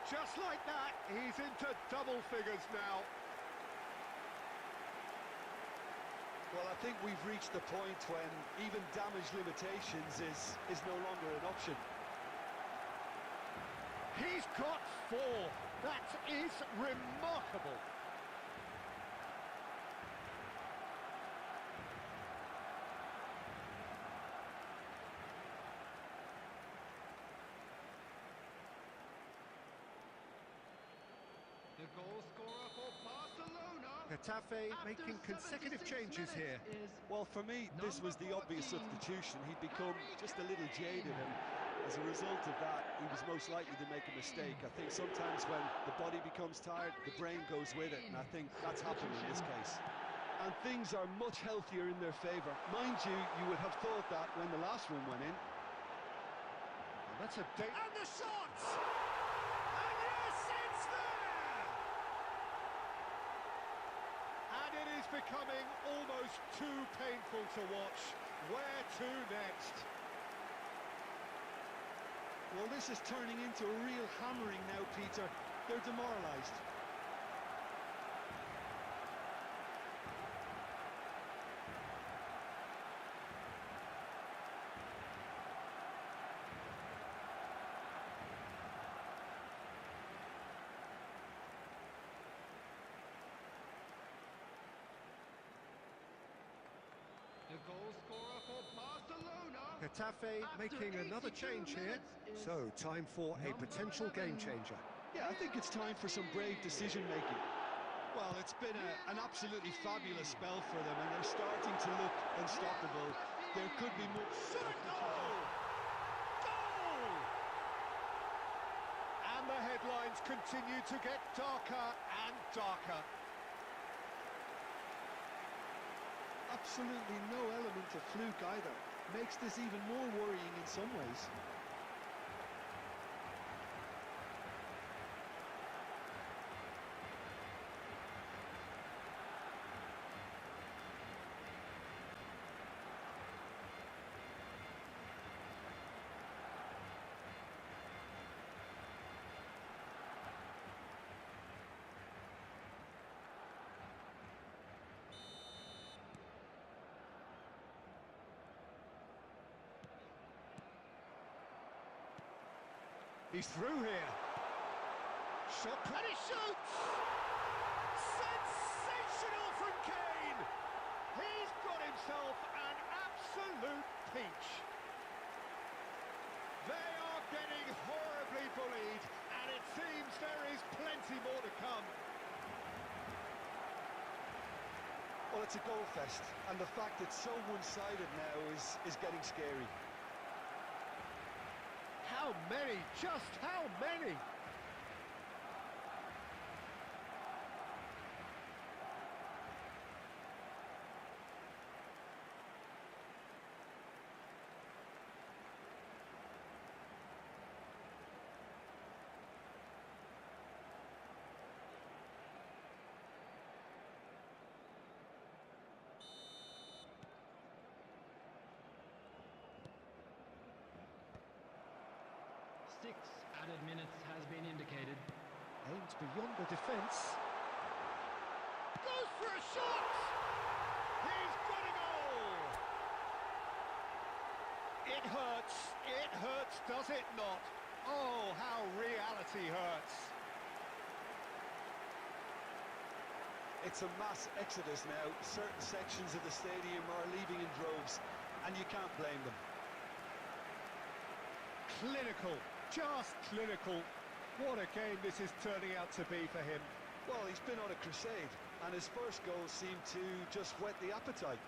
just like that, he's into double figures now. Well, I think we've reached the point when even damage limitations is no longer an option. He's got 4. That is remarkable. The goal scorer for Barcelona. Getafe After making consecutive 76 changes here. minutes is Well, for me, this was the obvious 14, substitution. He'd become Harry just a little Kane. jaded, and as a result of that, he was most likely to make a mistake. I think sometimes when the body becomes tired, the brain goes with it, and I think that's happened in this case. And things are much healthier in their favour. Mind you, you would have thought that when the last one went in. And that's a and the shot! And yes, it's there! And it is becoming almost too painful to watch. Where to next? Well, this is turning into a real hammering now, Peter. They're demoralised. The goal scorer for Barcelona. Getafe After making another 82 change here. minutes is So, time for a number potential 11. game changer. Yeah, I think it's time for some brave decision-making. Well, it's been an absolutely fabulous spell for them, and they're starting to look unstoppable. There could be more... Shot a goal! Goal! And the headlines continue to get darker and darker. Absolutely no element of fluke either. Makes this even more worrying in some ways. He's through here. Shot, and he shoots! Sensational from Kane! He's got himself an absolute peach. They are getting horribly bullied, and it seems there is plenty more to come. Well, it's a goal fest, and the fact it's so one-sided now is getting scary. How many? Just how many? Six added minutes has been indicated. Aims beyond the defence. Goes for a shot! He's got a goal! It hurts, does it not? Oh, how reality hurts. It's a mass exodus now. Certain sections of the stadium are leaving in droves, and you can't blame them. Clinical, just clinical. What a game this is turning out to be for him. Well, he's been on a crusade, and his first goal seemed to just whet the appetite.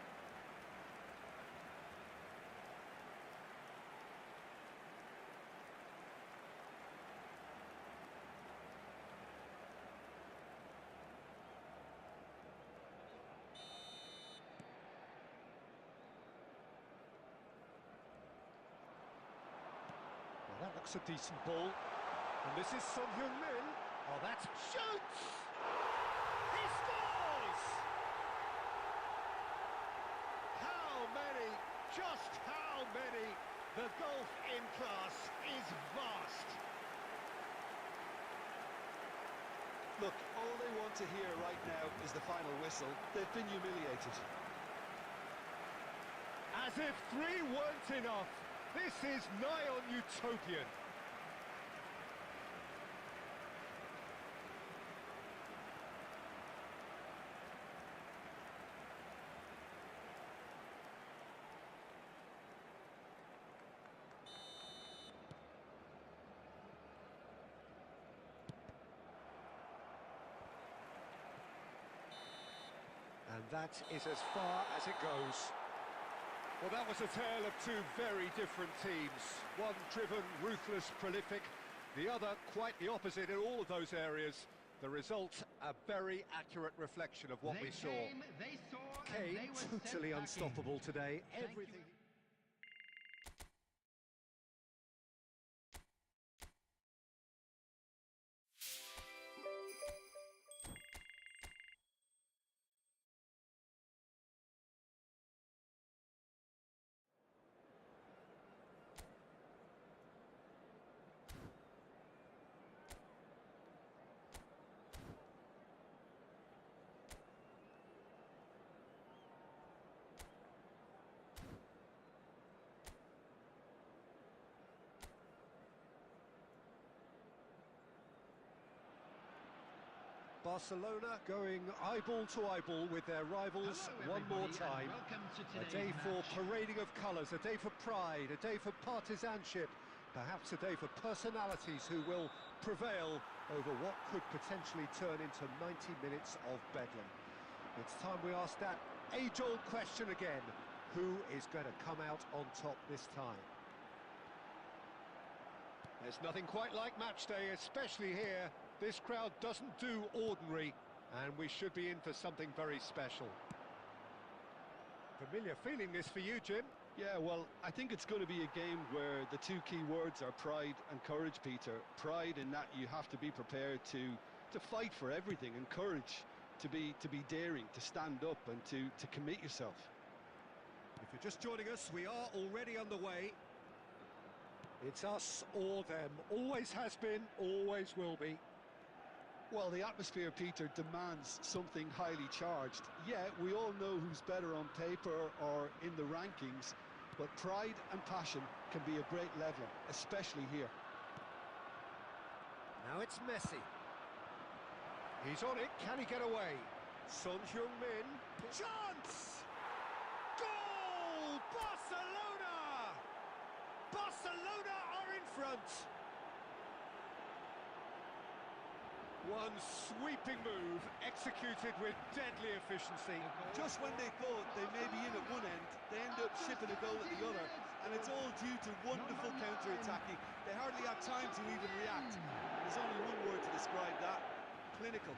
Well, that looks a decent ball. And this is Son Heung-min. Oh, that's shoots! He scores! How many? Just how many? The gulf in class is vast. Look, all they want to hear right now is the final whistle. They've been humiliated. As if 3 weren't enough, this is nigh on utopian. And that is as far as it goes. Well, that was a tale of 2 very different teams. One driven, ruthless, prolific. The other quite the opposite in all of those areas. The result, a very accurate reflection of what we saw. Kane, totally unstoppable today. Everything... Barcelona going eyeball to eyeball with their rivals one more time. A day for parading of colours, a day for pride, a day for partisanship, perhaps a day for personalities who will prevail over what could potentially turn into 90 minutes of bedlam. It's time we ask that age-old question again. Who is going to come out on top this time? There's nothing quite like match day, especially here. This crowd doesn't do ordinary, and we should be in for something very special. Familiar feeling this for you, Jim? Yeah, well, I think it's going to be a game where the 2 key words are pride and courage, Peter. Pride in that you have to be prepared to fight for everything, and courage to be daring, to stand up and to commit yourself. If you're just joining us, we are already underway. It's us or them. Always has been, always will be. Well, the atmosphere, Peter, demands something highly charged. Yeah, we all know who's better on paper or in the rankings, but pride and passion can be a great leveler, especially here. Now it's Messi. He's on it, can he get away? Son Heung-min, chance! Goal! Barcelona! Barcelona are in front! One sweeping move, executed with deadly efficiency. Just when they thought they may be in at one end, they end up shipping a goal at the other, and it's all due to wonderful counter-attacking. They hardly had time to even react. There's only one word to describe that: clinical.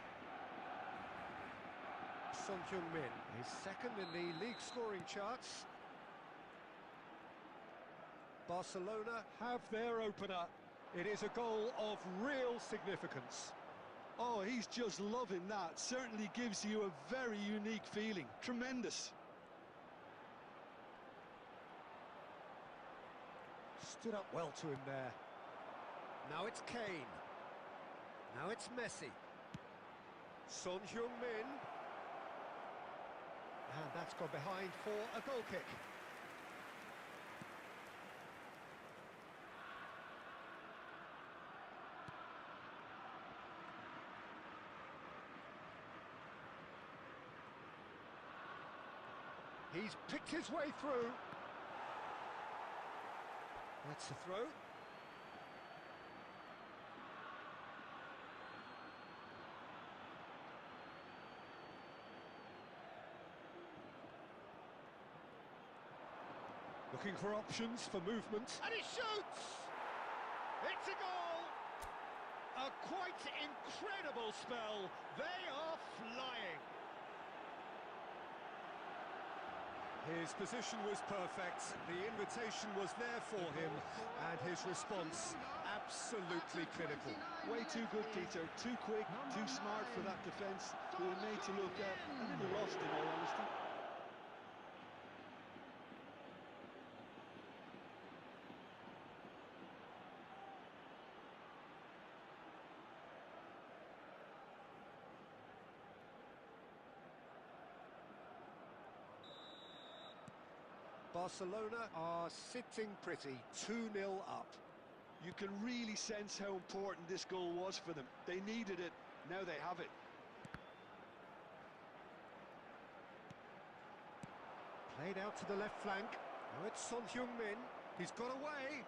Son Heung-min is second in the league scoring charts. Barcelona have their opener. It is a goal of real significance. Oh, he's just loving that. Certainly gives you a very unique feeling. Tremendous. Stood up well to him there. Now it's Kane. Now it's Messi. Son Heung-min. And that's gone behind for a goal kick. He's picked his way through. That's a throw. Looking for options for movement. And he shoots! It's a goal! A quite incredible spell. They are flying. His position was perfect, the invitation was there for him, and his response absolutely clinical. Way too good, Peter. Too quick, too smart for that defence. We were made to look a little lost, in all honesty. Barcelona are sitting pretty, 2-0 up. You can really sense how important this goal was for them. They needed it, now they have it. Played out to the left flank. Now it's Son Heung-min. He's got away.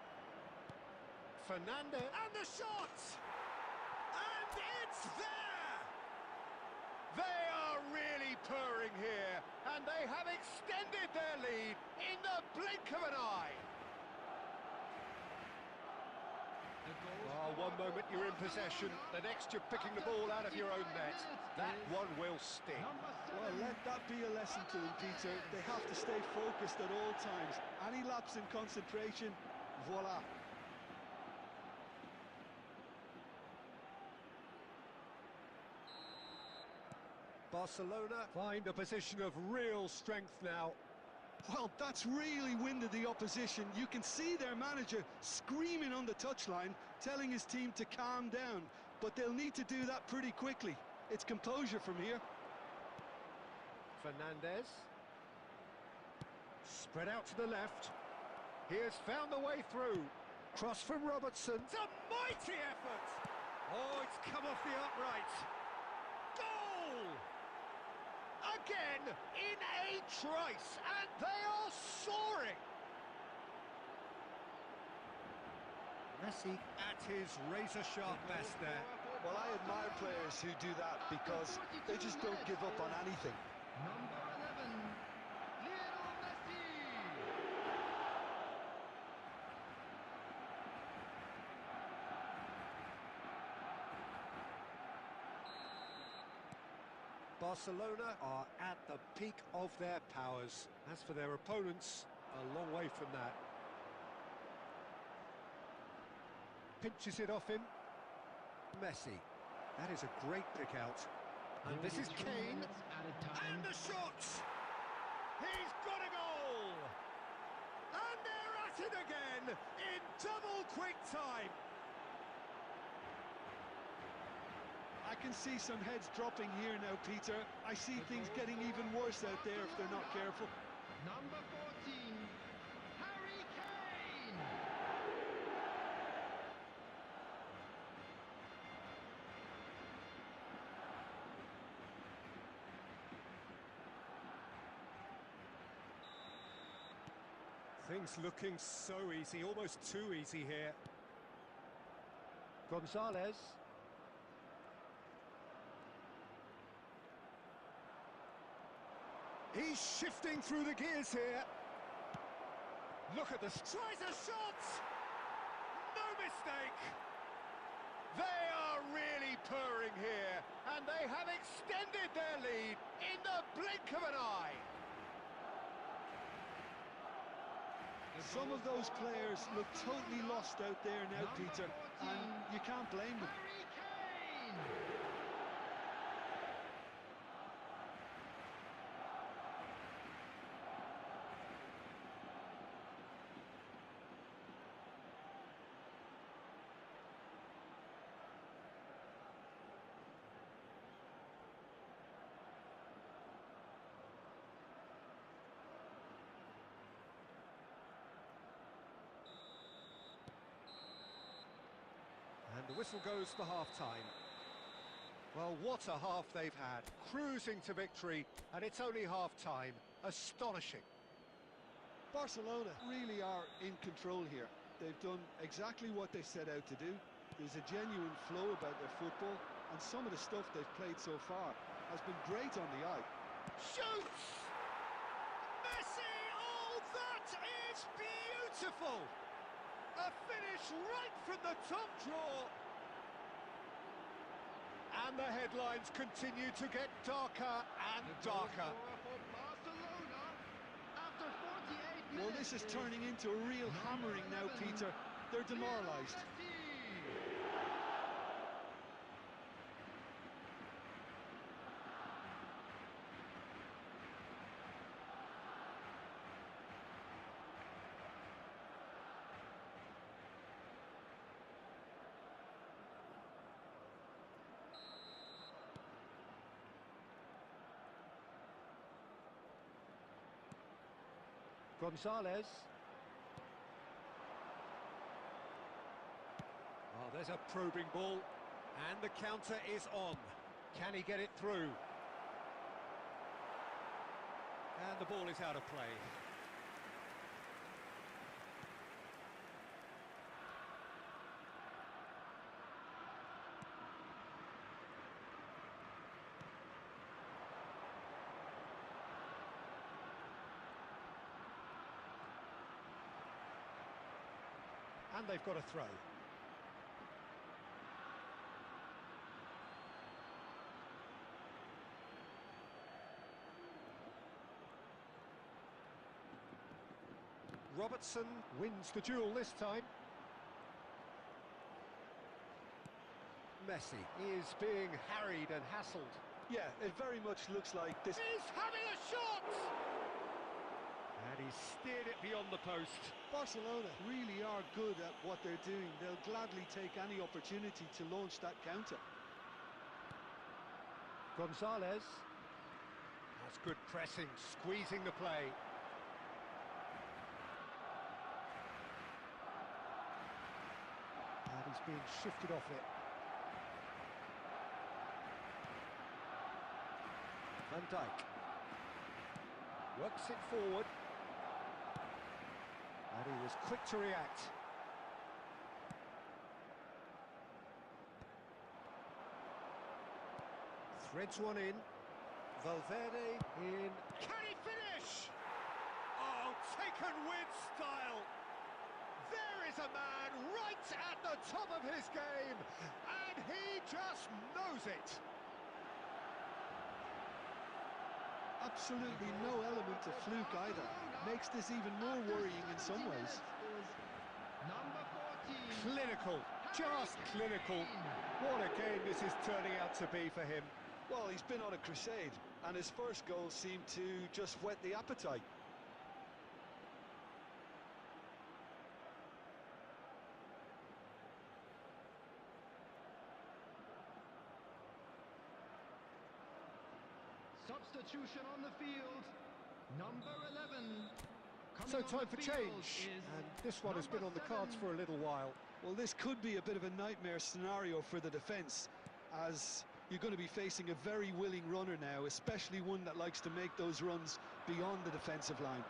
Fernandez, and the shot! And it's there! They are really purring here, and they have extended their lead in the blink of an eye. One moment you're in possession, the next you're picking the ball out of your own net. That one will sting. Well, let that be a lesson to them, Peter. They have to stay focused at all times. Any lapse in concentration, voila. Barcelona find a position of real strength now. Well, that's really winded the opposition. You can see their manager screaming on the touchline, telling his team to calm down. But they'll need to do that pretty quickly. It's composure from here. Fernandez. Spread out to the left. He has found the way through. Cross from Robertson. It's a mighty effort! Oh, it's come off the upright. Goal! Again, in a trice, and they are soaring! Messi at his razor-sharp best there. Well, I admire players who do that because they just don't give up on anything. Number 11, Lionel Messi. Barcelona are at the peak of their powers. As for their opponents, a long way from that. Pinches it off him. Messi. That is a great pick out. And this is Kane. And the shot! He's got a goal! And they're at it again in double quick time. I can see some heads dropping here now, Peter. I see things getting even worse out there if they're not careful. Number 14, Harry Kane. Things looking so easy, almost too easy here. Gonzalez. He's shifting through the gears here. Look at this. Tries a shot! No mistake! They are really purring here, and they have extended their lead in the blink of an eye. Some of those players look totally lost out there now, Peter, and you can't blame them. Harry Kane. And the whistle goes for half-time. Well, what a half they've had. Cruising to victory, and it's only half-time. Astonishing. Barcelona really are in control here. They've done exactly what they set out to do. There's a genuine flow about their football, and some of the stuff they've played so far has been great on the eye. Shoots! Messi! Oh, that is beautiful! A finish right from the top draw. And the headlines continue to get darker and darker. Well, this is turning into a real hammering now, Peter. They're demoralised. Gonzalez. Oh, there's a probing ball. And the counter is on. Can he get it through? And the ball is out of play. And they've got a throw. Robertson wins the duel this time. Messi is being harried and hassled. Yeah, it very much looks like this. He's having a shot! And he's steered it beyond the post. Barcelona really are good at what they're doing. They'll gladly take any opportunity to launch that counter. Gonzalez. That's good pressing, squeezing the play. And he's being shifted off it. Van Dijk. Works it forward. And he was quick to react. Threads one in. Valverde in. Can he finish? Oh, taken with style. There is a man right at the top of his game, and he just knows it. Absolutely no element of fluke either. Makes this even more worrying in some ways. Number 14. Clinical, just clinical. What a game this is turning out to be for him. Well, he's been on a crusade, and his first goal seemed to just whet the appetite. Substitution on the field. Number 11. So time for change, and this one has been on the cards for a little while. Well, this could be a bit of a nightmare scenario for the defence, as you're going to be facing a very willing runner now, especially one that likes to make those runs beyond the defensive line.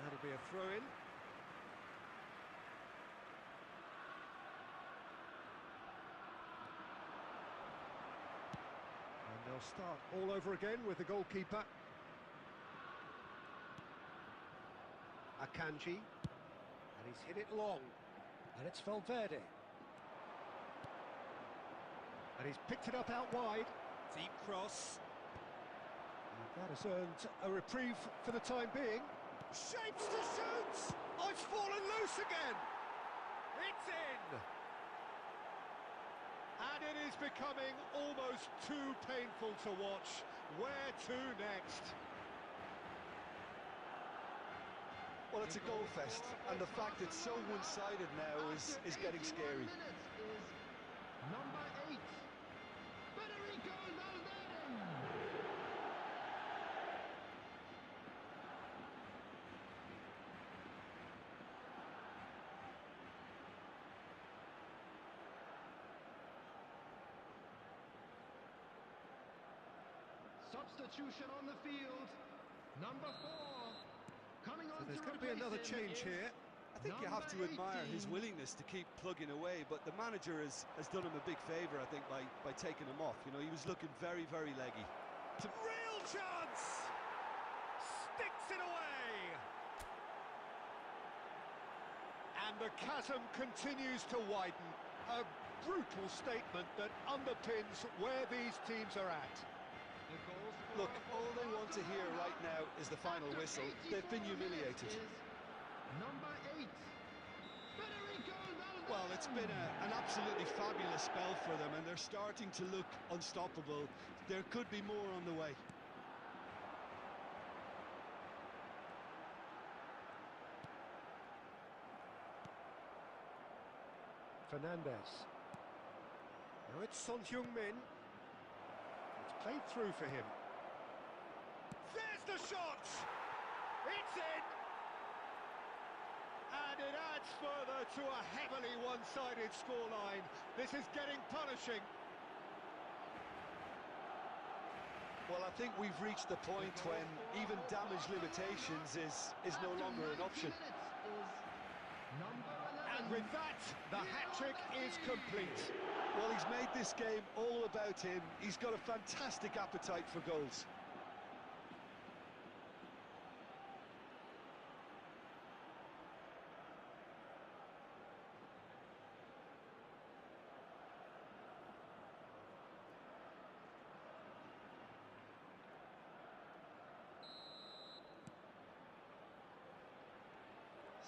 That'll be a throw-in. And they'll start all over again with the goalkeeper. Akanji. And he's hit it long. And it's Valverde. And he's picked it up out wide. Deep cross. And that has earned a reprieve for the time being. Shapes to shoot! Oh, it's fallen loose again! It's in! And it is becoming almost too painful to watch. Where to next? Well, it's a goal fest, and the fact it's so one-sided now is getting scary. Number 8. Federico Valverde. Substitution on the field. Number 4. Coming on. So there's going to be another change here. I think you have to admire his willingness to keep plugging away, but the manager has done him a big favour, I think, by taking him off. You know, he was looking very, very leggy. Real chance! Sticks it away! And the chasm continues to widen. A brutal statement that underpins where these teams are at. Look, all they want to hear right now is the final whistle. They've been humiliated. Number 8. Federico Valverde. Well, it's been an absolutely fabulous spell for them, and they're starting to look unstoppable. There could be more on the way. Fernandez. Now it's Son Heung-min. It's played through for him. There's the shot! It's in! And it adds further to a heavily one-sided scoreline. This is getting punishing. Well, I think we've reached the point when even damage limitations is no longer an option. And with that, the hat-trick is complete. Well, he's made this game all about him. He's got a fantastic appetite for goals.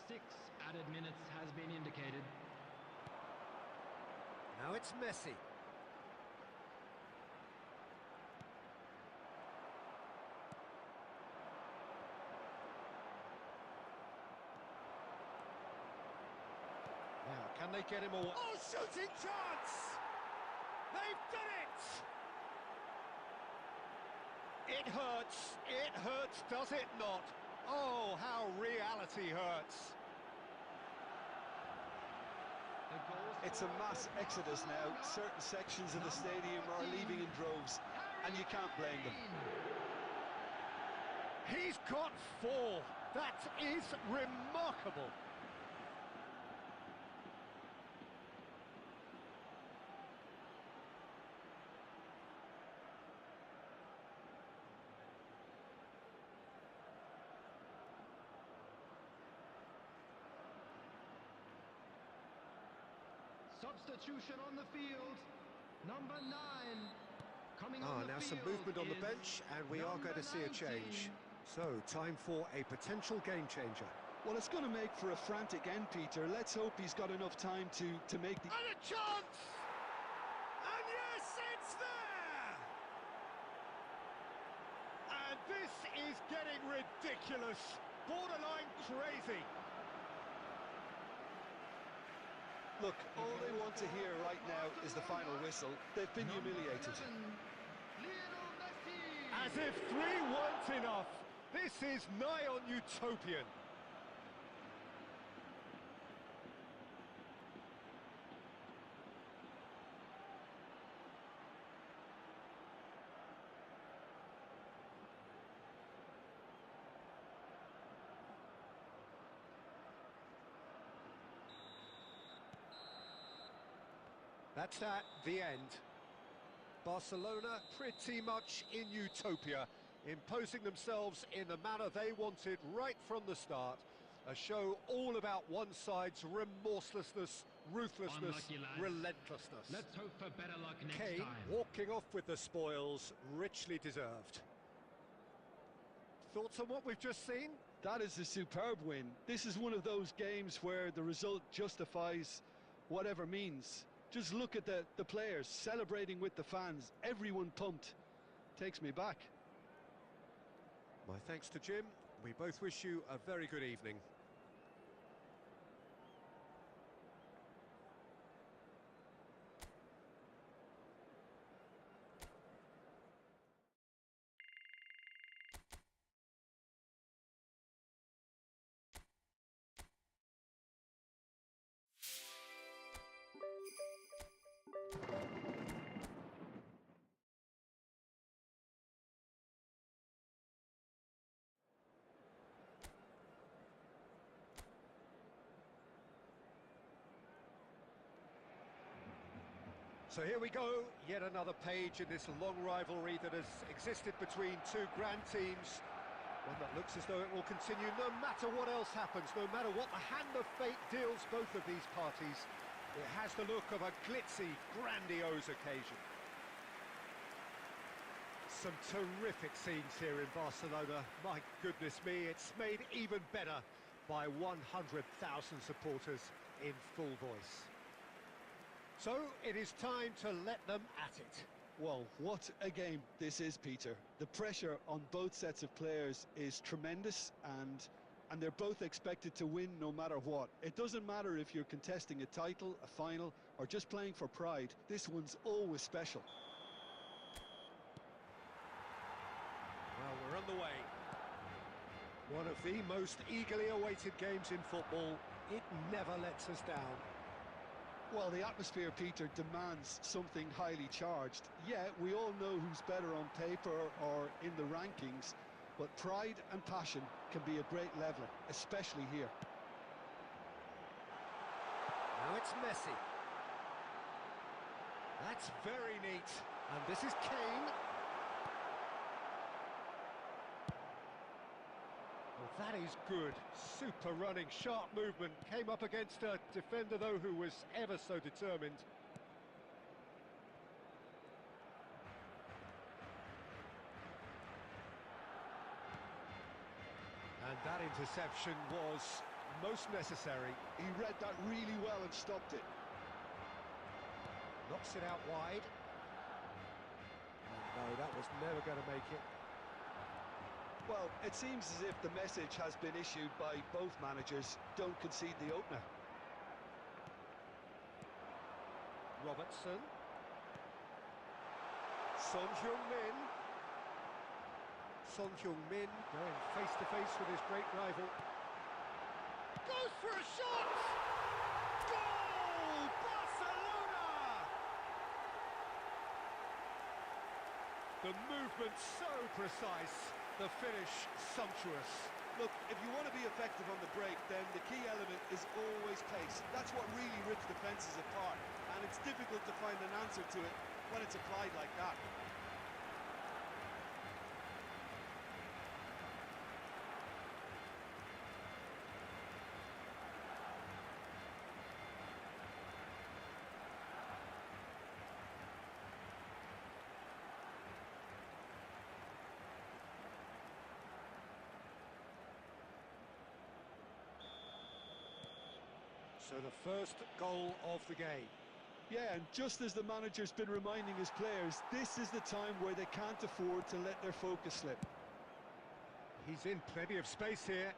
Six added minutes has been indicated. Now it's Messi. Now, can they get him away? Oh, shooting chance! They've done it! It hurts, does it not? Oh, how reality hurts. It's a mass exodus now. Certain sections of the stadium are leaving in droves, and you can't blame them. He's got 4. That is remarkable. Substitution on the field. Number 9. Coming on the Now field some movement on the is bench, and we are going to see a 19. change. So, time for a potential game changer. Well, it's going to make for a frantic end, Peter. Let's hope he's got enough time to make the... And a chance! And yes, it's there! And this is getting ridiculous. Borderline crazy. Look, all they want to hear right now is the final whistle. They've been humiliated. As if 3 weren't enough. This is nigh on utopian. That's at the end. Barcelona pretty much in utopia, imposing themselves in the manner they wanted right from the start. A show all about one side's remorselessness, ruthlessness, relentlessness. Let's hope for better luck next Kane time. walking off with the spoils, richly deserved. Thoughts on what we've just seen? That is a superb win. This is one of those games where the result justifies whatever means. Just look at the players celebrating with the fans. Everyone pumped. Takes me back. My thanks to Jim. We both wish you a very good evening. So here we go, yet another page in this long rivalry that has existed between 2 grand teams. One that looks as though it will continue no matter what else happens, no matter what the hand of fate deals both of these parties. It has the look of a glitzy, grandiose occasion. Some terrific scenes here in Barcelona. My goodness me, it's made even better by 100,000 supporters in full voice. So, it is time to let them at it. Well, what a game this is, Peter. The pressure on both sets of players is tremendous, and they're both expected to win no matter what. It doesn't matter if you're contesting a title, a final, or just playing for pride. This one's always special. Well, we're on the way. One of the most eagerly awaited games in football. It never lets us down. Well, the atmosphere, Peter, demands something highly charged. Yeah, we all know who's better on paper or in the rankings, but pride and passion can be a great leveler, especially here. Now it's Messi. That's very neat. And this is Kane. Well, that is good. Super running, sharp movement. Came up against a defender, though, who was ever so determined. And that interception was most necessary. He read that really well and stopped it. Knocks it out wide. Oh, no, that was never going to make it. Well, it seems as if the message has been issued by both managers: don't concede the opener. Robertson. Son Heung-min. Son Heung-min going face-to-face with his great rival. Goes for a shot! Goal! Barcelona! The movement so precise, the finish sumptuous. Look, if you want to be effective on the break, then the key element is always pace. That's what really rips defences apart, and it's difficult to find an answer to it when it's applied like that. So the first goal of the game. Yeah, and just as the manager's been reminding his players, this is the time where they can't afford to let their focus slip. He's in plenty of space here.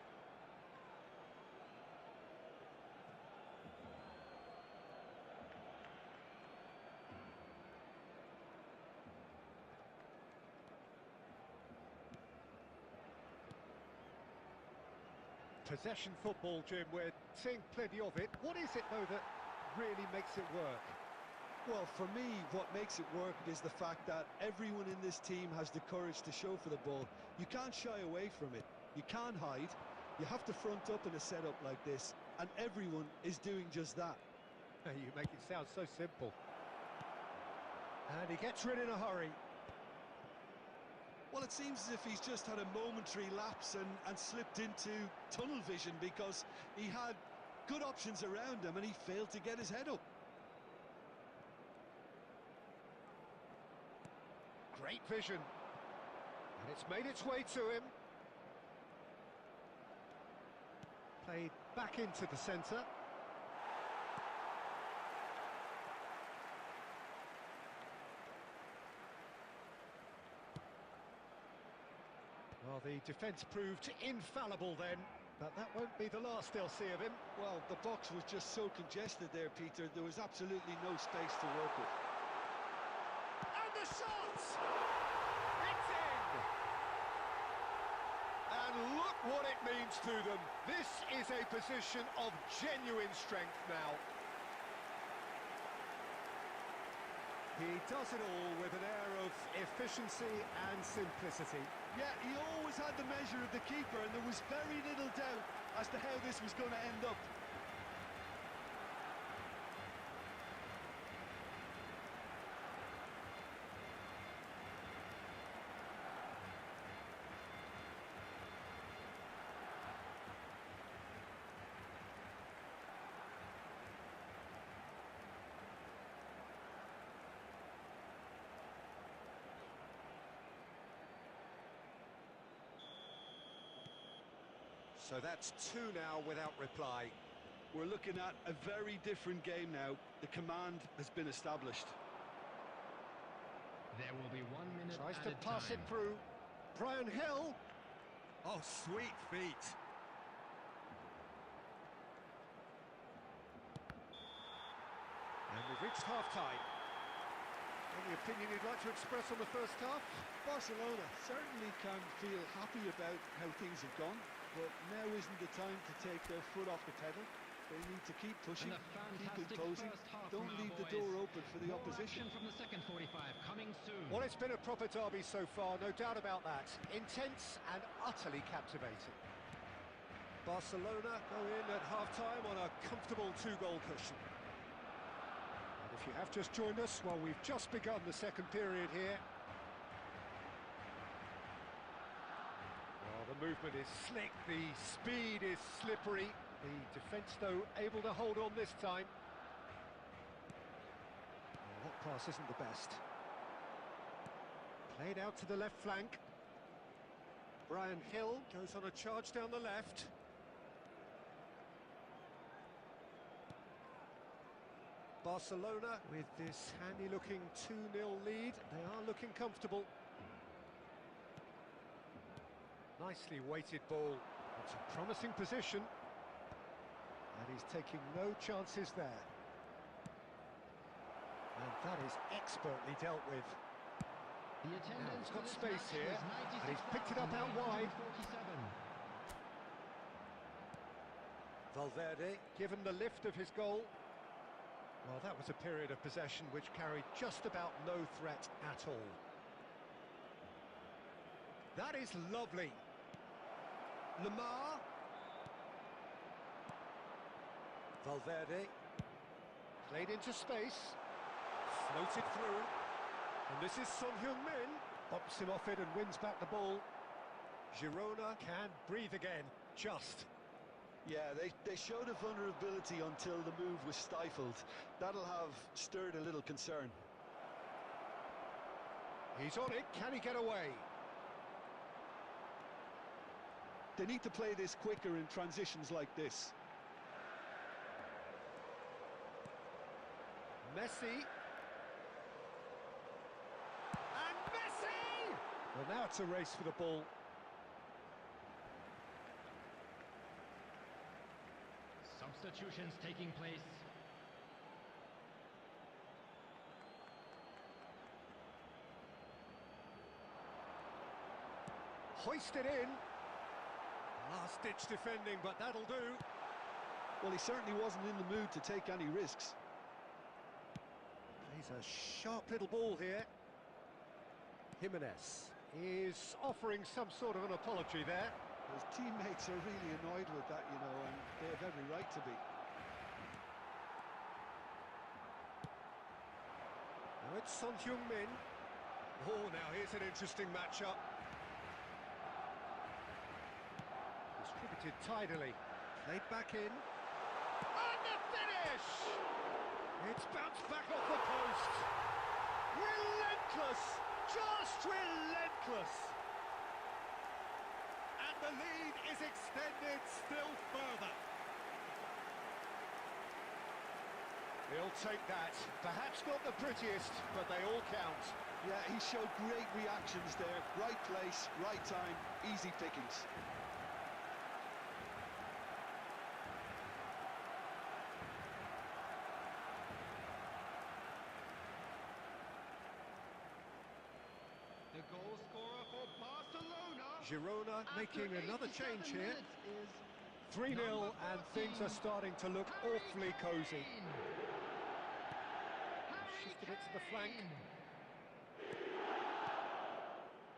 Possession football, Jim, we're seeing plenty of it. What is it, though, that really makes it work? Well, for me, what makes it work is the fact that everyone in this team has the courage to show for the ball. You can't shy away from it. You can't hide. You have to front up in a setup like this, and everyone is doing just that. You make it sound so simple. And he gets rid in a hurry. Well, it seems as if he's just had a momentary lapse and slipped into tunnel vision, because he had good options around him and he failed to get his head up. Great vision. And it's made its way to him. Played back into the centre. Well, the defence proved infallible then, but that won't be the last they'll see of him. Well, the box was just so congested there, Peter. There was absolutely no space to work with. And the shot! It's in! And look what it means to them. This is a position of genuine strength now. He does it all with an air of efficiency and simplicity. Yeah, he always had the measure of the keeper, and there was very little doubt as to how this was going to end up. So that's two now without reply. We're looking at a very different game now. The command has been established. There will be 1 minute Tries to added pass time. it through. Brian Hill. Oh, sweet feet. And we've reached half-time. Any opinion you'd like to express on the first half? Barcelona certainly can feel happy about how things have gone. but now isn't the time to take their foot off the pedal. They need to keep pushing, keep imposing. Don't leave the door open for the opposition. From the second 45 coming soon. Well, it's been a proper derby so far, no doubt about that. Intense and utterly captivating. Barcelona go in at half-time on a comfortable two-goal cushion. And if you have just joined us, well, we've just begun the second period here. Well, the movement is slick, the speed is slippery. The defence, though, able to hold on this time. Well, that pass isn't the best. Played out to the left flank. Brian Hill goes on a charge down the left. Barcelona, with this handy-looking 2-0 lead, they are looking comfortable. Nicely weighted ball. It's a promising position. And he's taking no chances there. And that is expertly dealt with. Now he's got space here, and he's picked it up out wide. Valverde given the lift of his goal. Well, that was a period of possession which carried just about no threat at all. That is lovely. Lamar. Valverde, played into space, floated through, and this is Son Heung-min, bops him off it and wins back the ball. Girona can breathe again, just. Yeah, they showed a vulnerability until the move was stifled. That'll have stirred a little concern. He's on it, can he get away? They need to play this quicker in transitions like this. Messi. And Messi! Well, now it's a race for the ball. Substitutions taking place. Hoisted in. Last-ditch defending, but that'll do. Well, he certainly wasn't in the mood to take any risks. Plays a sharp little ball here. Jimenez is offering some sort of an apology there. His teammates are really annoyed with that, you know, and they have every right to be. Now it's Son Heung-min. Oh, now here's an interesting matchup. Distributed tidily. Played back in. And the finish! It's bounced back off the post. Relentless! Just relentless! And the lead is extended still further. He'll take that. Perhaps not the prettiest, but they all count. Yeah, he showed great reactions there. Right place, right time, easy pickings. The goal scorer for Barcelona. Girona making another change here. 3-0 and things are starting to look awfully cosy. Shifted it to the flank.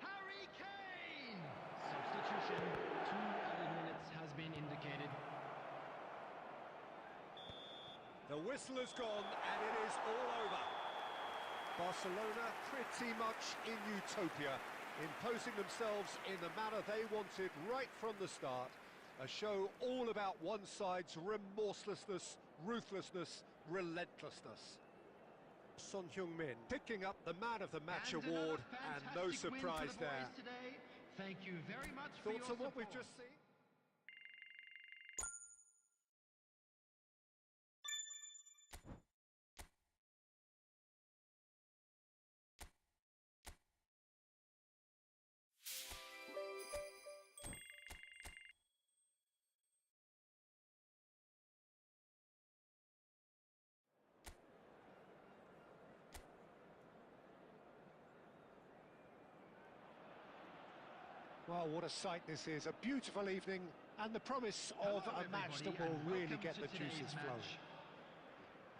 Harry Kane! Substitution, 2 added minutes has been indicated. The whistle has gone and it is all over. Barcelona pretty much in utopia, imposing themselves in the manner they wanted right from the start. A show all about one side's remorselessness, ruthlessness, relentlessness. Son Heung-min picking up the Man of the Match award, and no surprise there. Thank you very much. Thoughts on what we've just seen? Well, what a sight this is. A beautiful evening, And the promise of Hello, a match that everybody, will and really welcome get to the today's juices match.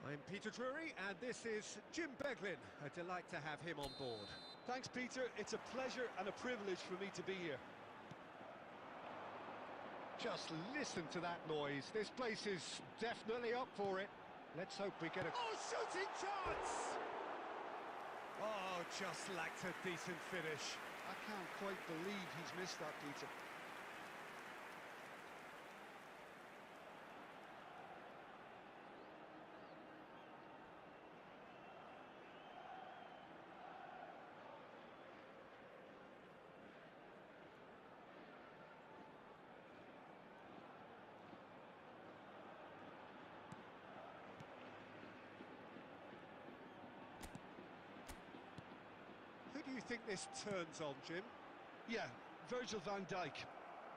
flowing. I'm Peter Drury, and this is Jim Beglin. A delight to have him on board. Thanks, Peter. It's a pleasure and a privilege for me to be here. Just listen to that noise. This place is definitely up for it. Let's hope we get a... Oh, shooting chance! Oh, just lacked a decent finish. I can't quite believe he's missed that, Peter. Who do you think this turns on, Jim? Yeah, Virgil van Dijk.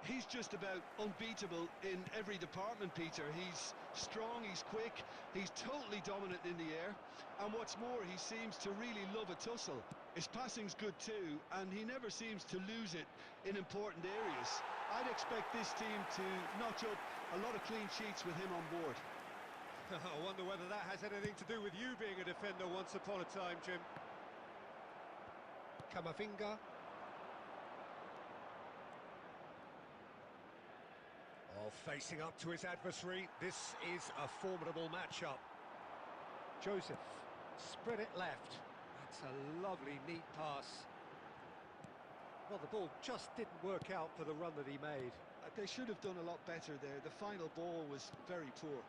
He's just about unbeatable in every department, Peter. He's strong, he's quick, he's totally dominant in the air. And what's more, he seems to really love a tussle. His passing's good too, and he never seems to lose it in important areas. I'd expect this team to notch up a lot of clean sheets with him on board. I wonder whether that has anything to do with you being a defender once upon a time, Jim. Camavinga. Oh, facing up to his adversary, this is a formidable matchup. Joseph, spread it left. That's a lovely, neat pass. Well, the ball just didn't work out for the run that he made. They should have done a lot better there. The final ball was very poor.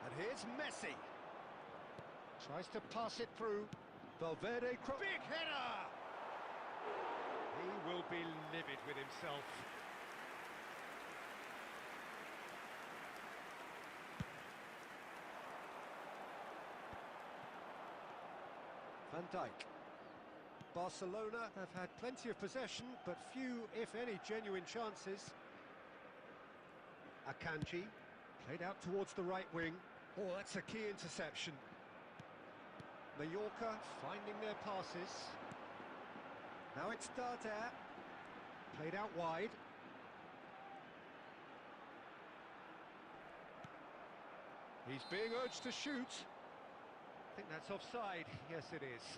And here's Messi. Tries to pass it through. Valverde, big header! He will be livid with himself. Van Dijk. Barcelona have had plenty of possession, but few, if any, genuine chances. Akanji, played out towards the right wing. Oh, that's a key interception. Mallorca finding their passes. Now it's Darder. Played out wide. He's being urged to shoot. I think that's offside. Yes, it is.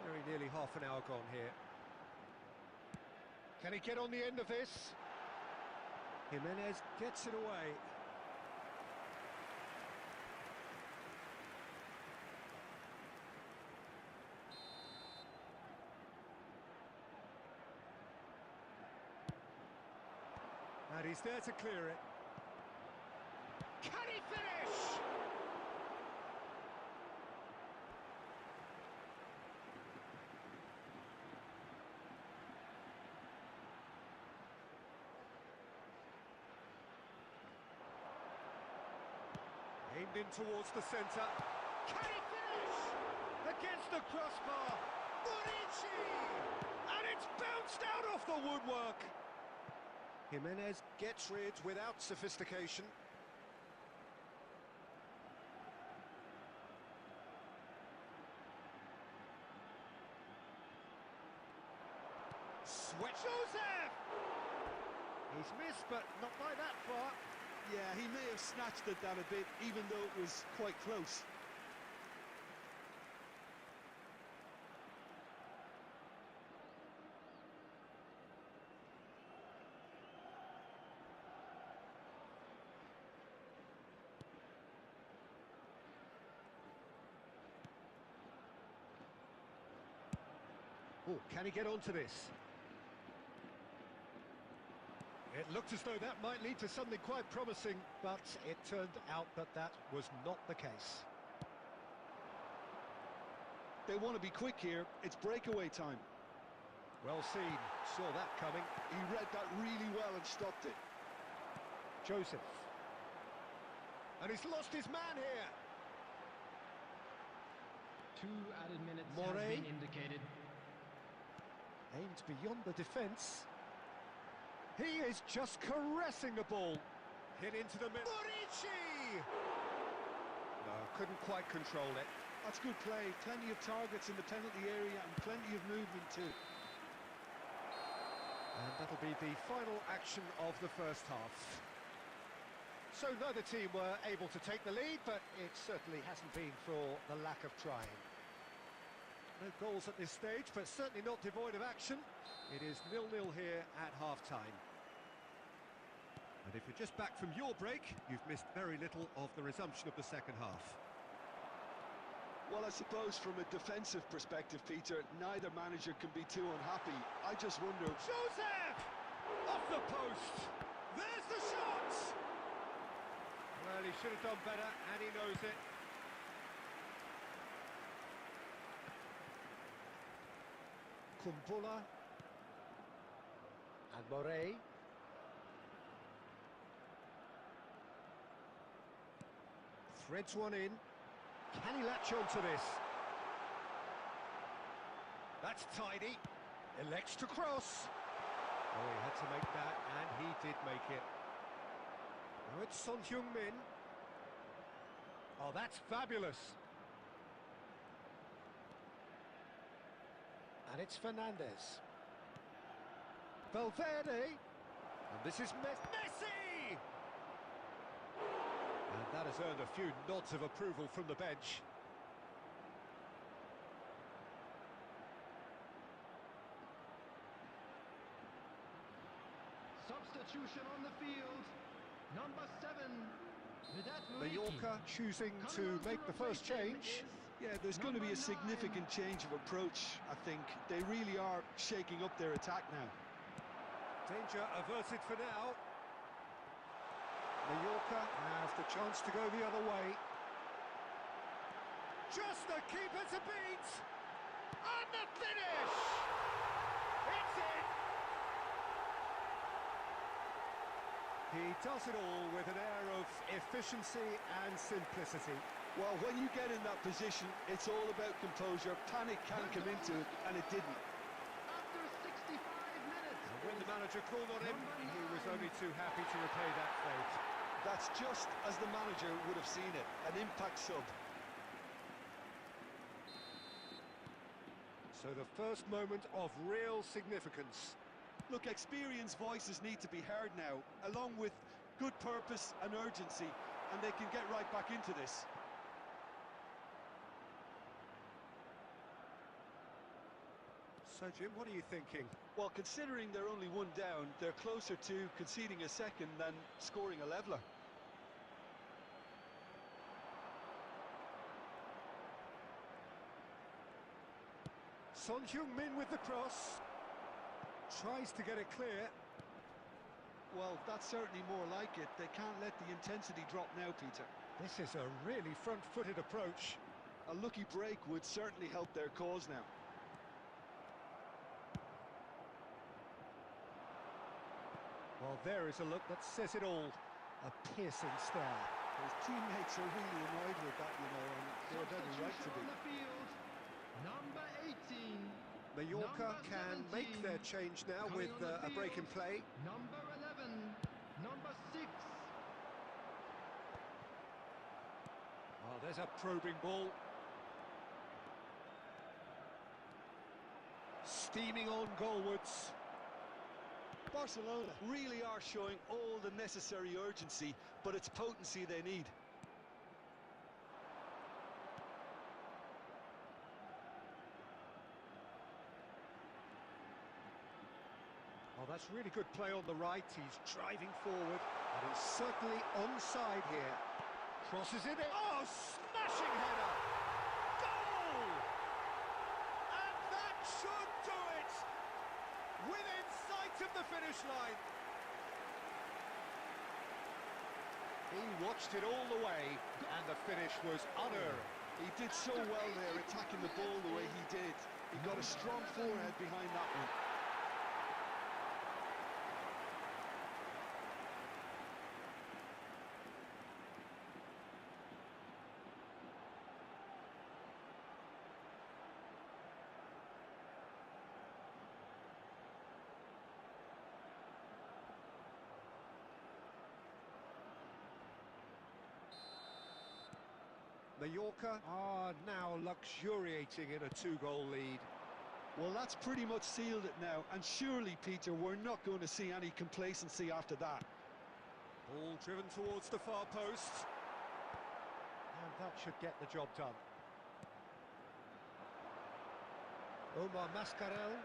Very nearly half an hour gone here. Can he get on the end of this? Jimenez gets it away. And he's there to clear it. Can he finish? Aimed in towards the centre. Can he finish? Against the crossbar. Bonucci! And it's bounced out off the woodwork. Jimenez gets rid without sophistication. Switch. Joseph! He's missed, but not by that far. Yeah, he may have snatched at that a bit, even though it was quite close. Oh, can he get onto this? It looked as though that might lead to something quite promising, but it turned out that that was not the case. They want to be quick here. It's breakaway time. Well seen. Saw that coming. He read that really well and stopped it. Joseph. And he's lost his man here. 2 added minutes Morey. has been indicated. Aimed beyond the defence. He is just caressing the ball. Hit into the middle. Murici! No, couldn't quite control it. That's good play. Plenty of targets in the penalty area and plenty of movement too. And that'll be the final action of the first half. So neither team were able to take the lead, but it certainly hasn't been for the lack of trying. No goals at this stage, but certainly not devoid of action. It is 0-0 here at half-time. And if you're just back from your break, you've missed very little of the resumption of the second half. Well, I suppose from a defensive perspective, Peter, neither manager can be too unhappy. I just wonder... Joseph! Off the post! There's the shot! Well, he should have done better, and he knows it. Kumbula. And Morey. Threads one in. Can he latch onto this? That's tidy. Elects to cross. Oh, he had to make that, and he did make it. Now it's Son Heung-min. Oh, that's fabulous. And it's Fernandez. Valverde. And this is Messi! And that has earned a few nods of approval from the bench. Substitution on the field. Number 7. Mallorca choosing to make the first change. Yeah, there's going to be a significant change of approach, I think. They really are shaking up their attack now. Danger averted for now. Mallorca has the chance to go the other way. Just the keeper to beat! And the finish! It's in! He does it all with an air of efficiency and simplicity. Well, when you get in that position, it's all about composure. Panic can come into it, and it didn't. After 65 minutes. And when the manager called on him, he was only too happy to repay that fate. That's just as the manager would have seen it, an impact sub. So the first moment of real significance. Look, experienced voices need to be heard now, along with good purpose and urgency, and they can get right back into this. So, Jim, what are you thinking? Well, considering they're only one down, they're closer to conceding a second than scoring a leveller. Son Heung-min with the cross. Tries to get it clear. Well, that's certainly more like it. They can't let the intensity drop now, Peter. This is a really front-footed approach. A lucky break would certainly help their cause now. Well, there is a look that says it all. A piercing stare. His teammates are really annoyed with that, you know, and they're very right to be. On the field. Number 18. Mallorca Number can 17. make their change now Coming with on the a break in field. play. Number 11. Number 6. Oh, there's a probing ball. Steaming on goalwards. Barcelona really are showing all the necessary urgency, but it's potency they need. Oh, that's really good play on the right. He's driving forward, and he's certainly onside here. Crosses it in. Oh, smashing header! Goal! And that should do it! Within sight of the finish line. He watched it all the way, and the finish was unerring. He did so well there, attacking the ball the way he did. He got a strong forehead behind that one. Mallorca are now luxuriating in a two-goal lead. Well, that's pretty much sealed it now, and surely, Peter, we're not going to see any complacency after that. Ball driven towards the far post. And that should get the job done. Omar Mascarell.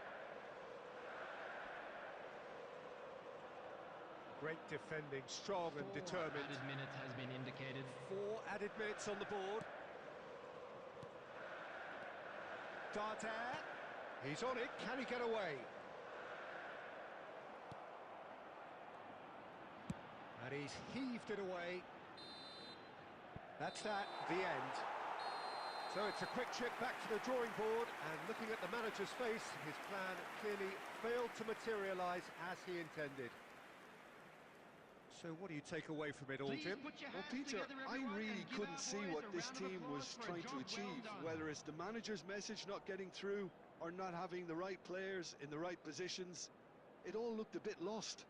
Great defending, strong and determined. 4 added minutes has been indicated. 4 added minutes on the board. Dante. He's on it. Can he get away? And he's heaved it away. That's that, the end. So it's a quick trip back to the drawing board, and looking at the manager's face, his plan clearly failed to materialise as he intended. So what do you take away from it all, Jim? Well, Peter, I really couldn't see what this team was trying to achieve, whether it's the manager's message not getting through or not having the right players in the right positions. It all looked a bit lost.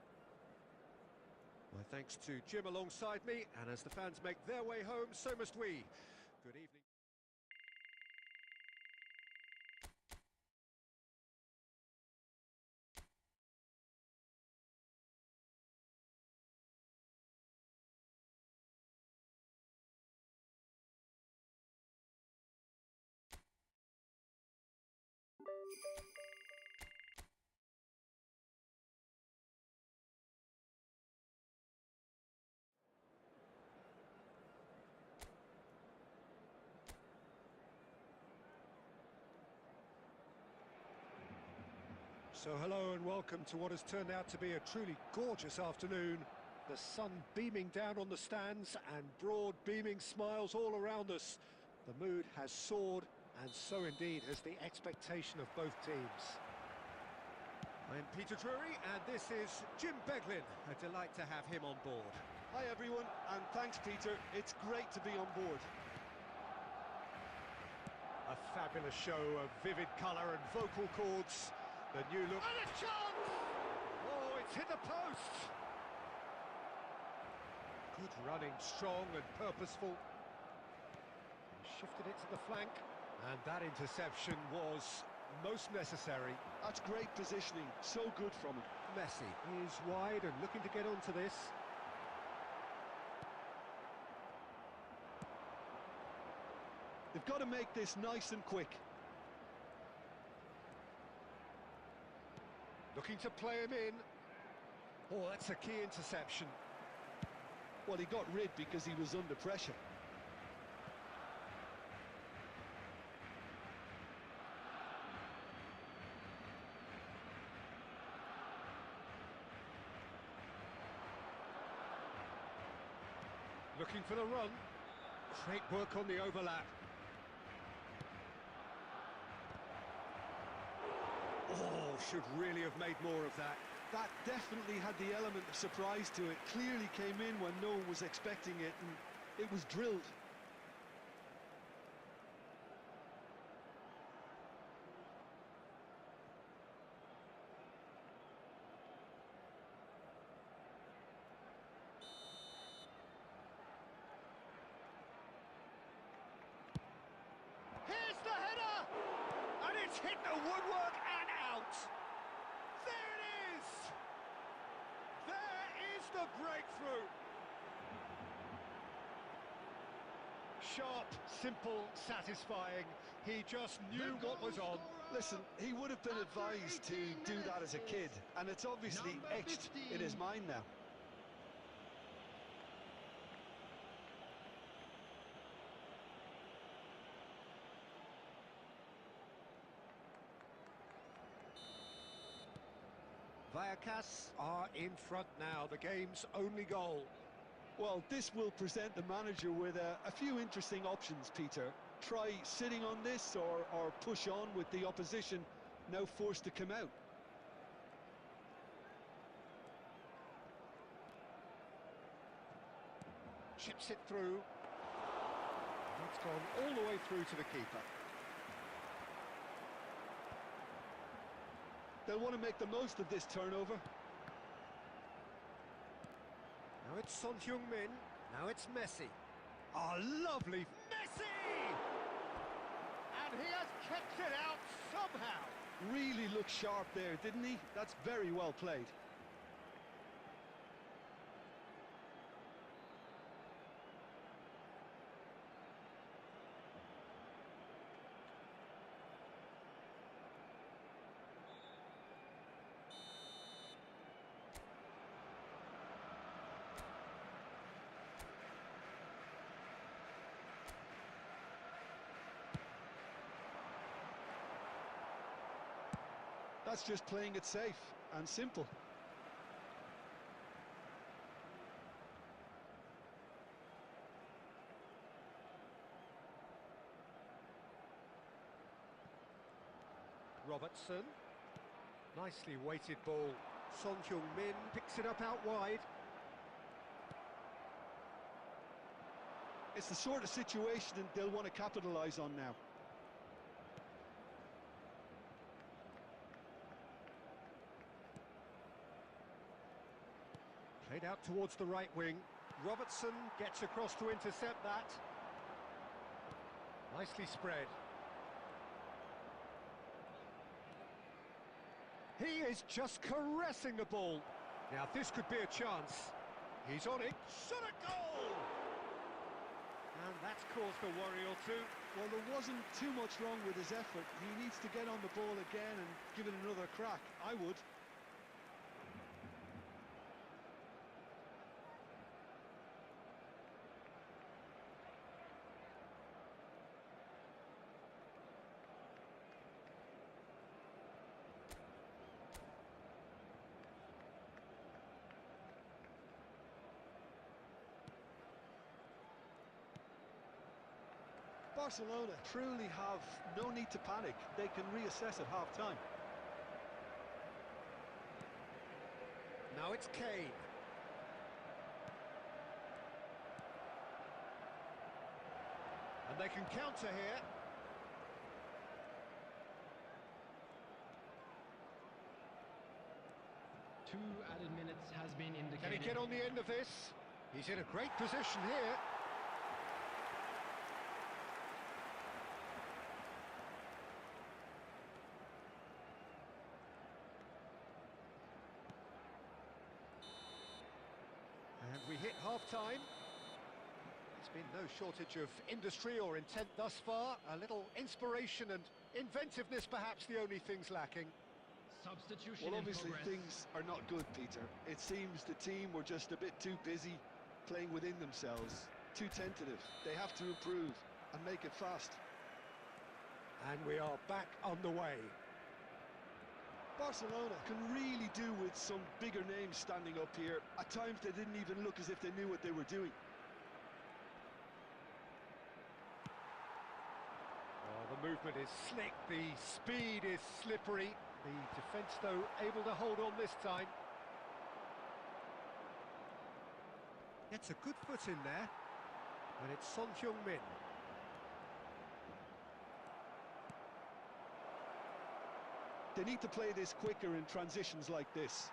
My thanks to Jim alongside me, and as the fans make their way home, so must we. Good evening. So hello and welcome to what has turned out to be a truly gorgeous afternoon. The sun beaming down on the stands and broad beaming smiles all around us. The mood has soared, and so indeed has the expectation of both teams. I'm Peter Drury, and this is Jim Beglin. A delight to have him on board. Hi everyone, and thanks Peter. It's great to be on board. A fabulous show of vivid colour and vocal cords. The new look. And a chance! Oh, it's hit the post! Good running, strong and purposeful. Shifted it to the flank. And that interception was most necessary. That's great positioning, so good from him. Messi is wide and looking to get onto this. They've got to make this nice and quick. Looking to play him in. Oh, that's a key interception. Well, he got rid because he was under pressure. Looking for the run. Great work on the overlap. Oh, should really have made more of that. That definitely had the element of surprise to it. Clearly came in when no one was expecting it, and it was drilled. Here's the header! And it's hit the woodwork and out! There it is! There is the breakthrough! Sharp, simple, satisfying. He just knew what was on. Listen, he would have been advised to do that as a kid, and it's obviously etched in his mind now. Vallecas are in front now, the game's only goal. Well, this will present the manager with a few interesting options, Peter. Try sitting on this or push on with the opposition now forced to come out. Chips it through. It's gone all the way through to the keeper. They'll want to make the most of this turnover. Now it's Son Heung-min. Now it's Messi. Oh, lovely. Messi! he has kept it out somehow. Really looked sharp there, didn't he? That's very well played. That's just playing it safe and simple. Robertson. Nicely weighted ball. Son Heung-min picks it up out wide. It's the sort of situation they'll want to capitalise on now. Played out towards the right wing. Robertson gets across to intercept that. Nicely spread. He is just caressing the ball. Now this could be a chance. He's on it. Shot a goal! And that's caused a worry or two. Well, there wasn't too much wrong with his effort. He needs to get on the ball again and give it another crack. I would. Barcelona truly have no need to panic. They can reassess at half-time. Now it's Kane. And they can counter here. Two added minutes has been indicated. Can he get on the end of this? He's in a great position here. And we hit half-time. There's been no shortage of industry or intent thus far. A little inspiration and inventiveness, perhaps the only things lacking. Substitution. Well, obviously in progress. things are not good, Peter. It seems the team were just a bit too busy playing within themselves, too tentative. They have to improve and make it fast. And we are back on the way. Barcelona can really do with some bigger names standing up here. At times they didn't even look as if they knew what they were doing. Oh, the movement is slick, the speed is slippery. The defence, though, able to hold on this time. Gets a good foot in there. And it's Son Heung-min. They need to play this quicker in transitions like this.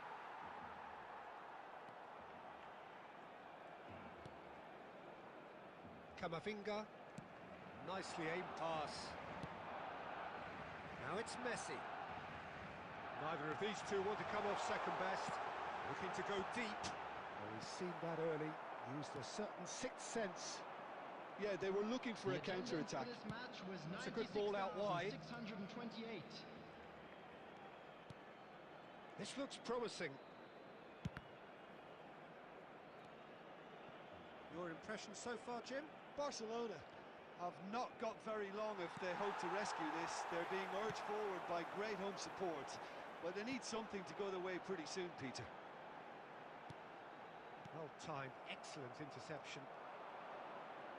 Camavinga. Nicely aimed pass. Now it's Messi. Neither of these two want to come off second best. Looking to go deep. Well, we've seen that early. Used a certain sixth sense. Yeah, they were looking for The a counter-attack. attendance for this match was It's a good ball out wide. 96,628. This looks promising. Your impression so far, Jim? Barcelona have not got very long if they hope to rescue this. They're being urged forward by great home support, but they need something to go their way pretty soon, Peter. Well-timed, excellent interception.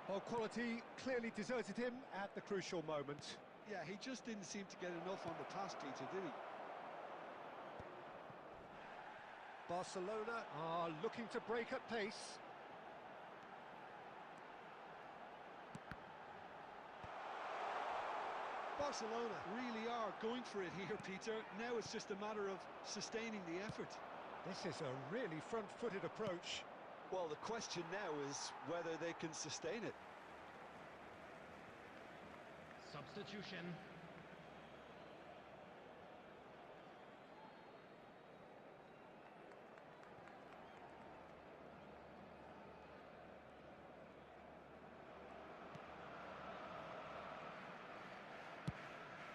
Well, quality clearly deserted him at the crucial moment. Yeah, he just didn't seem to get enough on the pass, Peter, did he? Barcelona are looking to break at pace. Barcelona really are going for it here, Peter. Now it's just a matter of sustaining the effort. This is a really front-footed approach. Well, the question now is whether they can sustain it. substitution.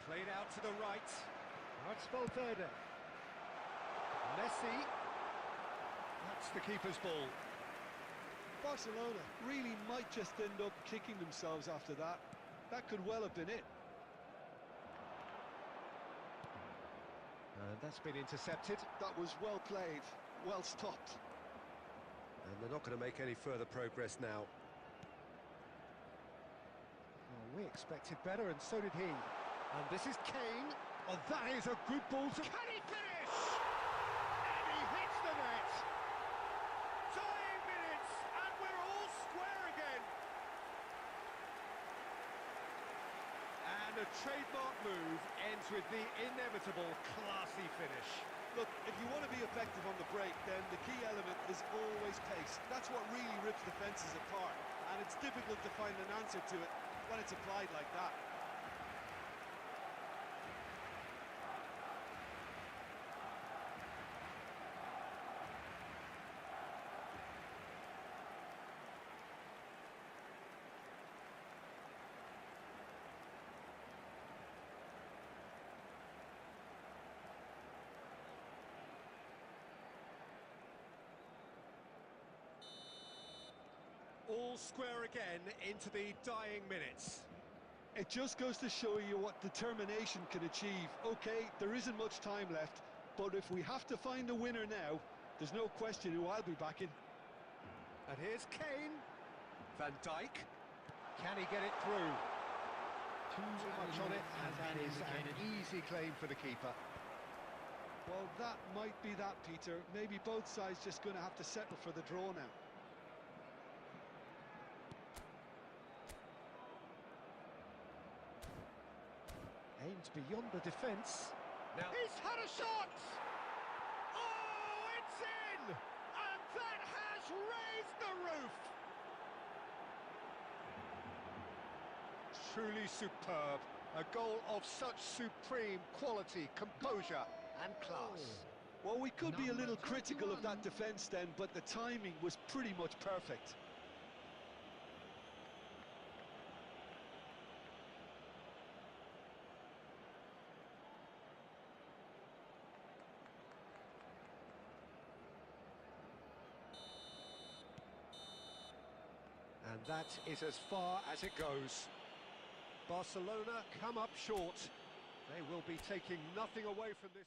Played out to the right. Now it's Valverde. Messi. That's the keeper's ball. Barcelona really might just end up kicking themselves after that. That could well have been it. And that's been intercepted. That was well played, well stopped. And they're not going to make any further progress now. Oh, we expected better, and so did he. And this is Kane. Oh, that is a good ball to... Can he finish? And he hits the net. Dying minutes, and we're all square again. And a trademark move ends with the inevitable classy finish. Look, if you want to be effective on the break, then the key element is always pace. That's what really rips defences apart, and it's difficult to find an answer to it when it's applied like that. All square again into the dying minutes. It just goes to show you what determination can achieve. Okay, there isn't much time left, but if we have to find a winner now, there's no question who I'll be backing. And here's Kane. Van Dijk. Can he get it through? Too much on it, and that is an easy claim for the keeper. Well, that might be that, Peter. Maybe both sides just going to have to settle for the draw now. Aimed beyond the defence. Now he's had a shot! Oh, it's in! And that has raised the roof! Truly superb. A goal of such supreme quality, composure and class. Well, we could be a little critical of that defence then, but the timing was pretty much perfect. And that is as far as it goes. Barcelona come up short. They will be taking nothing away from this.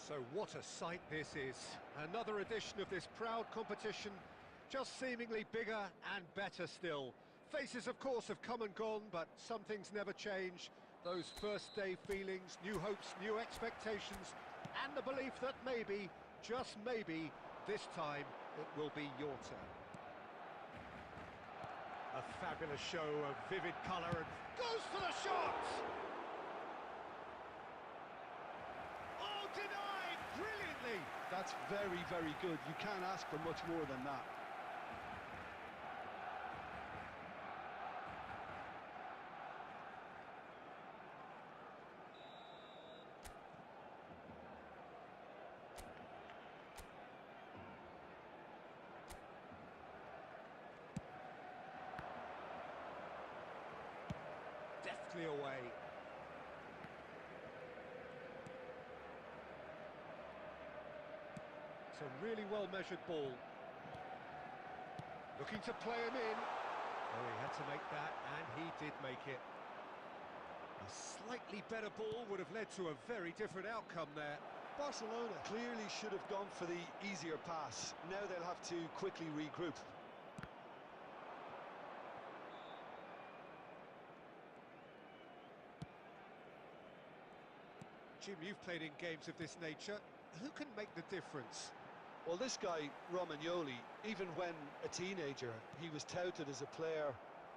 So what a sight this is. Another edition of this proud competition, just seemingly bigger and better still. Faces, of course, have come and gone, but some things never change. Those first day feelings, new hopes, new expectations, and the belief that maybe, just maybe, this time it will be your turn. A fabulous show of vivid colour and goes for the shot! Oh, denied brilliantly! That's very, very good. You can't ask for much more than that. softly away. It's a really well-measured ball. Looking to play him in. Oh, he had to make that, and he did make it. A slightly better ball would have led to a very different outcome there. Barcelona clearly should have gone for the easier pass. Now they'll have to quickly regroup. Jim, you've played in games of this nature. Who can make the difference? Well, this guy, Romagnoli, even when a teenager, he was touted as a player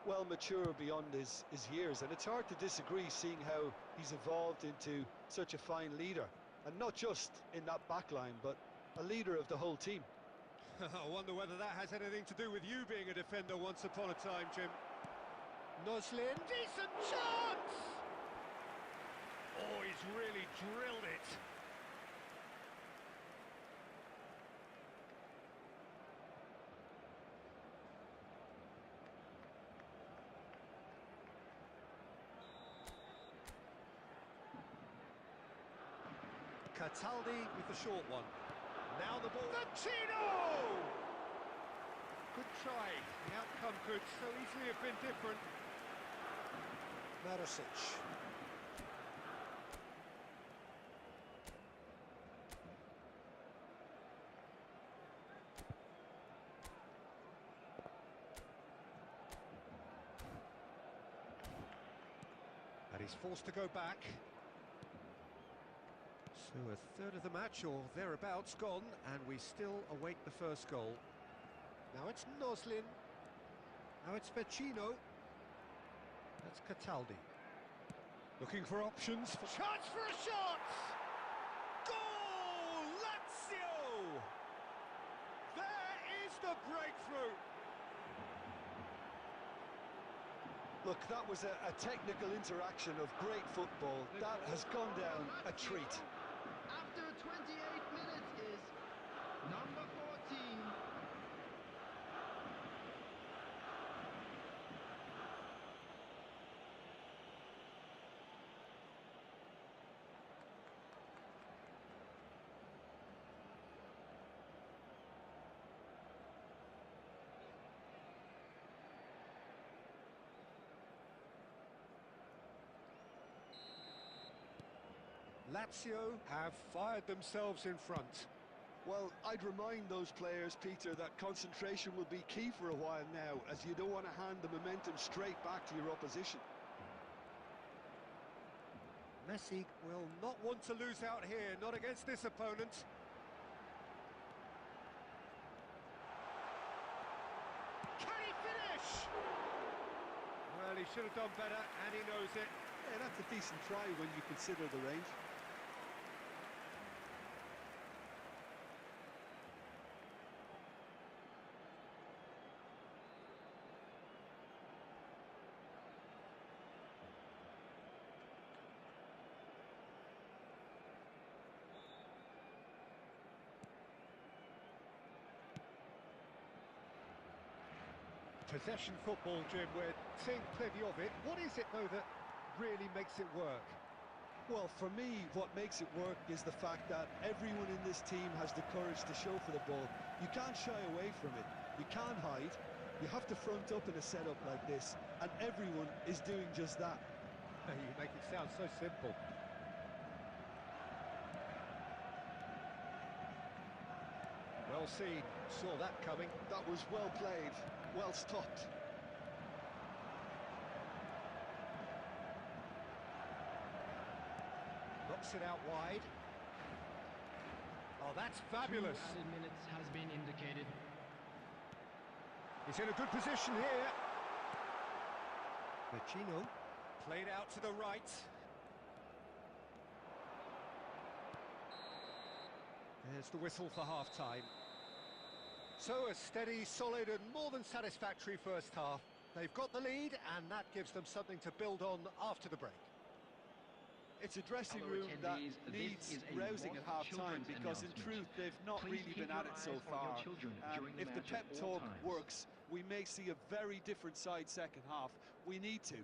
well mature beyond his years, and it's hard to disagree seeing how he's evolved into such a fine leader, and not just in that back line, but a leader of the whole team. I wonder whether that has anything to do with you being a defender once upon a time, Jim. Noslin, decent chance! Oh, he's really drilled it. Cataldi with the short one. Now the ball. Vecino! Good try. The outcome could so easily have been different. Marosic. And he's forced to go back. So a third of the match, or thereabouts, gone, and we still await the first goal. Now it's Noslin. Now it's Vecino. That's Cataldi. Looking for options. Chance for a shot! Goal! Lazio! There is the breakthrough! Look, that was a technical interaction of great football. That has gone down a treat. After 28 minutes is number 14. Lazio have fired themselves in front. Well, I'd remind those players, Peter, that concentration will be key for a while now, as you don't want to hand the momentum straight back to your opposition. Messi will not want to lose out here, not against this opponent. Can he finish? Well, he should have done better, and he knows it. Yeah, that's a decent try when you consider the range. Possession football, Jim, we're seeing plenty of it. What is it, though, that really makes it work? Well, for me, what makes it work is the fact that everyone in this team has the courage to show for the ball. You can't shy away from it. You can't hide. You have to front up in a setup like this, and everyone is doing just that. You make it sound so simple. Well seen, saw that coming. That was well played, well stopped. Knocks it out wide. Oh, that's fabulous. 2 added minutes has been indicated. He's in a good position here. Vecino played out to the right. There's the whistle for half-time. So a steady, solid and more than satisfactory first half. They've got the lead and that gives them something to build on after the break. It's a dressing room that needs rousing at half-time because in truth they've not really been at it so far. If the pep talk works, we may see a very different side second half. We need to.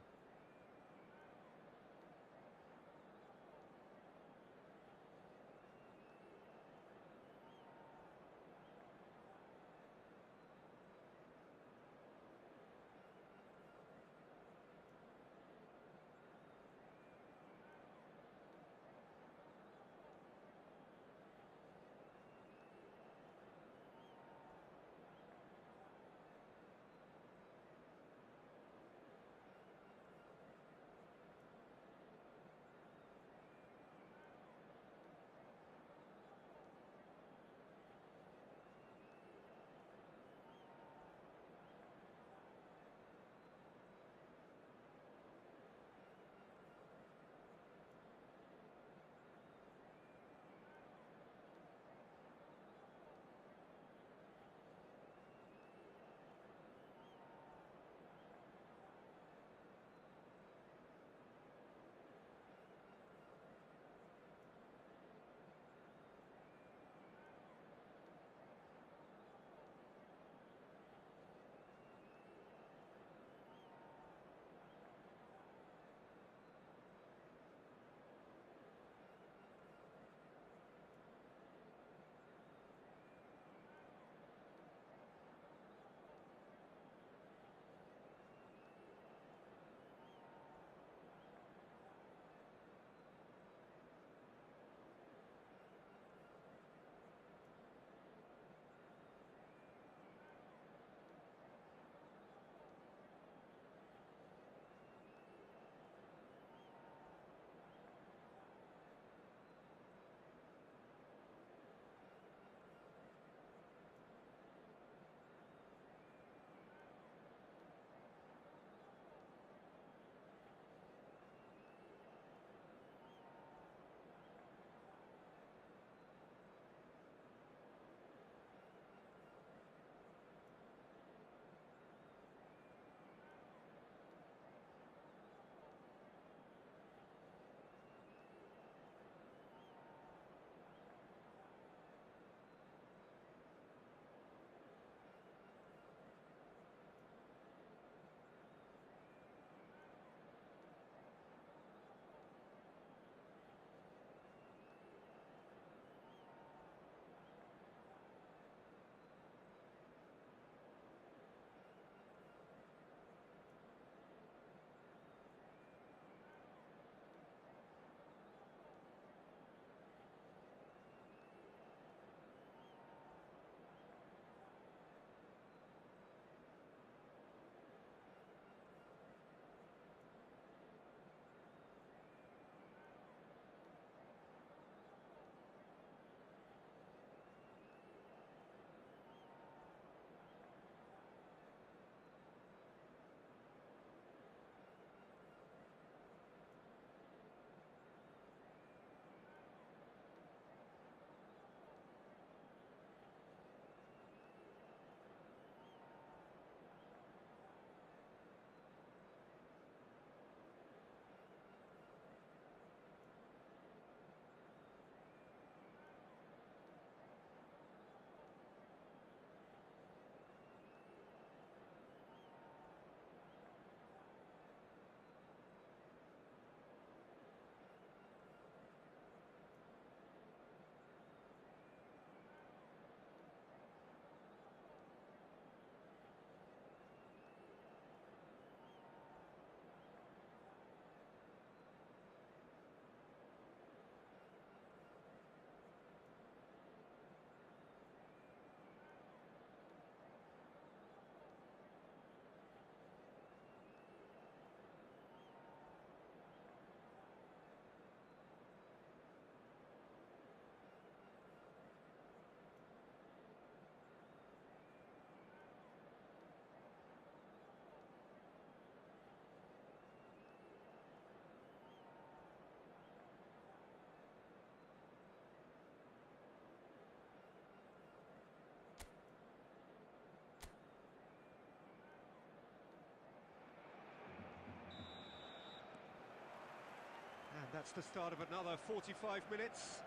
that's the start of another 45 minutes.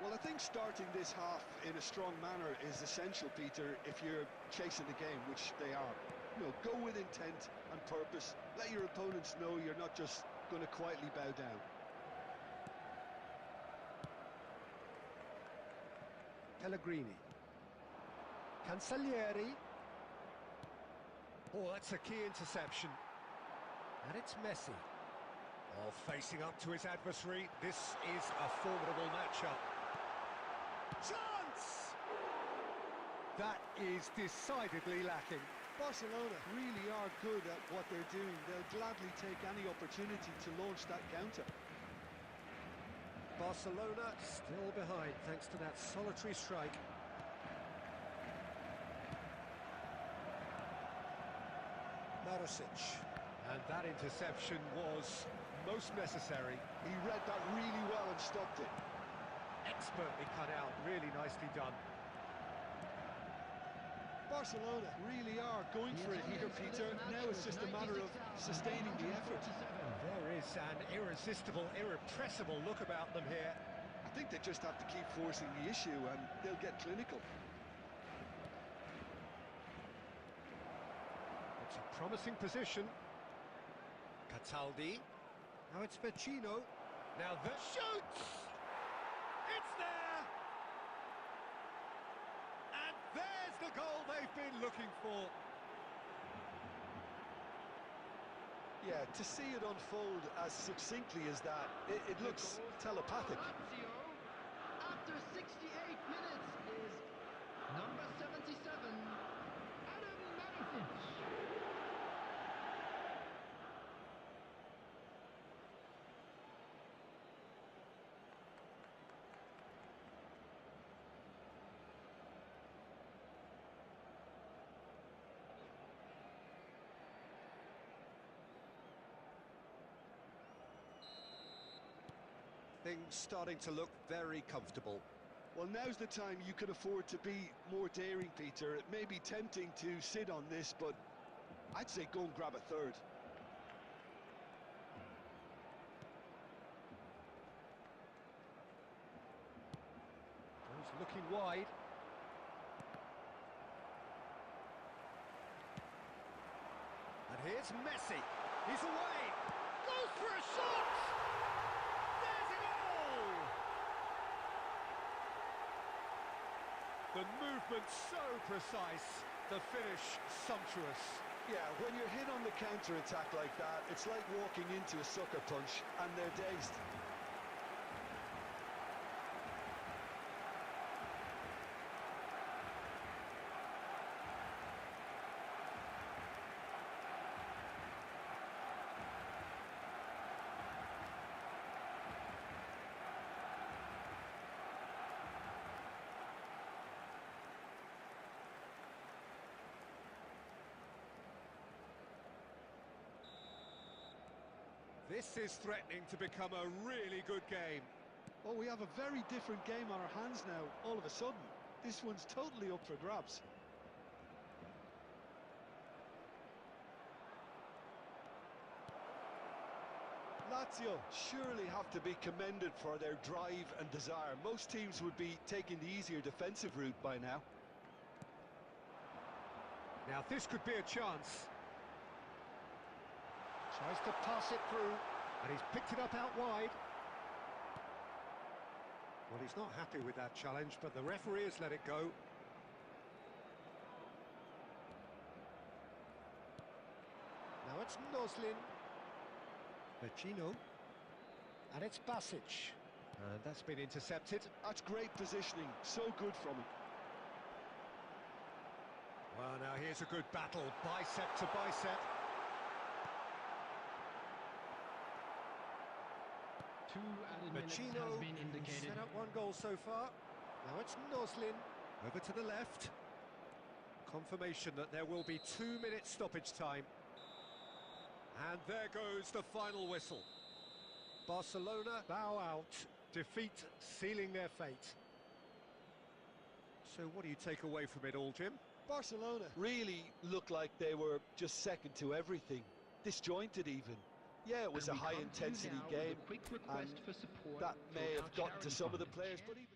Well, I think starting this half in a strong manner is essential, Peter, if you're chasing the game, which they are. You know, go with intent and purpose. Let your opponents know you're not just going to quietly bow down. Pellegrini. Cancellieri. Oh, that's a key interception. And it's Messi. Oh, facing up to his adversary. This is a formidable matchup. Chance! That is decidedly lacking. Barcelona really are good at what they're doing. They'll gladly take any opportunity to launch that counter. Barcelona still behind thanks to that solitary strike. Marusic. And that interception was most necessary. He read that really well and stopped it. Expertly cut out, really nicely done. Barcelona really are going for it here, Peter. Now it's just a matter of sustaining the effort. There is an irresistible, irrepressible look about them here. I think they just have to keep forcing the issue and they'll get clinical. It's a promising position. Cataldi. Now it's Vecino. Now the shoots! It's there! And there's the goal they've been looking for. Yeah, to see it unfold as succinctly as that, it looks telepathic. After 68 minutes is number 77, Adam Marusic. Things starting to look very comfortable. Well, now's the time you can afford to be more daring, Peter. It may be tempting to sit on this, but I'd say go and grab a third. He's looking wide. And here's Messi. He's away. Goes for a shot. There's a goal. The movement so precise. The finish sumptuous. Yeah, when you're hit on the counter-attack like that, it's like walking into a sucker punch and they're dazed. This is threatening to become a really good game. Oh, we have a very different game on our hands now, all of a sudden. This one's totally up for grabs. Lazio surely have to be commended for their drive and desire. Most teams would be taking the easier defensive route by now. Now this could be a chance. Tries to pass it through, and he's picked it up out wide. Well, he's not happy with that challenge, but the referee has let it go. Now it's Noslin. Vecino. And it's Basic. And that's been intercepted. That's great positioning, so good from him. Well, now here's a good battle, bicep to bicep. 2 added minutes has been indicated. Set up 1 goal so far. Now it's Noslin, over to the left. Confirmation that there will be 2 minutes stoppage time. And there goes the final whistle. Barcelona bow out, defeat sealing their fate. So what do you take away from it all, Jim? Barcelona really looked like they were just second to everything. Disjointed even. Yeah, it was a high-intensity game, quick and request for support that may for have our gotten to charity some of the fund. players, but even...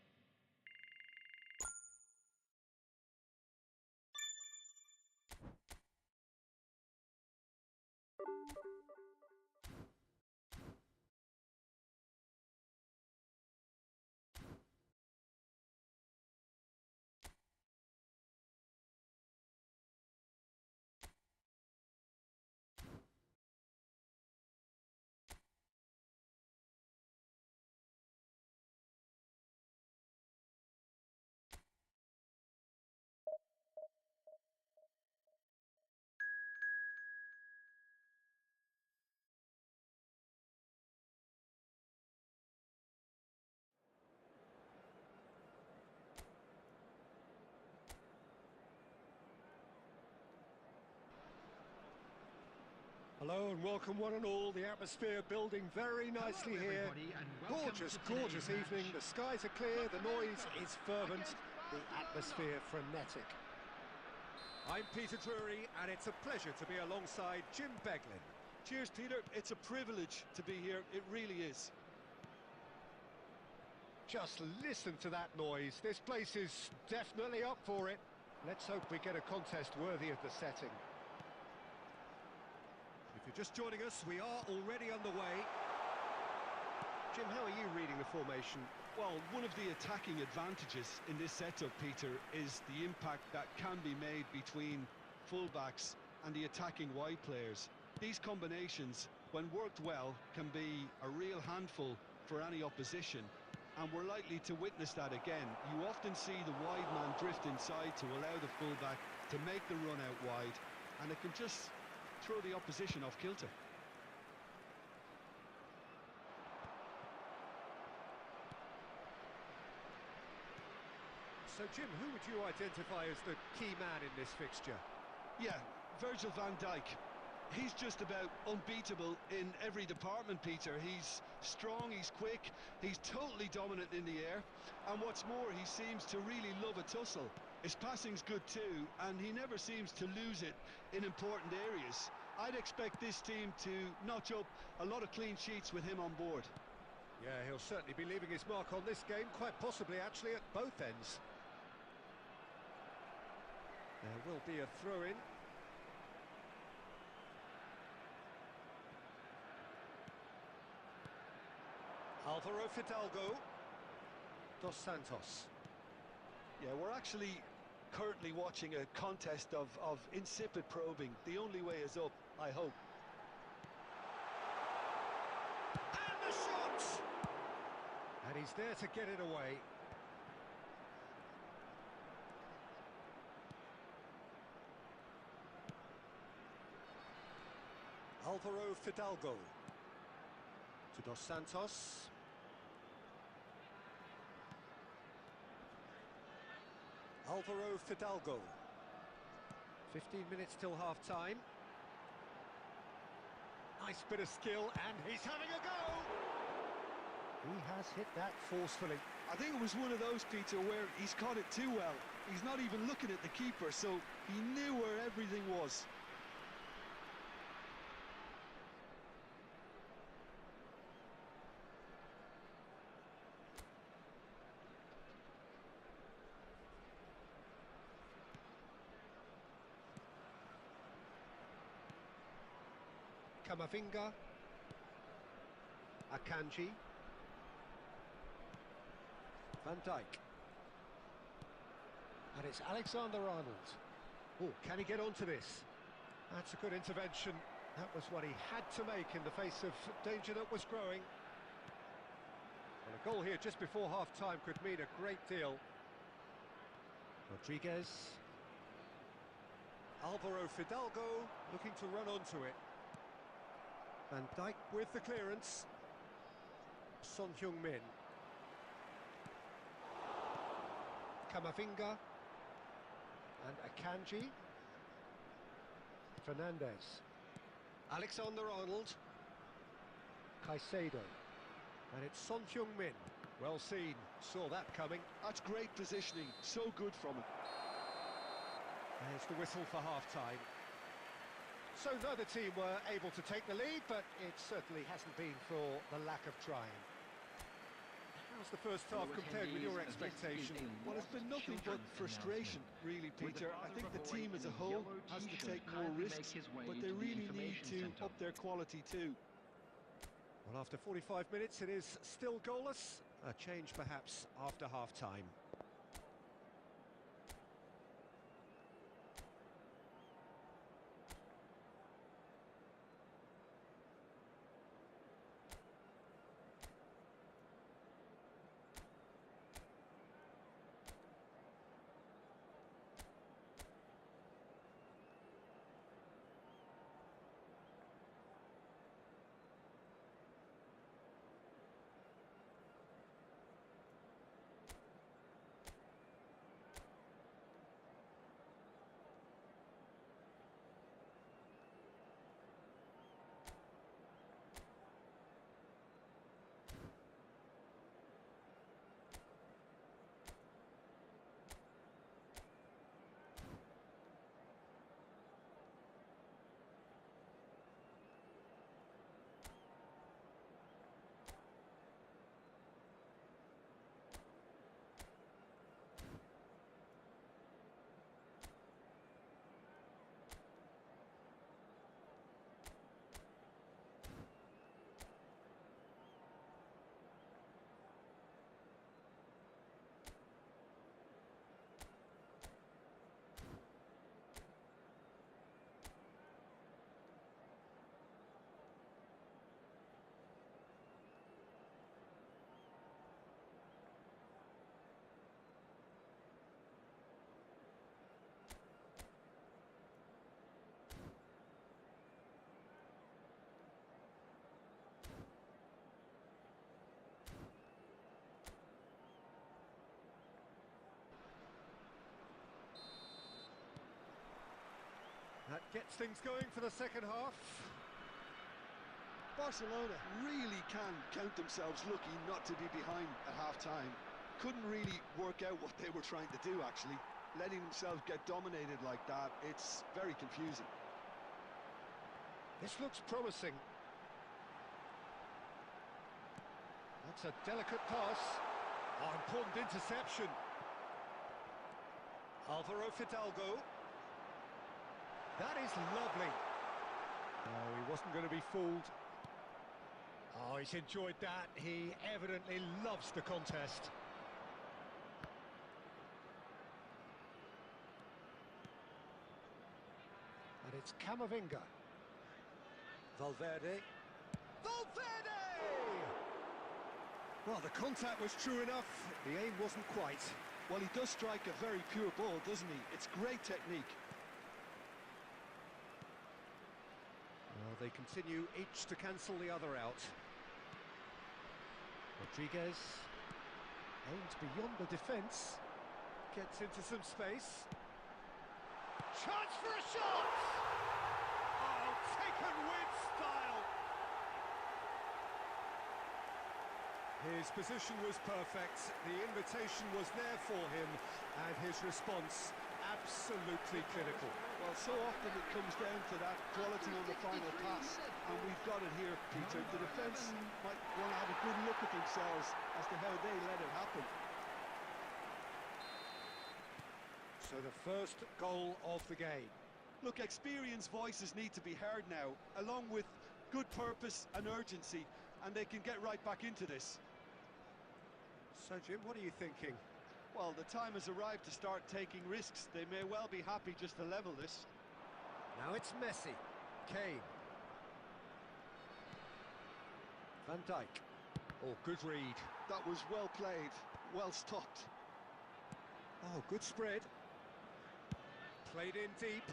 Hello and welcome one and all. The atmosphere building very nicely Hello, here. everybody, and welcome Gorgeous, to today's gorgeous evening. match. The skies are clear, the noise is fervent, the Barcelona. atmosphere frenetic. I'm Peter Drury and it's a pleasure to be alongside Jim Beglin. Cheers, Peter. It's a privilege to be here. It really is. Just listen to that noise. This place is definitely up for it. Let's hope we get a contest worthy of the setting. If you're just joining us, we are already underway. Jim, how are you reading the formation? Well, one of the attacking advantages in this setup, Peter, is the impact that can be made between fullbacks and the attacking wide players. These combinations, when worked well, can be a real handful for any opposition, and we're likely to witness that again. You often see the wide man drift inside to allow the fullback to make the run out wide, and it can just throw the opposition off kilter. So, Jim, who would you identify as the key man in this fixture? Yeah, Virgil van Dijk. He's just about unbeatable in every department, Peter. He's strong, he's quick, he's totally dominant in the air, and what's more, he seems to really love a tussle. His passing's good too, and he never seems to lose it in important areas. I'd expect this team to notch up a lot of clean sheets with him on board. Yeah, he'll certainly be leaving his mark on this game, quite possibly actually at both ends. There will be a throw-in. Alvaro Fidalgo. Dos Santos. Yeah, we're actually currently watching a contest of insipid probing. The only way is up, I hope. And the shot! And he's there to get it away. Alvaro Fidalgo. To Dos Santos. Alvaro Fidalgo. 15 minutes till half-time. Nice bit of skill, and he's having a go! He has hit that forcefully. I think it was one of those, Peter, where he's caught it too well. He's not even looking at the keeper, so he knew where everything was. Camavinga. Akanji. Van Dijk. And it's Alexander-Arnold. Oh, can he get onto this? That's a good intervention. That was what he had to make in the face of danger that was growing. Well, a goal here just before half-time could mean a great deal. Rodriguez. Alvaro Fidalgo looking to run onto it. Van Dijk with the clearance. Son Heung-min. Camavinga. And Akanji. Fernandez. Alexander-Arnold. Caicedo. And it's Son Heung-min. Well seen, saw that coming. That's great positioning, so good from him. There's the whistle for half-time. So neither team were able to take the lead, but it certainly hasn't been for the lack of trying. How's the first half compared with your expectation? Well, it's been nothing but frustration, really, Peter. I think the team as a whole has to take more risks, but they really need to up their quality too. Well, after 45 minutes, it is still goalless. A change, perhaps, after half-time. That gets things going for the second half. Barcelona really can count themselves lucky not to be behind at half-time. Couldn't really work out what they were trying to do, actually. Letting themselves get dominated like that, it's very confusing. This looks promising. That's a delicate pass. Oh, important interception. Alvaro Fidalgo. That is lovely. Oh, he wasn't going to be fooled. Oh, he's enjoyed that. He evidently loves the contest. And it's Camavinga. Valverde. Valverde! Well, the contact was true enough. The aim wasn't quite. Well, he does strike a very pure ball, doesn't he? It's great technique. Well, they continue each to cancel the other out. Rodriguez aims beyond the defence, gets into some space. Chance for a shot! Oh, taken with style! His position was perfect, the invitation was there for him, and his response absolutely clinical. Well, so often it comes down to that quality on the final pass, and we've got it here, Peter. The defence might want to have a good look at themselves as to how they let it happen. So the first goal of the game. Look, experienced voices need to be heard now, along with good purpose and urgency, and they can get right back into this. So, Jim, what are you thinking? Well, the time has arrived to start taking risks. They may well be happy just to level this. Now it's Messi. Kane. Van Dijk. Oh, good read. That was well played, well stopped. Oh, good spread. Played in deep.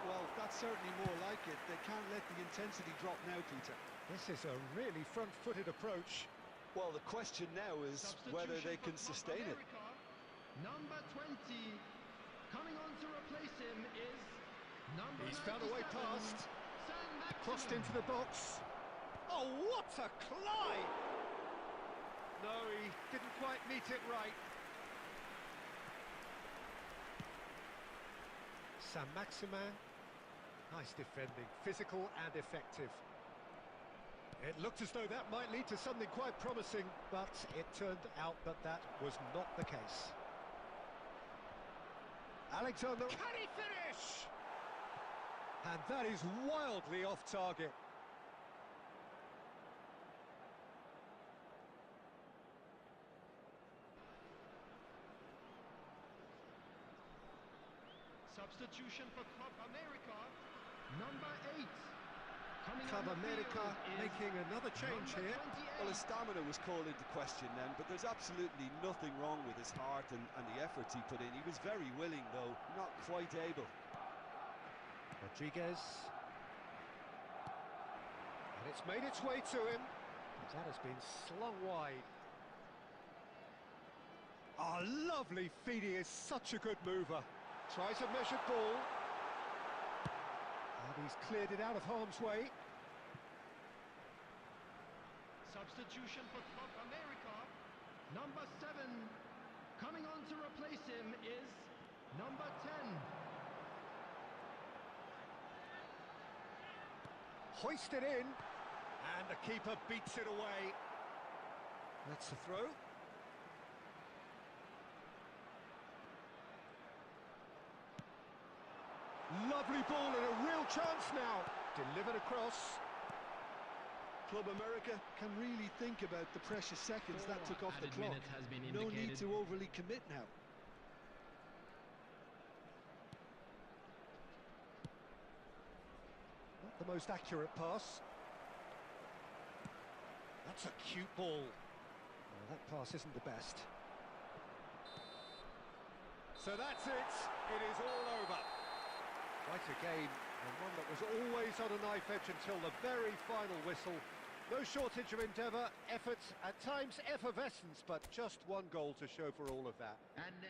Well, that's certainly more like it. They can't let the intensity drop now, Peter. This is a really front-footed approach. Well, the question now is whether they can sustain it. Number 20, coming on to replace him is number He's found a way 97, past. San Crossed into the box. Oh, what a climb! No, he didn't quite meet it right. Saint-Maximin. Nice defending, physical and effective. It looked as though that might lead to something quite promising, but it turned out that that was not the case. Alexander, can he finish? And that is wildly off target. Substitution for Club America, number 8. Club America making another change here. Well, his stamina was called into question then, but there's absolutely nothing wrong with his heart and the efforts he put in. He was very willing, though, not quite able. Rodriguez. And it's made its way to him. That has been slung wide. Oh, lovely feed. He is such a good mover. Tries a measured ball. And he's cleared it out of harm's way. Substitution for Club America, number 7. Coming on to replace him is number 10. Hoisted in, and the keeper beats it away. That's the throw. Lovely ball and a real chance now. Delivered across. Club America can really think about the precious seconds that took off the clock. No need to overly commit now. Not the most accurate pass. That's a cute ball. Well, that pass isn't the best. So that's it. It is all over. Quite a game, and one that was always on a knife edge until the very final whistle. No shortage of endeavour, effort, at times effervescence, but just one goal to show for all of that. And now...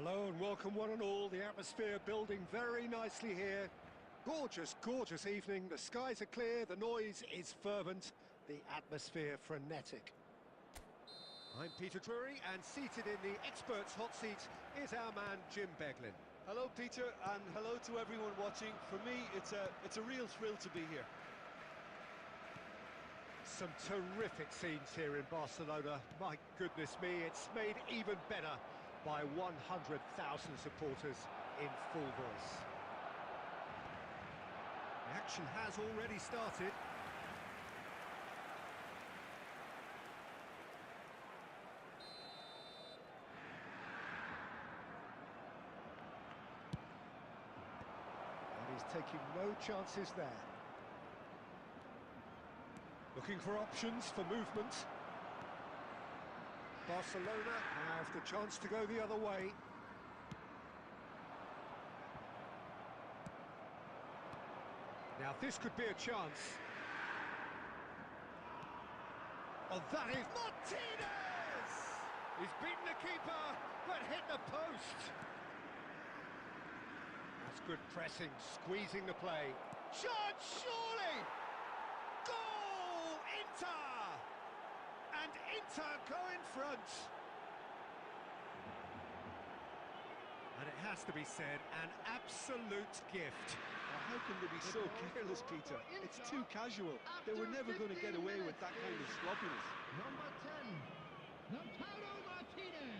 Hello and welcome one and all. The atmosphere building very nicely here. Gorgeous, gorgeous evening. The skies are clear, the noise is fervent, the atmosphere frenetic. I'm Peter Drury, and seated in the experts' hot seat is our man Jim Beglin. Hello, Peter, and hello to everyone watching. For me, it's a real thrill to be here. Some terrific scenes here in Barcelona. My goodness me, it's made even better by 100,000 supporters in full voice. The action has already started. And he's taking no chances there. Looking for options for movement. Barcelona have the chance to go the other way. Now this could be a chance. Oh, that is Martinez! He's beaten the keeper, but hit the post. That's good pressing, squeezing the play. Shot, surely! Goal! Inter! And Inter go in front. And it has to be said, an absolute gift. How can they be so careless, Peter? It's too casual. They were never going to get away with that kind of sloppiness. Number 10, Lautaro Martinez.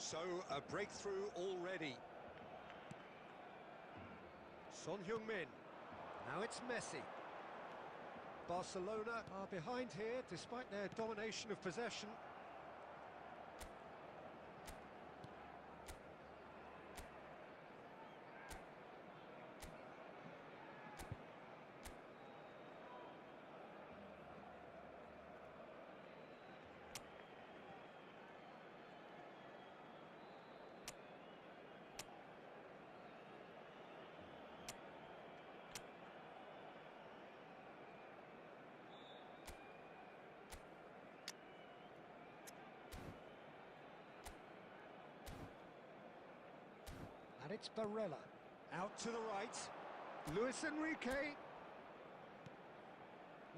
So, a breakthrough already. Son Heung-min. Now it's Messi. Barcelona are behind here, despite their domination of possession. And it's Barella. Out to the right. Luis Enrique.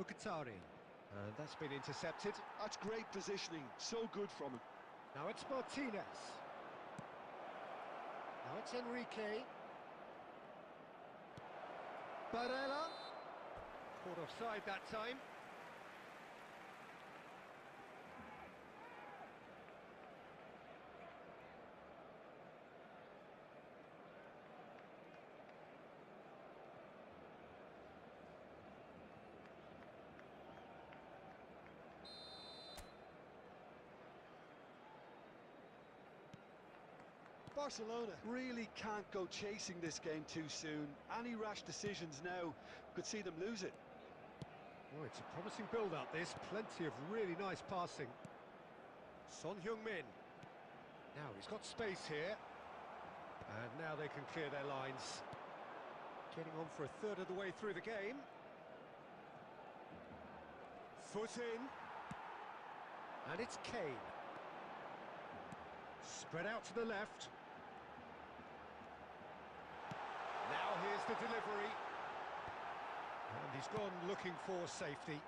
Mkhitaryan. And that's been intercepted. That's great positioning, so good from him. Now it's Martinez. Now it's Enrique. Barella. Caught offside that time. Barcelona really can't go chasing this game too soon. Any rash decisions now could see them lose it. Oh, it's a promising build-up, this. Plenty of really nice passing. Son Heung-min. Now he's got space here. And now they can clear their lines. Getting on for a third of the way through the game. Foot in. And it's Kane. Spread out to the left. Now here's the delivery. And he's gone looking for safety.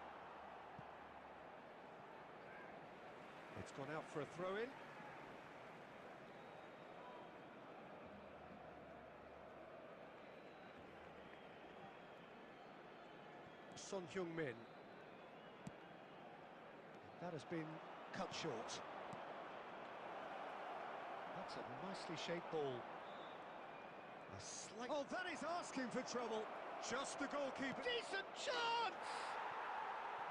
It's gone out for a throw-in. Son Heung-min. That has been cut short. That's a nicely shaped ball. A slight... Oh, that is asking for trouble. Just the goalkeeper. Decent chance!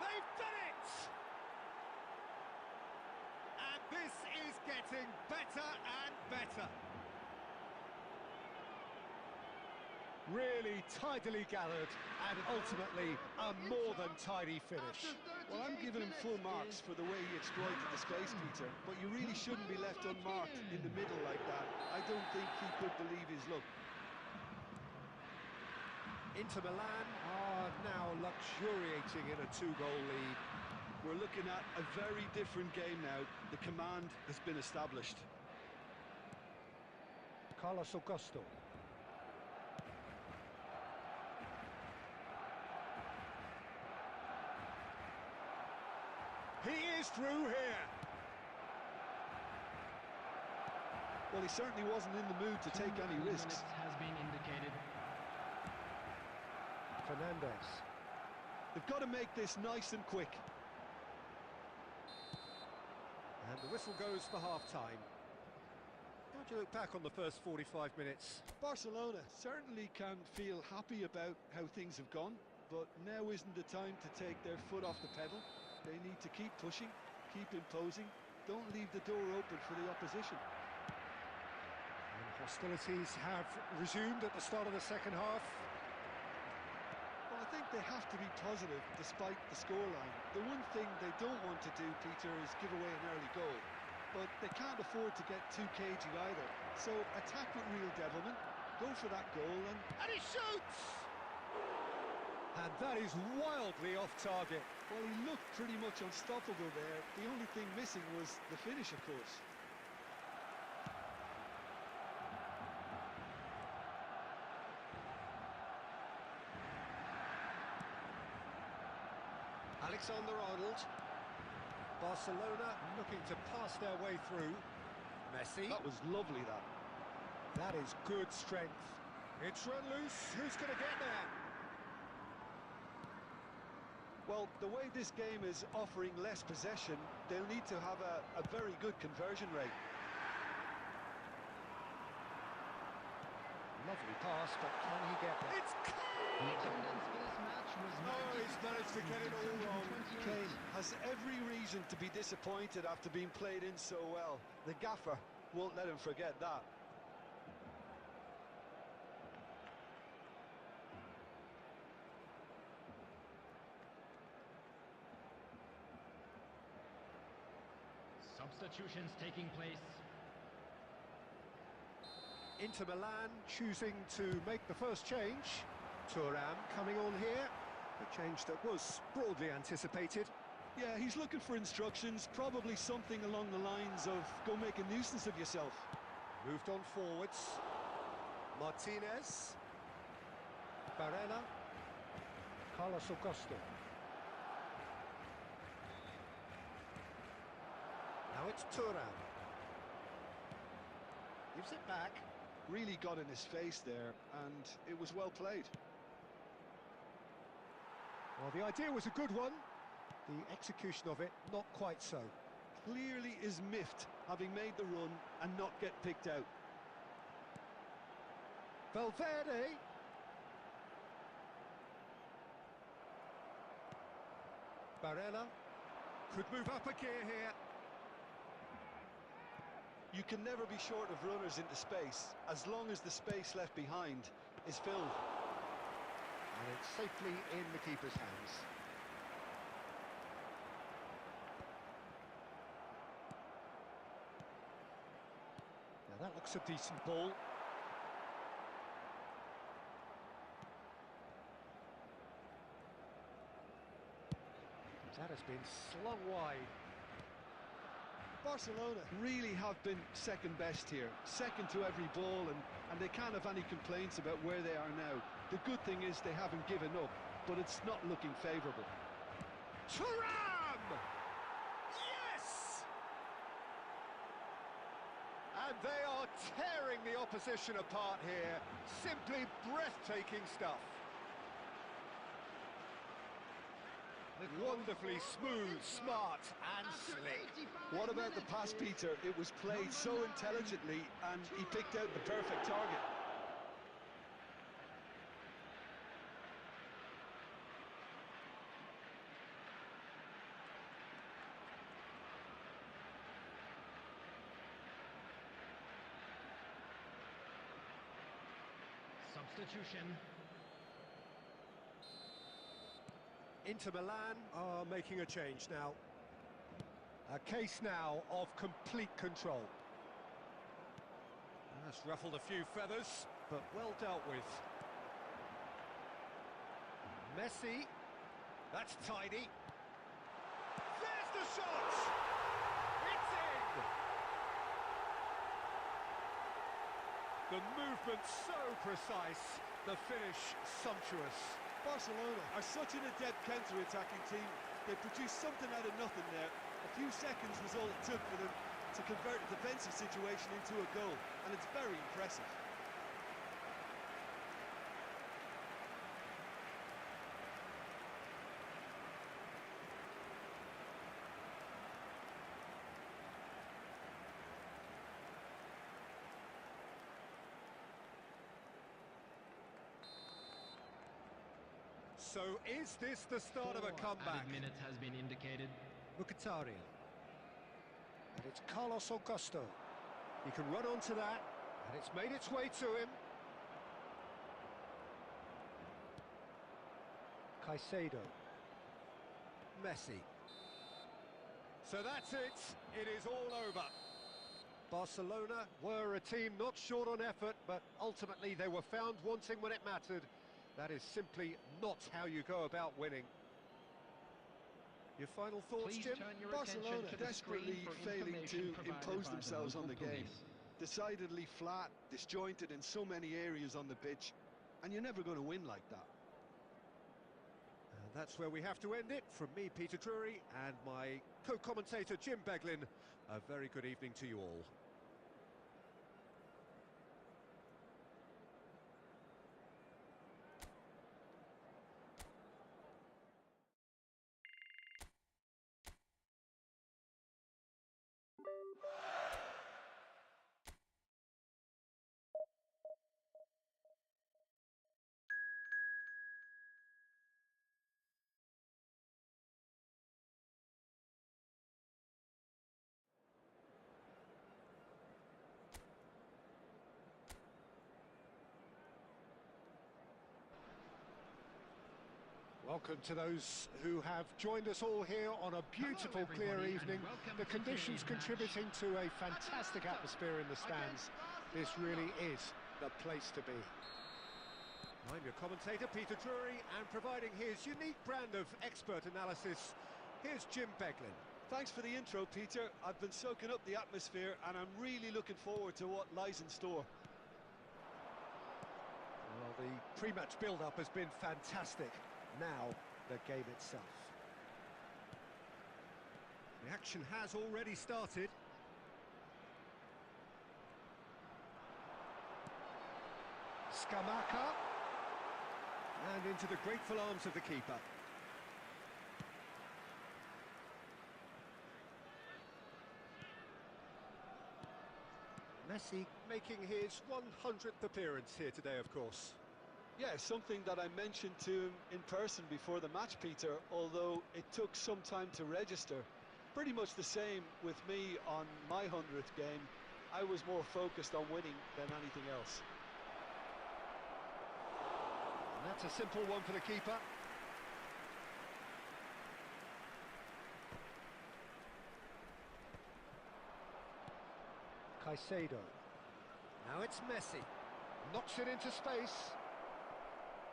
They've done it! And this is getting better and better. Really tidily gathered and ultimately a more than tidy finish. Well, I'm giving him full marks for the way he exploited the space, Peter, but you really shouldn't be left unmarked in the middle like that. I don't think he could believe his luck. Inter Milan are now luxuriating in a 2-goal lead. We're looking at a very different game now. The command has been established. Carlos Augusto. He is through here. Well, he certainly wasn't in the mood to take any risks. Has been indicated. Fernandez. They've got to make this nice and quick. And the whistle goes for half-time. How do you look back on the first 45 minutes? Barcelona certainly can feel happy about how things have gone, but now isn't the time to take their foot off the pedal. They need to keep pushing, keep imposing, don't leave the door open for the opposition. And hostilities have resumed at the start of the second half. Well, I think they have to be positive despite the scoreline. The one thing they don't want to do, Peter, is give away an early goal. But they can't afford to get too cagey either. So attack with real devilment, go for that goal and he shoots! And that is wildly off target. Well, he looked pretty much unstoppable there. The only thing missing was the finish, of course. Alexander-Arnold. Barcelona looking to pass their way through. Messi. That was lovely, that. That is good strength. It's run loose. Who's going to get there? Well, the way this game is offering less possession, they'll need to have a very good conversion rate. Lovely pass, but can he get there? It's The attendance for this match was Oh, he's managed to get it all wrong. 96,628. Kane has every reason to be disappointed after being played in so well. The gaffer won't let him forget that. Substitutions taking place. Inter Milan choosing to make the first change. Thuram coming on here. A change that was broadly anticipated. Yeah, he's looking for instructions, probably something along the lines of go make a nuisance of yourself. Moved on forwards. Martinez. Barella. Carlos Augusto. Now it's Thuram. Gives it back. Really got in his face there, and it was well played. Well, the idea was a good one. The execution of it, not quite so. Clearly is miffed, having made the run and not get picked out. Valverde. Barella. Could move up a gear here. You can never be short of runners into space, as long as the space left behind is filled. And it's safely in the keeper's hands. Now that looks a decent ball. That has been slung wide. Barcelona really have been second best here, second to every ball, and they can't have any complaints about where they are now. The good thing is they haven't given up, but it's not looking favourable. Thuram! Yes! And they are tearing the opposition apart here. Simply breathtaking stuff. Wonderfully smooth, smart and slick. What about the pass, Peter? It was played so intelligently and he picked out the perfect target. Substitution. Inter Milan are making a change now. A case now of complete control. That's ruffled a few feathers, but well dealt with. Messi. That's tidy. There's the shot! It's in! The movement so precise, the finish sumptuous. Barcelona are such an adept counter-attacking team. They produced something out of nothing there. A few seconds was all it took for them to convert a defensive situation into a goal, and it's very impressive. So is this the start of a comeback? Added minutes has been indicated. Mkhitaryan. And it's Carlos Augusto. He can run onto that, and it's made its way to him. Caicedo. Messi. So that's it. It is all over. Barcelona were a team not short on effort, but ultimately they were found wanting when it mattered. That is simply not how you go about winning. Your final thoughts, Please Jim? turn your Barcelona attention to the desperately screen for failing information to provided impose by the themselves on local the game. police. Decidedly flat, disjointed in so many areas on the pitch, and you're never going to win like that. And that's where we have to end it. From me, Peter Drury, and my co-commentator, Jim Beglin, a very good evening to you all. Welcome to those who have joined us all here on a beautiful, clear evening. The conditions contributing to a fantastic atmosphere in the stands. This really is the place to be. I'm your commentator, Peter Drury, and providing his unique brand of expert analysis, here's Jim Beglin. Thanks for the intro, Peter. I've been soaking up the atmosphere, and I'm really looking forward to what lies in store. Well, the pre-match build-up has been fantastic. Now, the game itself. The action has already started. Scamacca. And into the grateful arms of the keeper. Messi making his 100th appearance here today, of course. Yeah, something that I mentioned to him in person before the match, Peter, although it took some time to register. Pretty much the same with me on my 100th game. I was more focused on winning than anything else. And that's a simple one for the keeper. Caicedo. Now it's Messi. Knocks it into space.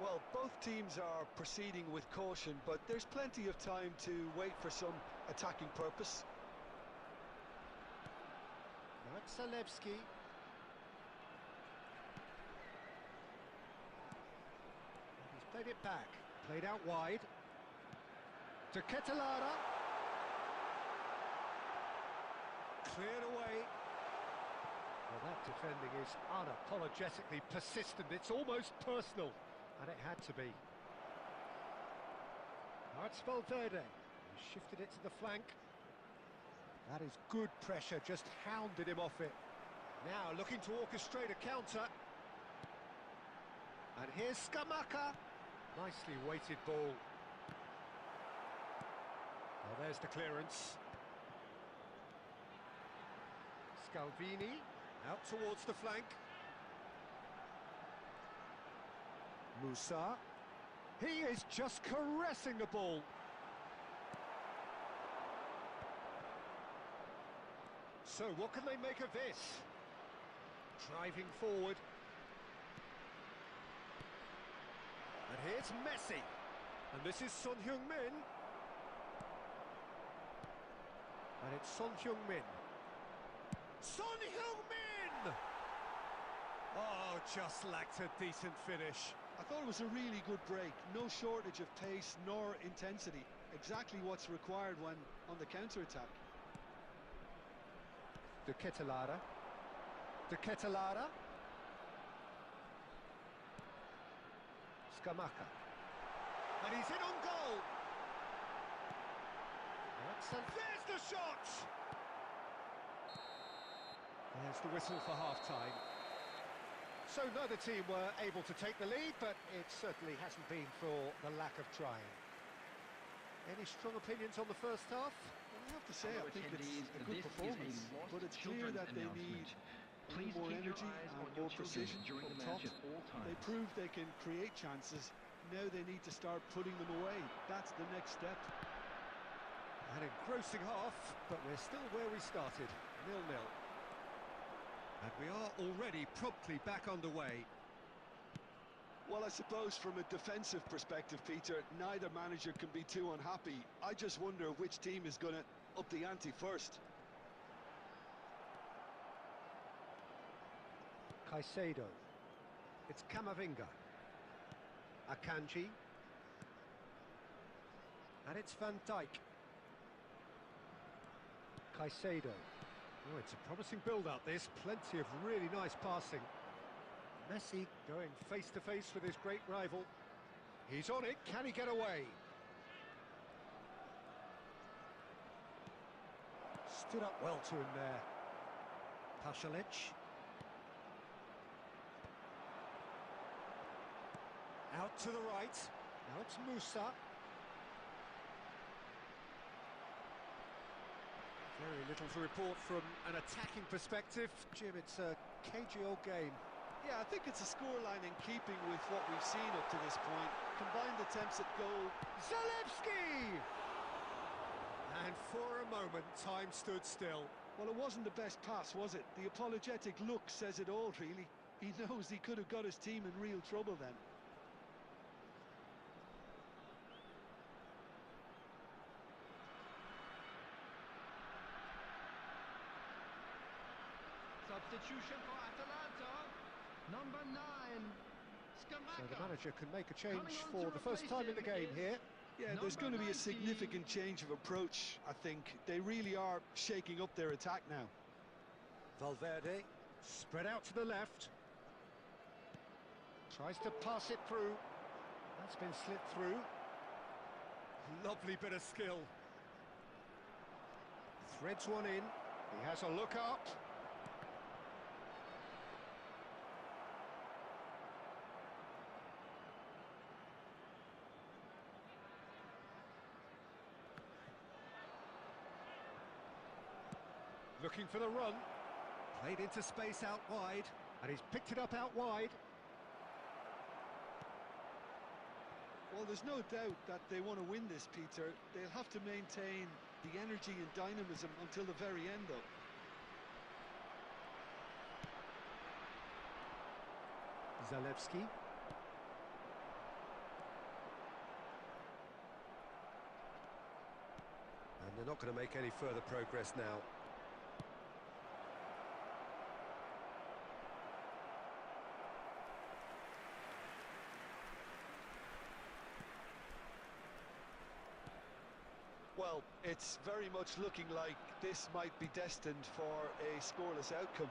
Well, both teams are proceeding with caution, but there's plenty of time to wait for some attacking purpose. Now it's Zalewski. He's played it back. Played out wide. To Ketelara. Cleared away. Well, that defending is unapologetically persistent. It's almost personal. And it had to be. Now it's Valverde. He shifted it to the flank. That is good pressure, just hounded him off it. Now looking to orchestrate a counter. And here's Scamacca. Nicely weighted ball. Well, there's the clearance. Scalvini out towards the flank. Musa. He is just caressing the ball. So what can they make of this? Driving forward. And here's Messi. And this is Son Heung-min. And it's Son Heung-min. Son Heung-min! Oh, just lacked a decent finish. I thought it was a really good break. No shortage of pace nor intensity. Exactly what's required when on the counter-attack. De Ketelara. De Ketelara. Scamacca. And he's in on goal. There's the shot! There's the whistle for half-time. So neither team were able to take the lead, but it certainly hasn't been for the lack of trying. Any strong opinions on the first half? Well, I have to say, I think it's a good performance, but it's clear that they need more energy and more precision up top. They proved they can create chances. Now they need to start putting them away. That's the next step. An engrossing half, but we're still where we started, 0-0. And we are already promptly back underway. Well, I suppose from a defensive perspective, Peter, neither manager can be too unhappy. I just wonder which team is going to up the ante first. Caicedo. It's Camavinga. Akanji. And it's Van Dijk. Caicedo. Oh, it's a promising build-up, this. Plenty of really nice passing. Messi going face-to-face with his great rival. He's on it. Can he get away? Stood up well to him there. Pasalic. Out to the right. Now it's Musa. Very little to report from an attacking perspective. Jim, it's a cagey old game. Yeah, I think it's a scoreline in keeping with what we've seen up to this point. Combined attempts at goal. Zalewski! And for a moment, time stood still. Well, it wasn't the best pass, was it? The apologetic look says it all, really. He knows he could have got his team in real trouble then. Substitution for Atalanta, number 9, So the Scamacca. manager can make a change Coming on for to the first replace time in the him game is here. Yeah, there's going to be a 90. significant change of approach, I think. They really are shaking up their attack now. Valverde, spread out to the left. Tries to pass it through. That's been slipped through. Lovely bit of skill. Threads one in. He has a look up. Looking for the run. Played into space out wide. And he's picked it up out wide. Well, there's no doubt that they want to win this, Peter. They'll have to maintain the energy and dynamism until the very end, though. Zalewski. And they're not going to make any further progress now. Well, it's very much looking like this might be destined for a scoreless outcome.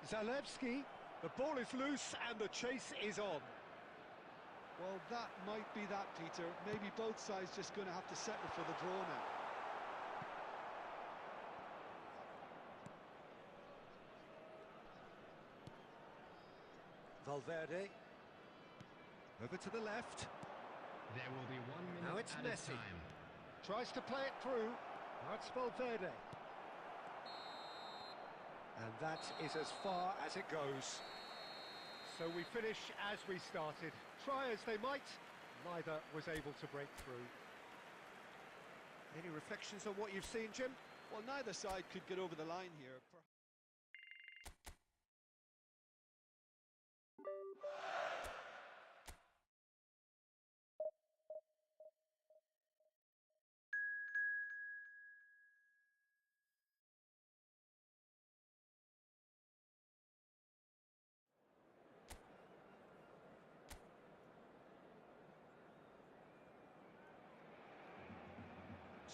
Zalewski, the ball is loose and the chase is on. Well, that might be that, Peter. Maybe both sides just going to have to settle for the draw now. Valverde. Over to the left. There will be 1 minute Now it's added Messi. time. Tries to play it through. Now it's Valverde. And that is as far as it goes. So we finish as we started. Try as they might, neither was able to break through. Any reflections on what you've seen, Jim? Well, neither side could get over the line here.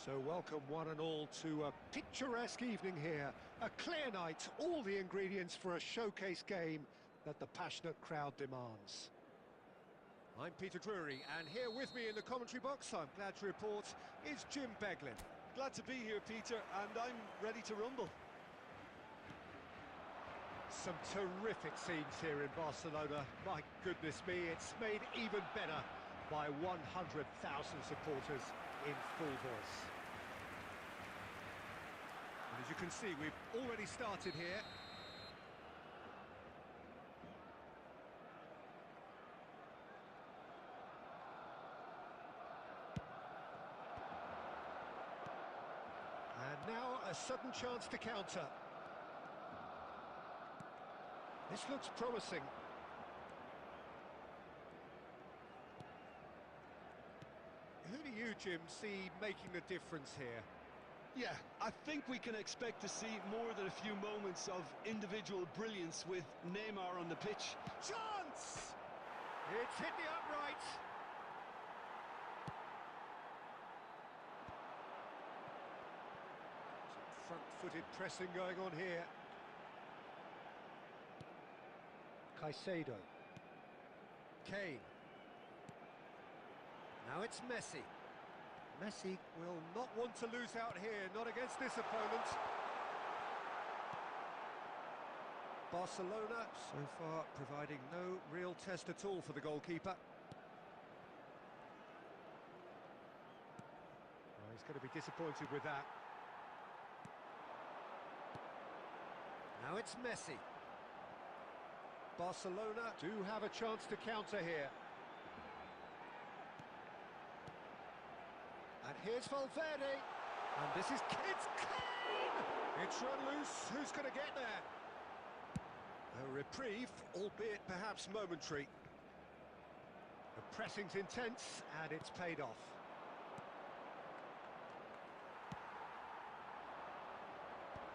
So welcome one and all to a picturesque evening here. A clear night, all the ingredients for a showcase game that the passionate crowd demands. I'm Peter Drury, and here with me in the commentary box, I'm glad to report, is Jim Beglin. Glad to be here, Peter, and I'm ready to rumble. Some terrific scenes here in Barcelona. My goodness me, it's made even better by 100,000 supporters in full voice. And as you can see, we've already started here. And now a sudden chance to counter. This looks promising. Who do you, Jim, see making the difference here? Yeah, I think we can expect to see more than a few moments of individual brilliance with Neymar on the pitch. Chance! It's hit the upright. Some front-footed pressing going on here. Caicedo. Kane. Now it's Messi. Messi will not want to lose out here, not against this opponent. Barcelona, so far, providing no real test at all for the goalkeeper. Well, he's going to be disappointed with that. Now it's Messi. Barcelona do have a chance to counter here. And here's Valverde. And this is it's clean! It's run loose. Who's going to get there? A reprieve, albeit perhaps momentary. The pressing's intense, and it's paid off.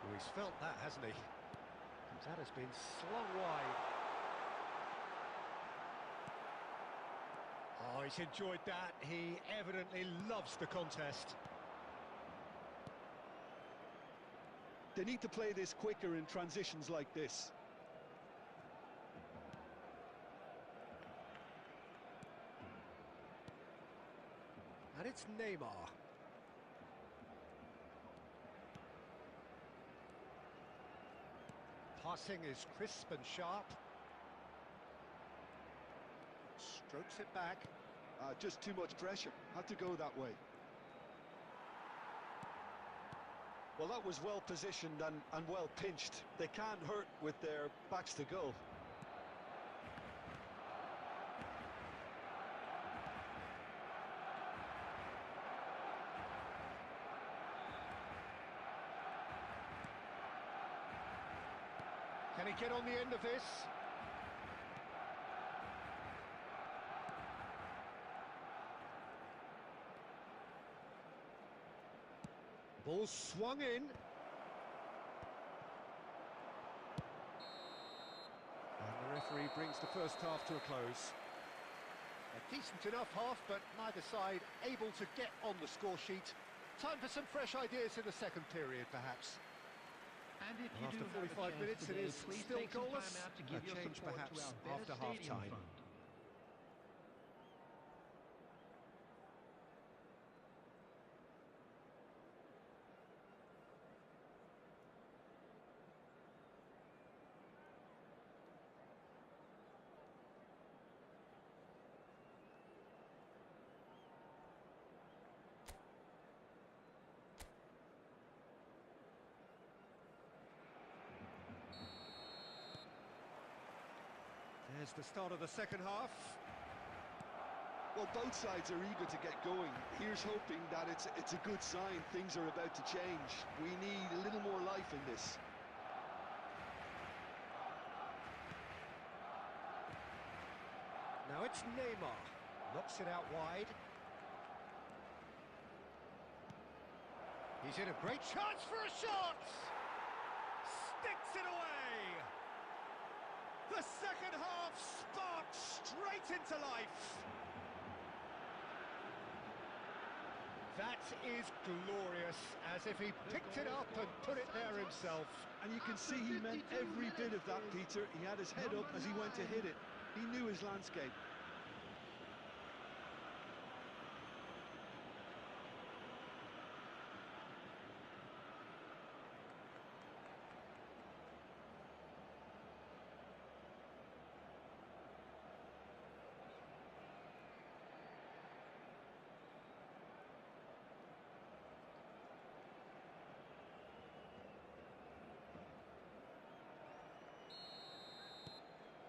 Well, he's felt that, hasn't he? That has been slung wide. Oh, he's enjoyed that. He evidently loves the contest. They need to play this quicker in transitions like this. And it's Neymar. Passing is crisp and sharp. Strokes it back. Just too much pressure. Had to go that way. Well, that was well positioned and well pinched. They can't hurt with their backs to goal. Can he get on the end of this? Ball swung in. And the referee brings the first half to a close. A decent enough half, but neither side able to get on the score sheet. Time for some fresh ideas in the second period, perhaps. And if you After do 45 minutes, it is still goalless. To give A your change support perhaps to our after Better Stadium half-time. Fund. There's the start of the second half. Well, both sides are eager to get going. Here's hoping that it's a good sign. Things are about to change. We need a little more life in this. Now it's Neymar. Knocks it out wide. He's in a great chance for a shot! Sticks it away! The second half sparked straight into life. That is glorious, as if he picked it up and put it there himself. And you can see he meant every bit of that, Peter. He had his head up as he went to hit it. He knew his landscape.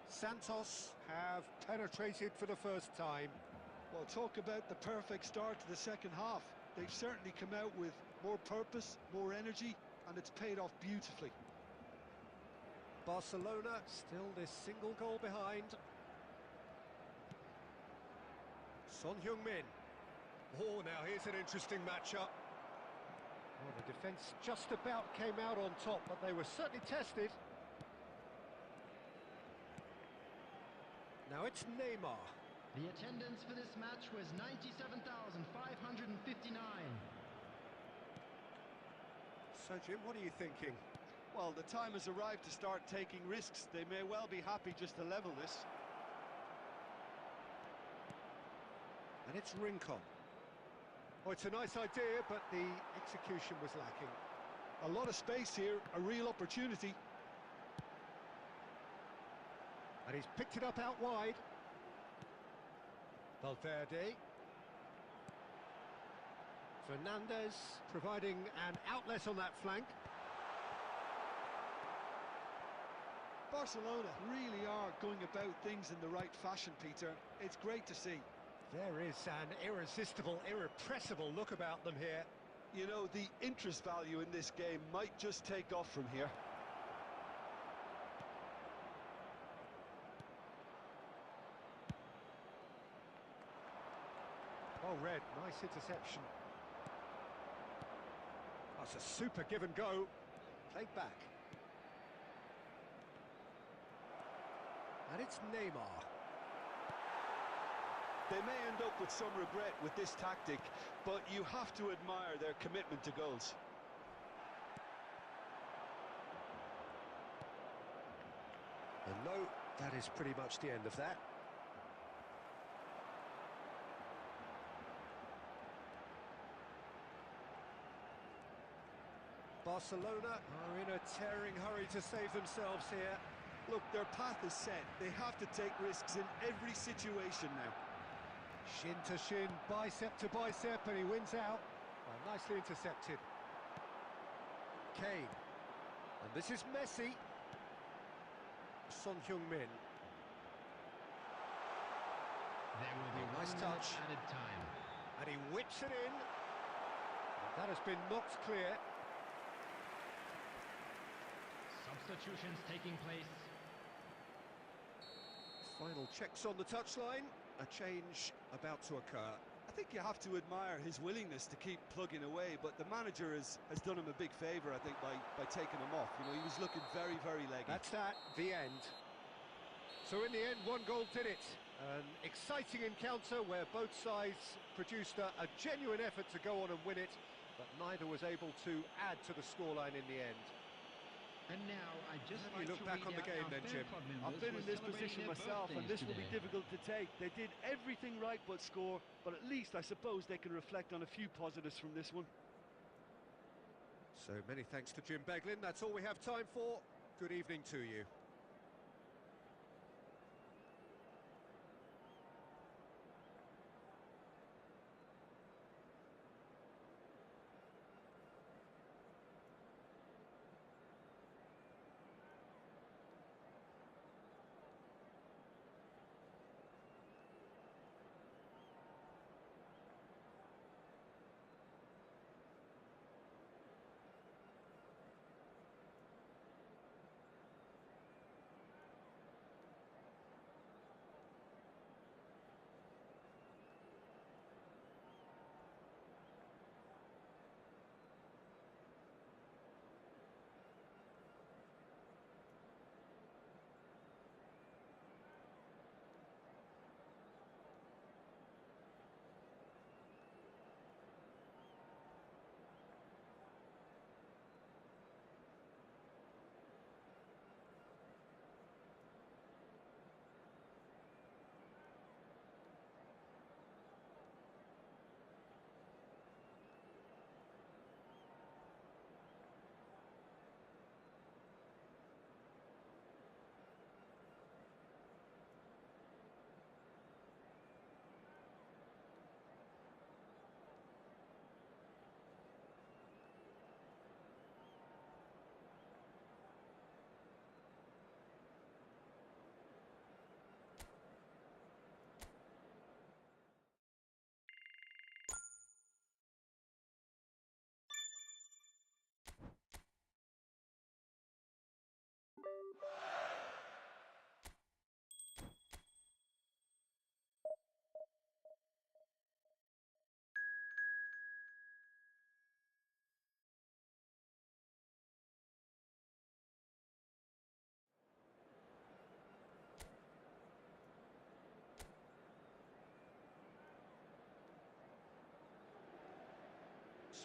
Santos have penetrated for the first time. Well, talk about the perfect start to the second half. They've certainly come out with more purpose, more energy, and it's paid off beautifully. Barcelona still this single goal behind. Son Heung-min. Oh, now here's an interesting matchup. Well, the defence just about came out on top, but they were certainly tested. Now it's Neymar. The attendance for this match was 97,559. So, Jim, what are you thinking? Well, the time has arrived to start taking risks. They may well be happy just to level this. And it's Rincon. Oh, it's a nice idea, but the execution was lacking. A lot of space here, a real opportunity. And he's picked it up out wide. Valverde. Fernandez providing an outlet on that flank. Barcelona really are going about things in the right fashion, Peter. It's great to see. There is an irresistible, irrepressible look about them here. You know, the interest value in this game might just take off from here. Oh, Red, nice interception. That's a super give and go. Played back. And it's Neymar. They may end up with some regret with this tactic, but you have to admire their commitment to goals. And no, that is pretty much the end of that. Barcelona are in a tearing hurry to save themselves here. Look, their path is set. They have to take risks in every situation now. Shin to shin, bicep to bicep, and he wins out. Well, nicely intercepted. Kane. And this is Messi. Son Heung-min. There will be nice one touch. added time. And he whips it in. And that has been knocked clear. Substitutions taking place. Final checks on the touchline. A change about to occur. I think you have to admire his willingness to keep plugging away, but the manager has done him a big favour, I think, by taking him off. You know, he was looking very, very leggy. That's that, the end. So in the end, one goal did it. An exciting encounter where both sides produced a genuine effort to go on and win it, but neither was able to add to the scoreline in the end. And now, I just How do like you look to back read on the out game our then, fan Jim? club I've members been who in are this celebrating position their myself, and this birthdays will be today. difficult to take. They did everything right but score, but at least I suppose they can reflect on a few positives from this one. So many thanks to Jim Beglin. That's all we have time for. Good evening to you.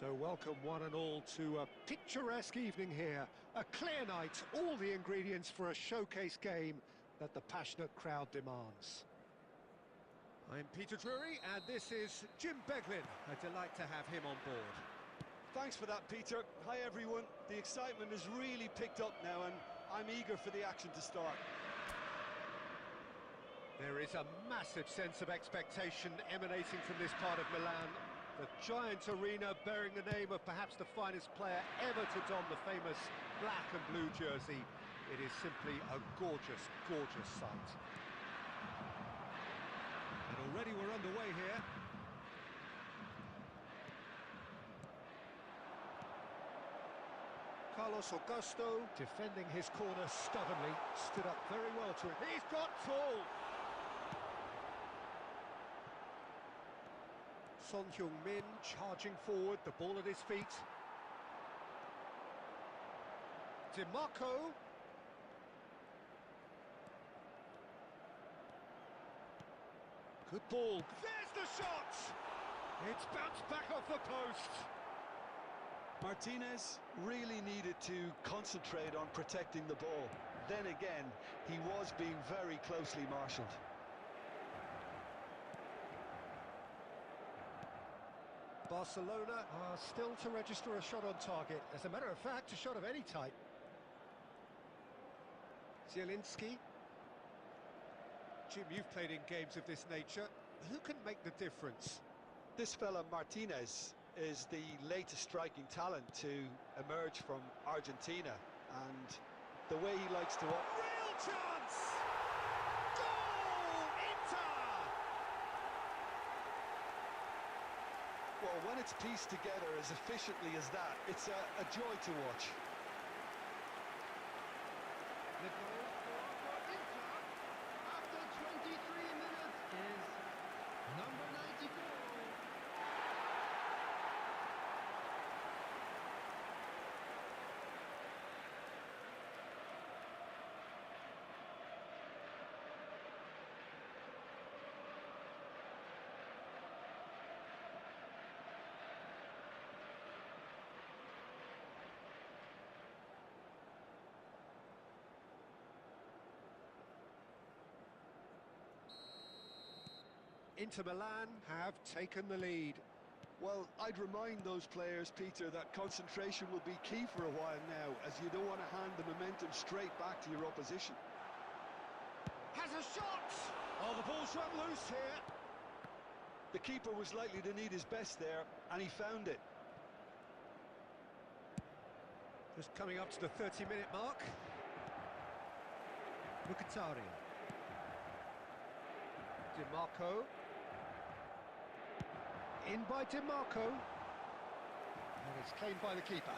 So welcome one and all to a picturesque evening here. A clear night, all the ingredients for a showcase game that the passionate crowd demands. I'm Peter Drury and this is Jim Beglin. A delight to have him on board. Thanks for that, Peter. Hi, everyone. The excitement has really picked up now, and I'm eager for the action to start. There is a massive sense of expectation emanating from this part of Milan. The giant arena bearing the name of perhaps the finest player ever to don the famous black and blue jersey. It is simply a gorgeous, gorgeous sight. And already we're underway here. Carlos Augusto, defending his corner stubbornly, stood up very well to it. He's got full! Son Heung-min charging forward, the ball at his feet. DiMarco. Good ball. There's the shot! It's bounced back off the post. Martinez really needed to concentrate on protecting the ball. Then again, he was being very closely marshalled. Barcelona are still to register a shot on target. As a matter of fact, a shot of any type. Zielinski. Jim, you've played in games of this nature. Who can make the difference? This fella Martinez is the latest striking talent to emerge from Argentina, and the way he likes to... Real chance! Goal! Inter! Well, when it's pieced together as efficiently as that, it's a joy to watch. The goal for Inter after 23 minutes is number 94. Inter Milan have taken the lead. Well, I'd remind those players, Peter, that concentration will be key for a while now, as you don't want to hand the momentum straight back to your opposition. Has a shot! Oh, the ball's run loose here. The keeper was likely to need his best there, and he found it. Just coming up to the 30-minute mark. Mkhitaryan. DiMarco. In by DiMarco. And it's claimed by the keeper.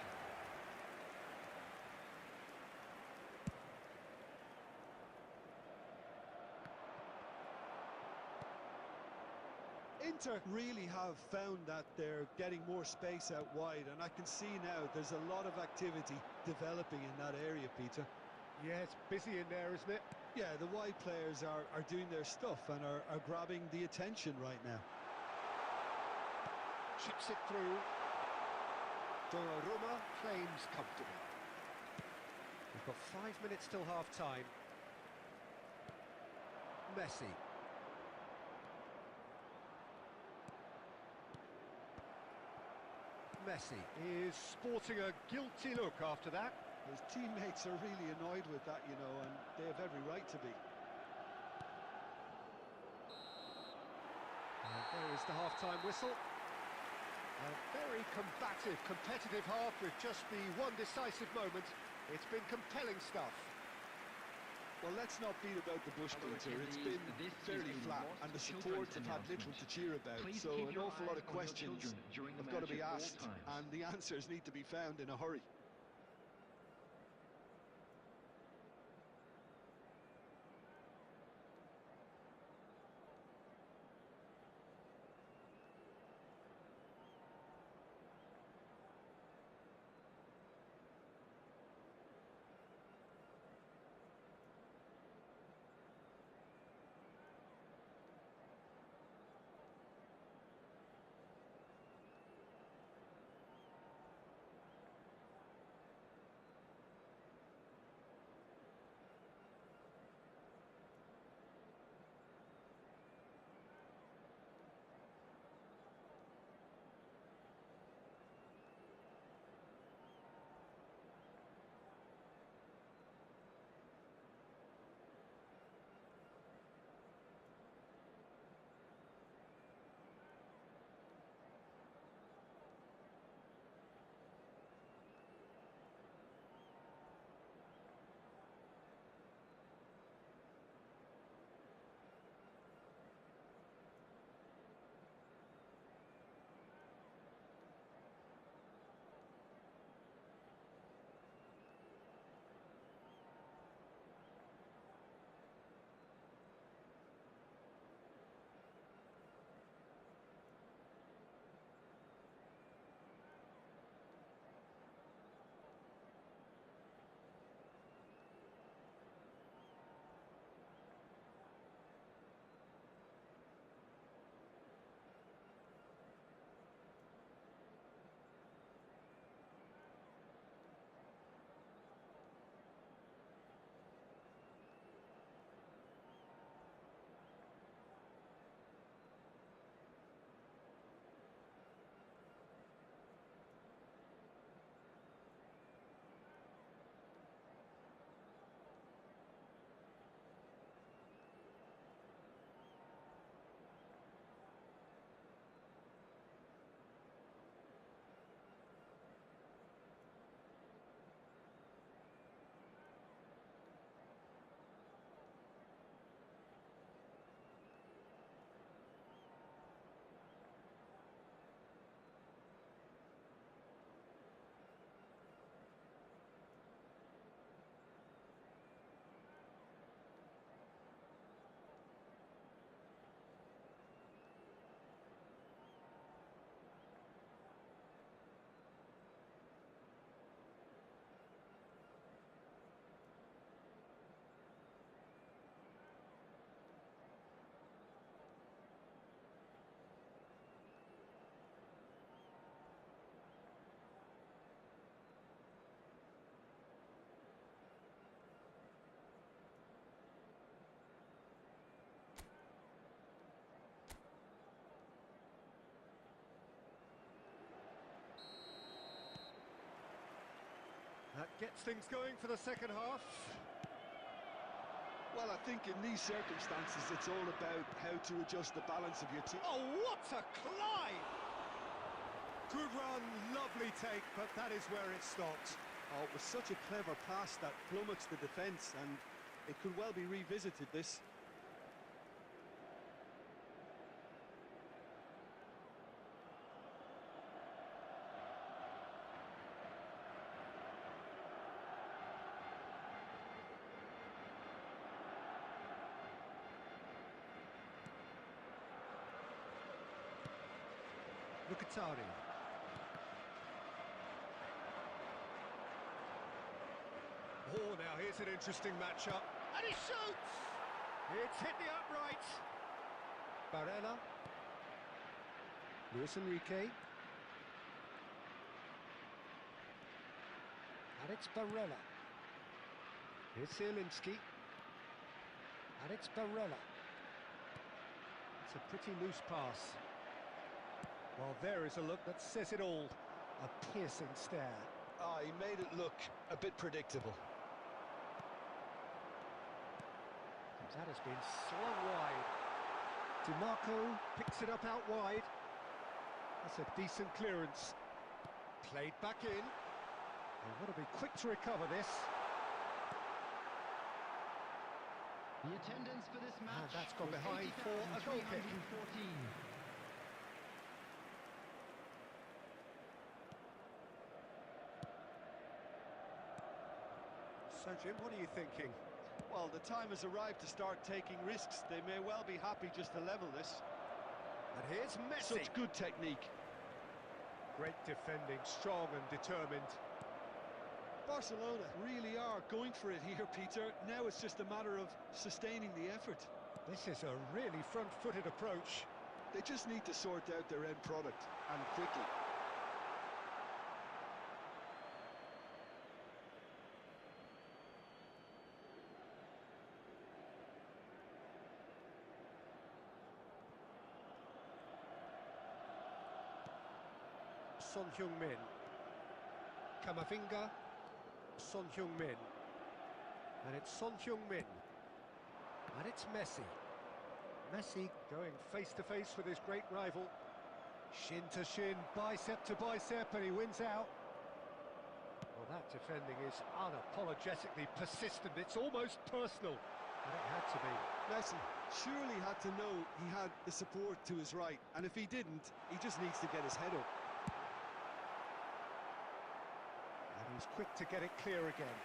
Inter really have found that they're getting more space out wide, and I can see now there's a lot of activity developing in that area, Peter. Yeah, it's busy in there, isn't it? Yeah, the wide players are doing their stuff and are grabbing the attention right now. Chips it through. Donnarumma claims comfortably. We've got 5 minutes till half-time. Messi. Messi is sporting a guilty look after that. His teammates are really annoyed with that, you know, and they have every right to be. And there is the half-time whistle. A very combative, competitive half with just the one decisive moment. It's been compelling stuff. Well, let's not beat about the bush, Peter. It's been fairly flat, and the support have had little to cheer about. So an awful lot of questions have got to be asked, and the answers need to be found in a hurry. That gets things going for the second half. Well, I think in these circumstances, it's all about how to adjust the balance of your team. Oh, what a climb! Good run, lovely take, but that is where it stopped. Oh, it was such a clever pass that plummets the defence, and it could well be revisited, this. Mkhitaryan. Oh, now here's an interesting matchup. And he shoots! It's hit the upright. Barella. Luis Enrique. And it's Barella. Here's Zielinski. And it's Barella. It's a pretty loose pass. Well, there is a look that says it all. A piercing stare. Ah, he made it look a bit predictable. That has been swung wide. DiMarco picks it up out wide. That's a decent clearance. Played back in. They've got to be quick to recover this. The attendance for this match. And that's gone behind for a goal kick. So, Jim, what are you thinking? Well, the time has arrived to start taking risks. They may well be happy just to level this. And here's Messi. Such good technique. Great defending, strong and determined. Barcelona really are going for it here, Peter. Now it's just a matter of sustaining the effort. This is a really front-footed approach. They just need to sort out their end product, and quickly. Son Heung-min. Camavinga. Son Heung-min. And it's Son Heung-min. And it's Messi. Messi going face-to-face with his great rival. Shin to shin, bicep to bicep, and he wins out. Well, that defending is unapologetically persistent. It's almost personal. And it had to be. Messi surely had to know he had the support to his right. And if he didn't, he just needs to get his head up. He's quick to get it clear again.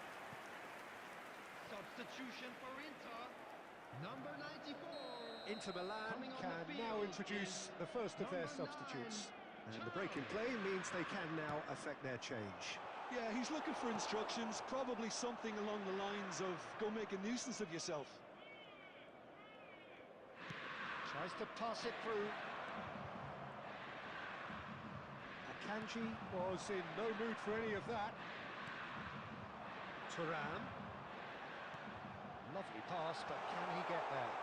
Substitution for Inter, number 94. Inter Milan can now introduce the first of their substitutes. And the break in play means they can now affect their change. Yeah, he's looking for instructions, probably something along the lines of, go make a nuisance of yourself. Tries to pass it through. Akanji was in no mood for any of that. Thuram. Lovely pass, but can he get there?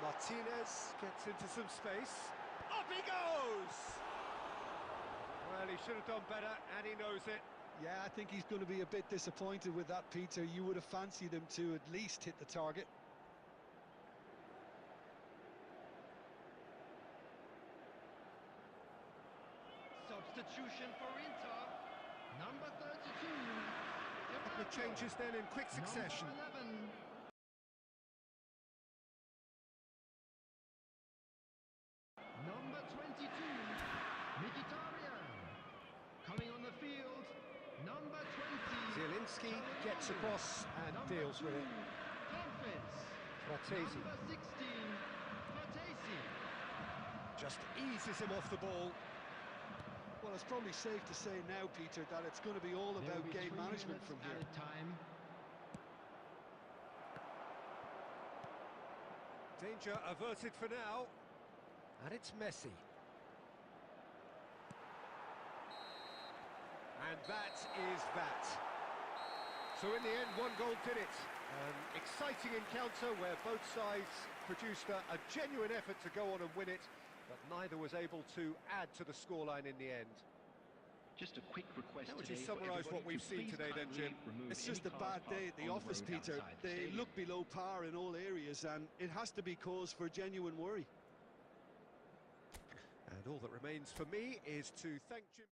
Martinez gets into some space. Up he goes! Well, he should have done better, and he knows it. Yeah, I think he's going to be a bit disappointed with that, Peter. You would have fancied him to at least hit the target. Substitution for Inter, number 32. The changes then in quick succession. Number 22, Mkhitaryan. Coming on the field, number 20. Zielinski gets across and deals with it. Fratesi. Number 16, Fratesi. Just eases him off the ball. Well, it's probably safe to say now, Peter, that it's going to be all about game management from here. Danger averted for now. And it's Messi. And that is that. So in the end, one goal did it. An exciting encounter where both sides produced a genuine effort to go on and win it, but neither was able to add to the scoreline in the end. Just a quick request How would you today summarise for what everybody we've to seen please today then, kindly Jim? remove It's any just a cars bad day at parked the on office, road Peter. outside the They stadium. look below par in all areas, and it has to be cause for genuine worry. And all that remains for me is to thank Jim.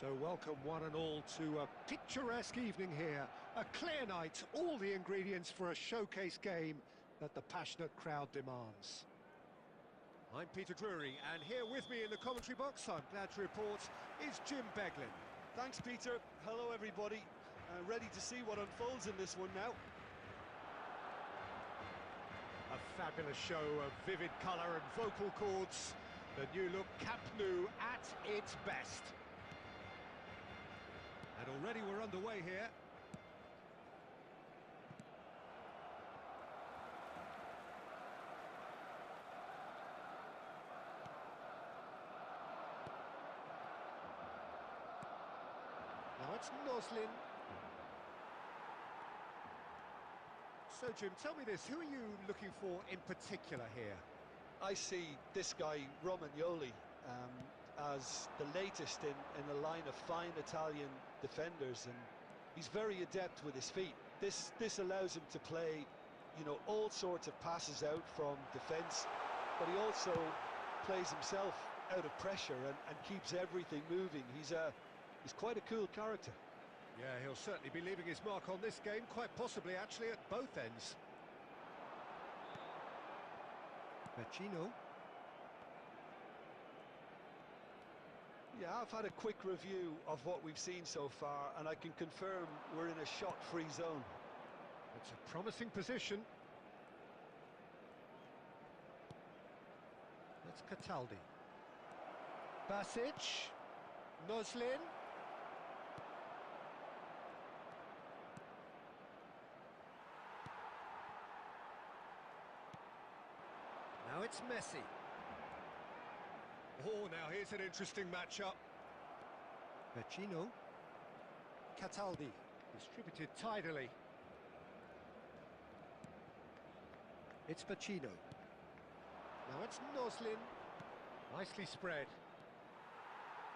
So welcome one and all to a picturesque evening here. A clear night, all the ingredients for a showcase game that the passionate crowd demands. I'm Peter Drury, and here with me in the commentary box, I'm glad to report, is Jim Beglin. Thanks, Peter. Hello, everybody. Ready to see what unfolds in this one now. A fabulous show of vivid colour and vocal cords. The new look Camp Nou at its best. And already we're underway here. Now it's Noslin. So Jim, tell me this, who are you looking for in particular here? I see this guy, Romagnoli, as the latest in a line of fine Italian defenders, and he's very adept with his feet. This allows him to play, you know, all sorts of passes out from defence, but he also plays himself out of pressure and keeps everything moving. He's quite a cool character. Yeah, he'll certainly be leaving his mark on this game, quite possibly actually at both ends. Vecino. Yeah, I've had a quick review of what we've seen so far, and I can confirm we're in a shot-free zone. It's a promising position. It's Cataldi. Basic. Noslin. Now it's Messi. Oh, now here's an interesting matchup. Vecino. Cataldi. Distributed tidily. It's Vecino. Now it's Noslin. Nicely spread.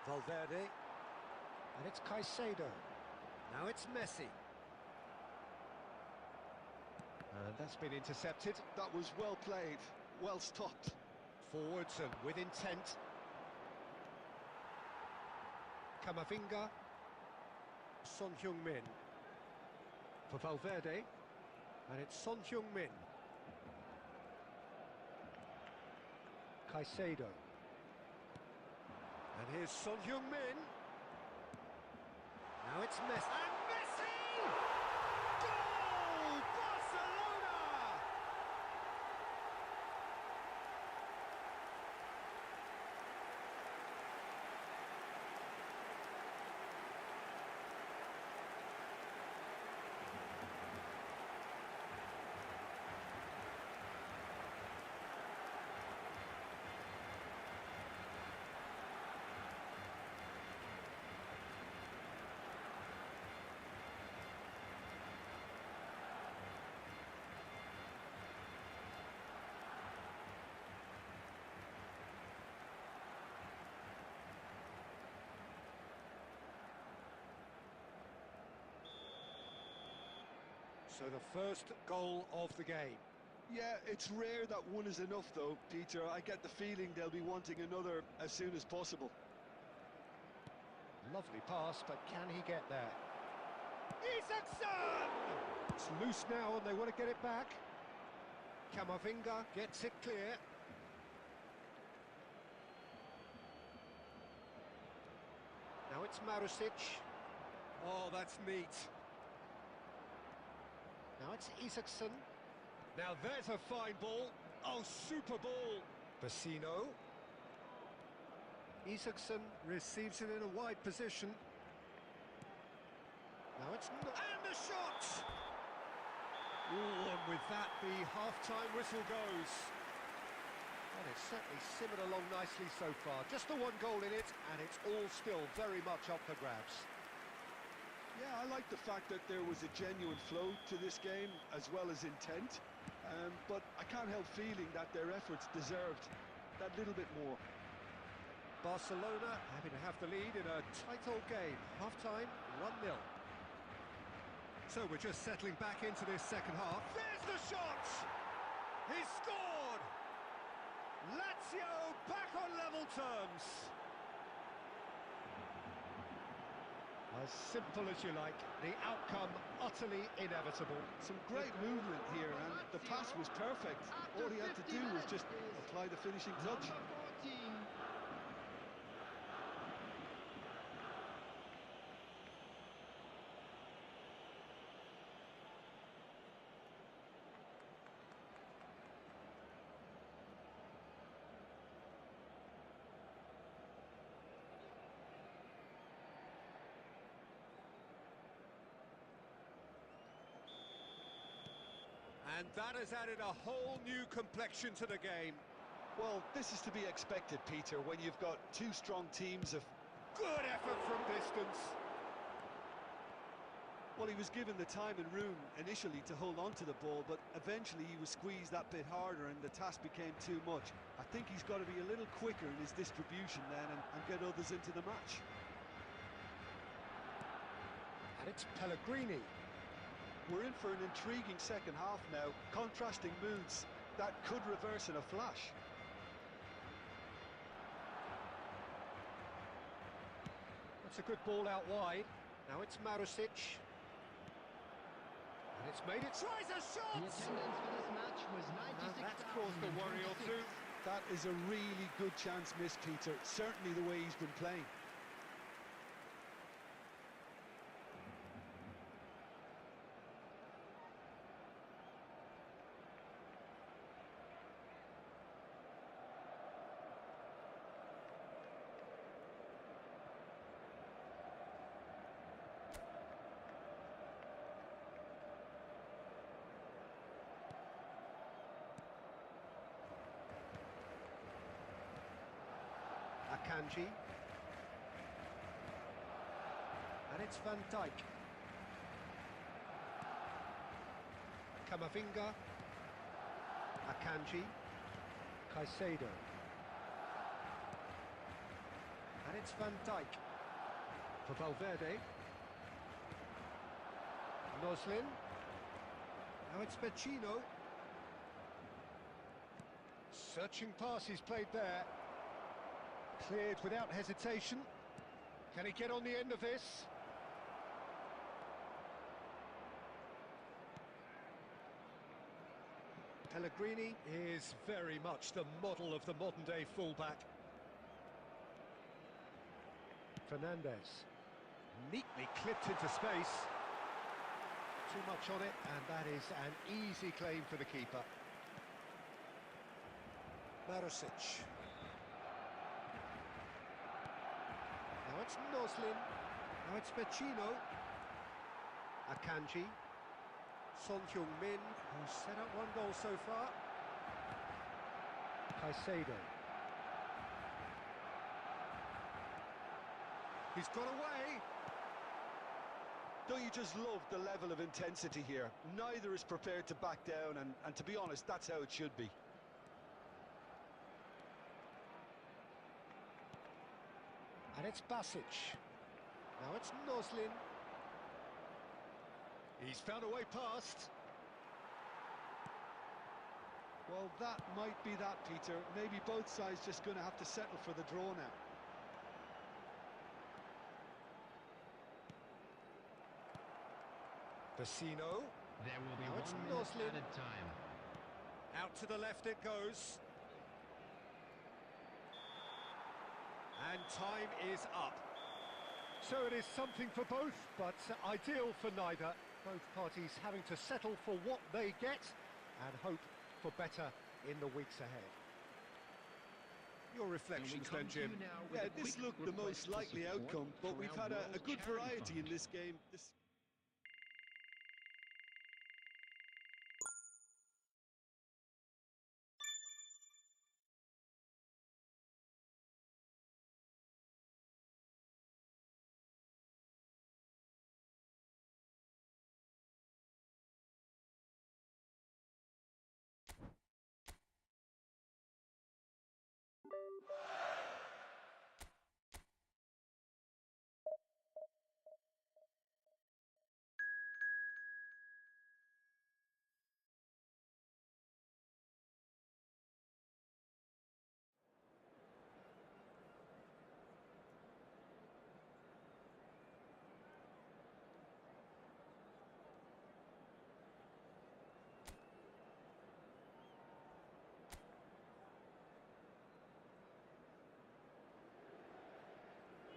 Valverde. And it's Caicedo. Now it's Messi. And that's been intercepted. That was well played, well stopped. Forwards and with intent. Camavinga. Son Heung-min. For Valverde. And it's Son Heung-min. Caicedo. And here's Son Heung-min. Now it's Messi. And Messi! Goal! Barcelona! So the first goal of the game. Yeah, it's rare that one is enough though, Peter. I get the feeling they'll be wanting another as soon as possible. Lovely pass, but can he get there? Isaacson! It's loose now and they want to get it back. Camavinga gets it clear. Now it's Marusic. Oh, that's neat. Now it's Isaacson. Now there's a fine ball. Oh, super ball. Vecino. Isaacson receives it in a wide position. Now it's not... And the shot! Ooh, and with that, the half-time whistle goes. Well, it's certainly simmered along nicely so far. Just the one goal in it, and it's all still very much up for grabs. Yeah, I like the fact that there was a genuine flow to this game, as well as intent. But I can't help feeling that their efforts deserved that little bit more. Barcelona happy to have the lead in a tight old game. Half-time, 1-0. So we're just settling back into this second half. There's the shot! He's scored! Lazio back on level terms. As simple as you like, the outcome utterly inevitable. Some great movement here, and the pass was perfect. All he had to do was just apply the finishing touch. Number 14. And that has added a whole new complexion to the game. Well, this is to be expected, Peter, when you've got two strong teams of... Good effort from distance. Well, he was given the time and room initially to hold on to the ball, but eventually he was squeezed that bit harder and the task became too much. I think he's got to be a little quicker in his distribution then and get others into the match. And it's Pellegrini. We're in for an intriguing second half now, contrasting moods that could reverse in a flash. That's a good ball out wide. Now it's Marusic. And it's made it. Tries a shot! The attendance for this match was 96,000. And that's caused a worry or two. That is a really good chance missed, Peter. Certainly the way he's been playing. Akanji. And it's Van Dijk. Camavinga. Akanji. Caicedo. And it's Van Dijk. For Valverde. Noslin. Now it's Vecino. Searching pass he's played there. Cleared without hesitation. Can he get on the end of this? Pellegrini is very much the model of the modern-day fullback. Fernandez. Neatly clipped into space. Too much on it, and that is an easy claim for the keeper. Marusic. Now it's Noslin. Now it's Vecino. Akanji. Son Heung-min, who's set up one goal so far. Caicedo. He's got away. Don't you just love the level of intensity here? Neither is prepared to back down, and to be honest, that's how it should be. And it's Basic. Now it's Noslin. He's found a way past. Well, that might be that, Peter. Maybe both sides just going to have to settle for the draw now. Vecino. There will be Now it's 1 minute Noslin. added time. Out to the left it goes. And time is up. So it is something for both, but ideal for neither. Both parties having to settle for what they get and hope for better in the weeks ahead. Your reflections then, Jim? Yeah, this looked the most likely outcome, but we've had a good variety in this game.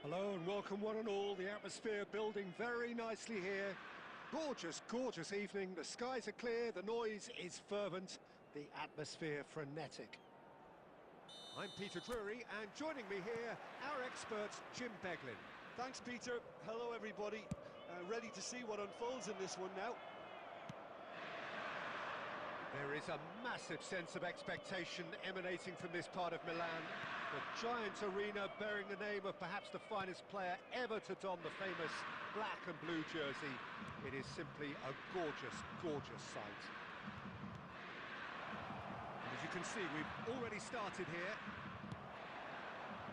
Hello and welcome one and all. The atmosphere building very nicely here. Gorgeous, gorgeous evening. The skies are clear, the noise is fervent, the atmosphere frenetic. I'm Peter Drury, and joining me here, our expert, Jim Beglin. Thanks, Peter. Hello, everybody. Ready to see what unfolds in this one now. There is a massive sense of expectation emanating from this part of Milan. The giant arena bearing the name of perhaps the finest player ever to don the famous black and blue jersey. It is simply a gorgeous, gorgeous sight. And as you can see, we've already started here.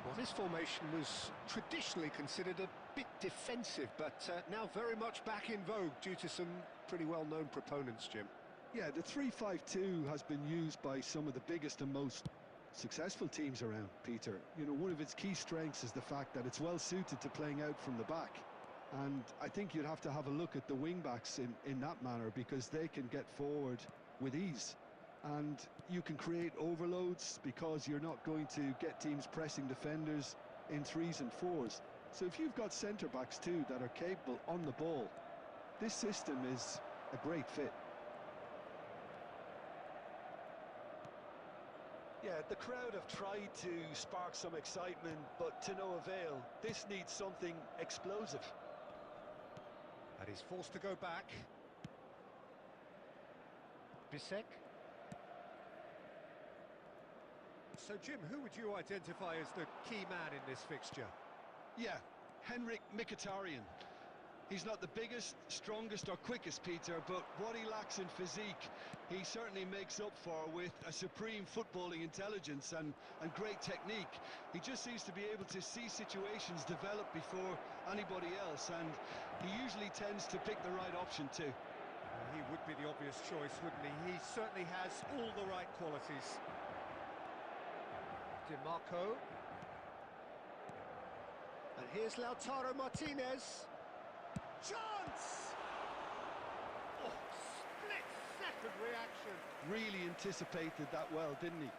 Well, this formation was traditionally considered a bit defensive, but now very much back in vogue due to some pretty well-known proponents, Jim. Yeah, the 3-5-2 has been used by some of the biggest and most successful teams around, Peter. You know, one of its key strengths is the fact that it's well suited to playing out from the back. And I think you'd have to have a look at the wing-backs in that manner, because they can get forward with ease. And you can create overloads because you're not going to get teams pressing defenders in 3s and 4s. So if you've got centre-backs too that are capable on the ball, this system is a great fit. Yeah, the crowd have tried to spark some excitement, but to no avail. This needs something explosive. And he's forced to go back. Bisek. So, Jim, who would you identify as the key man in this fixture? Yeah, Henrik Mkhitaryan. He's not the biggest, strongest or quickest, Peter, but what he lacks in physique, he certainly makes up for with a supreme footballing intelligence and great technique. He just seems to be able to see situations develop before anybody else, and he usually tends to pick the right option too. He would be the obvious choice, wouldn't he? He certainly has all the right qualities. DiMarco. And here's Lautaro Martinez. Chance! Oh, split-second reaction. Really anticipated that well, didn't he?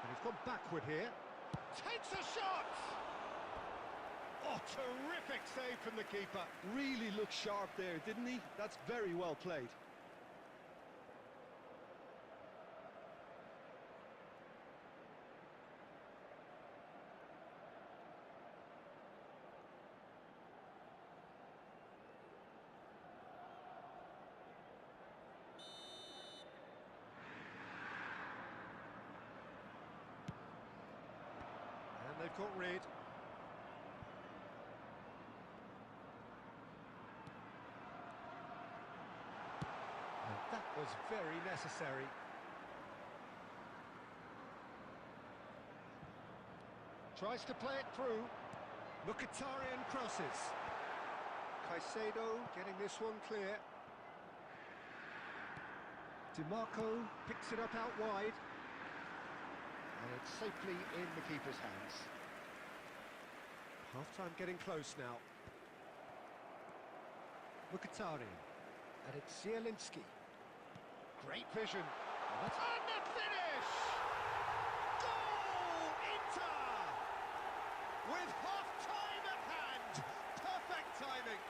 And he's gone backward here. Takes a shot! Oh, terrific save from the keeper. Really looked sharp there, didn't he? That's very well played. And they've got rid. That was very necessary. Tries to play it through. Mkhitaryan crosses. Caicedo getting this one clear. DiMarco picks it up out wide. And it's safely in the keeper's hands. Half-time getting close now. Mkhitaryan. And it's Zielinski. Great vision. And the finish! Goal! Inter! With half-time at hand. Perfect timing.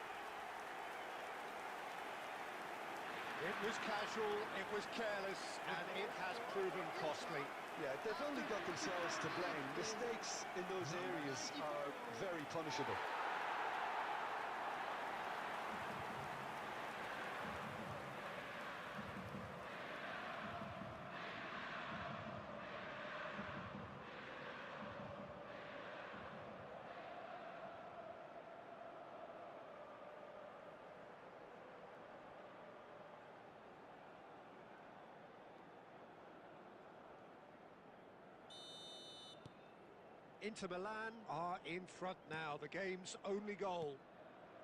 It was casual, it was careless, and it has proven costly. Yeah, they've only got themselves to blame. Mistakes in those areas are very punishable. Inter Milan are in front now, the game's only goal.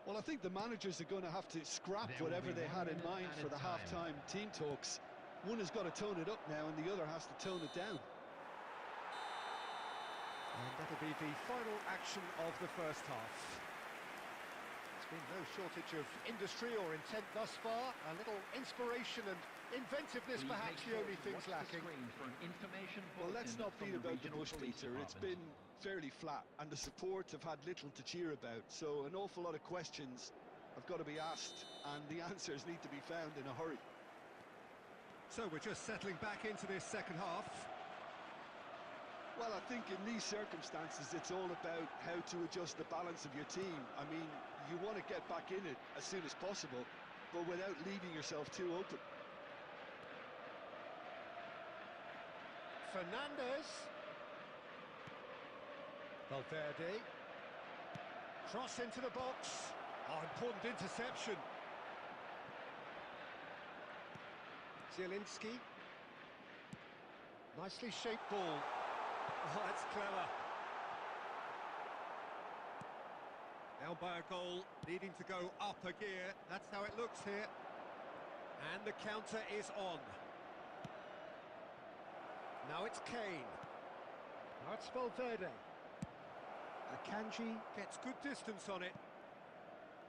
Well, I think the managers are going to have to scrap whatever they had in mind for the half-time team talks. One has got to tone it up now and the other has to tone it down. And that'll be the final action of the first half. There's been no shortage of industry or intent thus far. A little inspiration and inventiveness perhaps the only things lacking. Well, let's not beat about the bush, Peter. It's been fairly flat and the support have had little to cheer about, so an awful lot of questions have got to be asked and the answers need to be found in a hurry. So we're just settling back into this second half. Well, I think in these circumstances it's all about how to adjust the balance of your team. I mean, you want to get back in it as soon as possible, but without leaving yourself too open. Fernandez. Valverde. Cross into the box. Oh, important interception. Zielinski. Nicely shaped ball. Oh, that's clever. Down by a goal, needing to go up a gear. That's how it looks here. And the counter is on. Now it's Kane. Now it's Valverde. Akanji gets good distance on it.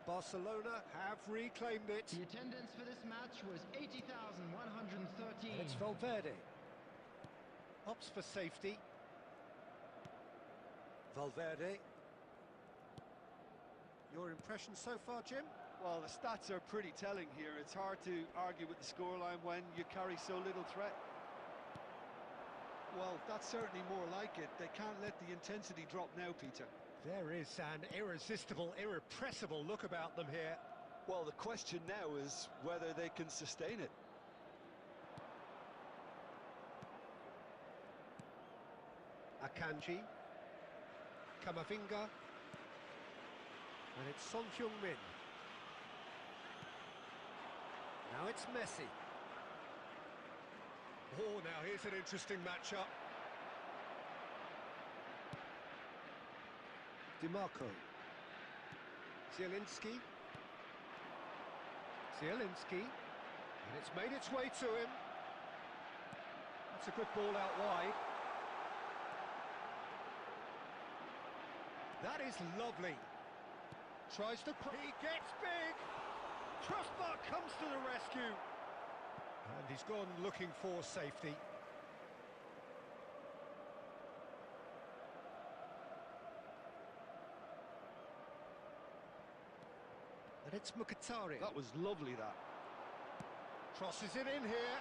Barcelona have reclaimed it. The attendance for this match was 80,113. And it's Valverde. Opts for safety. Valverde. Your impression so far, Jim? Well, the stats are pretty telling here. It's hard to argue with the scoreline when you carry so little threat. Well, that's certainly more like it. They can't let the intensity drop now, Peter. There is an irresistible, irrepressible look about them here. Well, the question now is whether they can sustain it. Akanji. Camavinga. And it's Son Heung-min. Now it's Messi. Oh, now here's an interesting matchup. DiMarco. Zielinski. Zielinski. And it's made its way to him. That's a good ball out wide. That is lovely. Tries to... He gets big! Crossbar comes to the rescue. And he's gone looking for safety. And it's Mkhitaryan. That was lovely, that. Crosses it in here.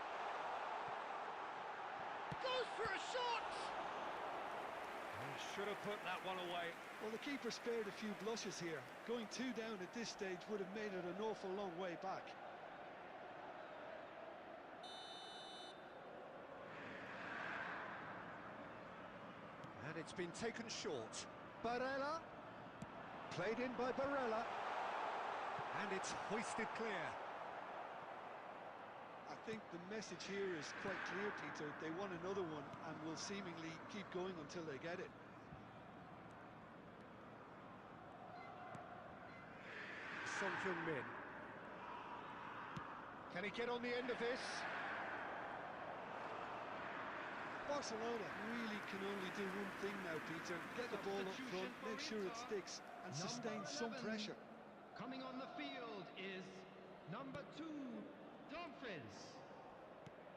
Goes for a shot! He should have put that one away. Well, the keeper spared a few blushes here. Going 2 down at this stage would have made it an awful long way back. And it's been taken short. Barella. Played in by Barella. And it's hoisted clear. I think the message here is quite clear, Peter. They want another one and will seemingly keep going until they get it. Son Heung-min. Can he get on the end of this? Barcelona really can only do one thing now, Peter. Get the ball up front, make sure it sticks, and sustain some pressure. Coming on the field is number 2, Dumfries.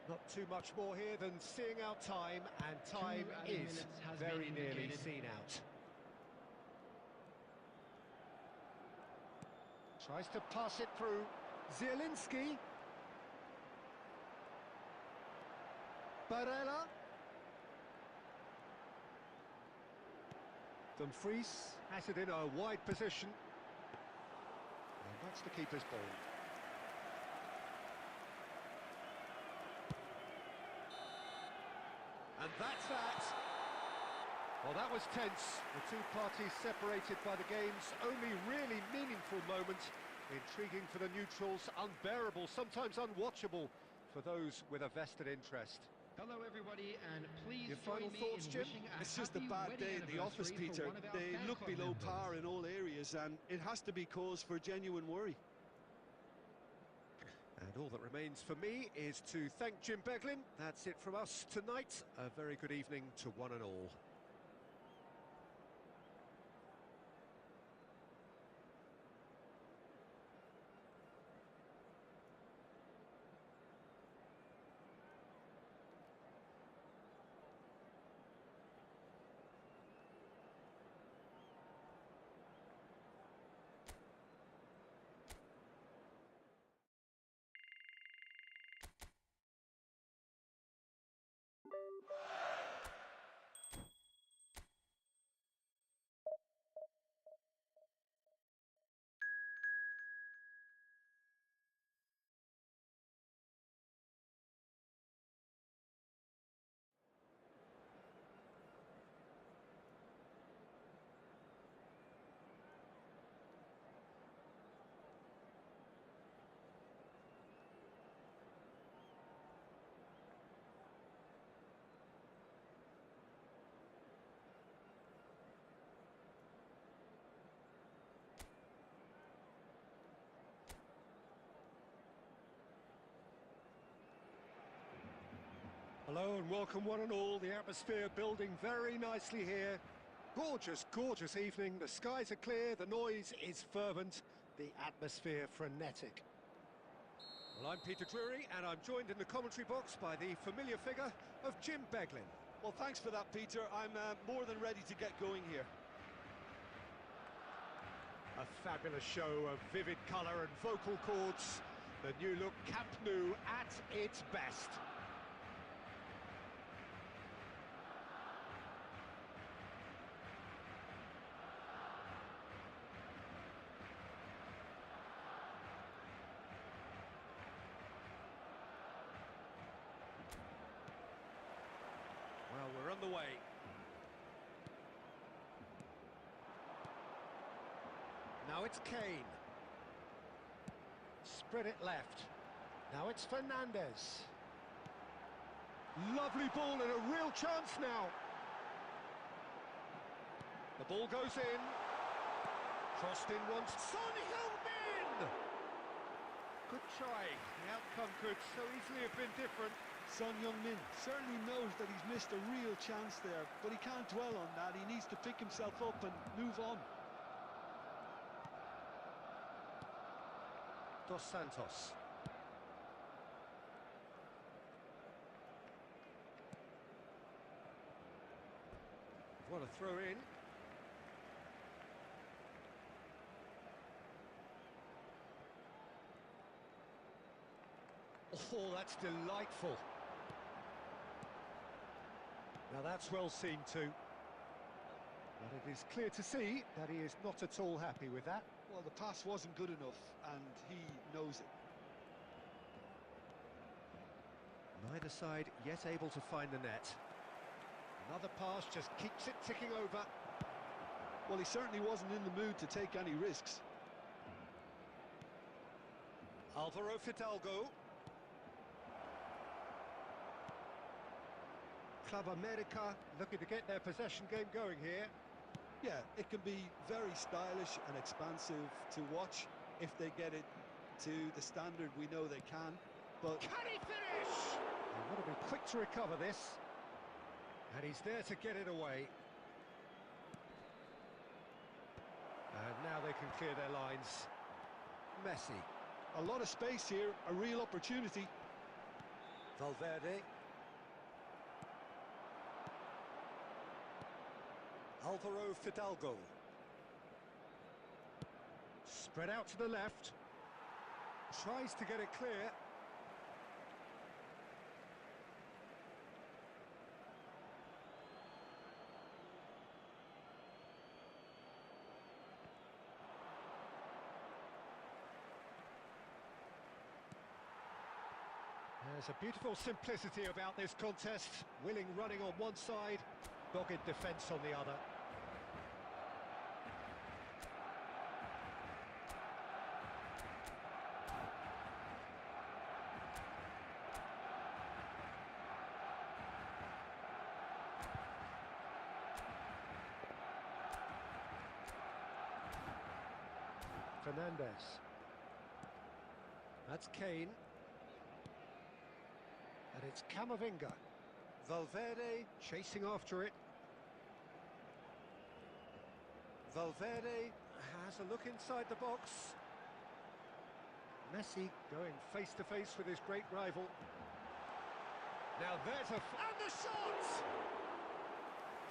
Not too much more here than seeing out time, and time 2 added is minutes has very been nearly indicated. seen out. Tries to pass it through. Zielinski. Barella. Dumfries has it in a wide position. And that's the keeper's ball. And that's that. Well, that was tense. The two parties separated by the game's only really meaningful moment. Intriguing for the neutrals, unbearable, sometimes unwatchable for those with a vested interest. Hello everybody, and please Your join final me thoughts, in Jim? wishing a It's just a happy bad wedding day at the office, anniversary for Peter. one of our They fan look club below members. par in all areas, and it has to be cause for genuine worry. And all that remains for me is to thank Jim Beglin. That's it from us tonight. A very good evening to one and all. Hello and welcome one and all. The atmosphere building very nicely here. Gorgeous, gorgeous evening. The skies are clear, the noise is fervent, the atmosphere frenetic. Well, I'm Peter Drury and I'm joined in the commentary box by the familiar figure of Jim Beglin. Well, thanks for that, Peter. I'm more than ready to get going here. A fabulous show of vivid colour and vocal cords. The new look Camp Nou at its best. Well, we're on the way. Now it's Kane. Spread it left. Now it's Fernandez. Lovely ball and a real chance now. The ball goes in. Crossed in once. Son Heung-min! Good try. The outcome could so easily have been different. Son Heung-min certainly knows that he's missed a real chance there, but he can't dwell on that. He needs to pick himself up and move on. Dos Santos. What a throw in. Oh, that's delightful. Now that's well seen too. But it is clear to see that he is not at all happy with that. Well, the pass wasn't good enough, and he knows it. Neither side yet able to find the net. Another pass just keeps it ticking over. Well, he certainly wasn't in the mood to take any risks. Alvaro Fidalgo. Club America looking to get their possession game going here. Yeah, it can be very stylish and expansive to watch if they get it to the standard we know they can. But Can he finish? He would have been quick to recover this. And he's there to get it away. And now they can clear their lines. Messi. A lot of space here, a real opportunity. Valverde. Alvaro Fidalgo. Spread out to the left. Tries to get it clear. There's a beautiful simplicity about this contest. Willing running on one side, dogged defence on the other. Fernandez. That's Kane. And it's Camavinga. Valverde chasing after it. Valverde has a look inside the box. Messi going face to face with his great rival. Now there's a... and the shot!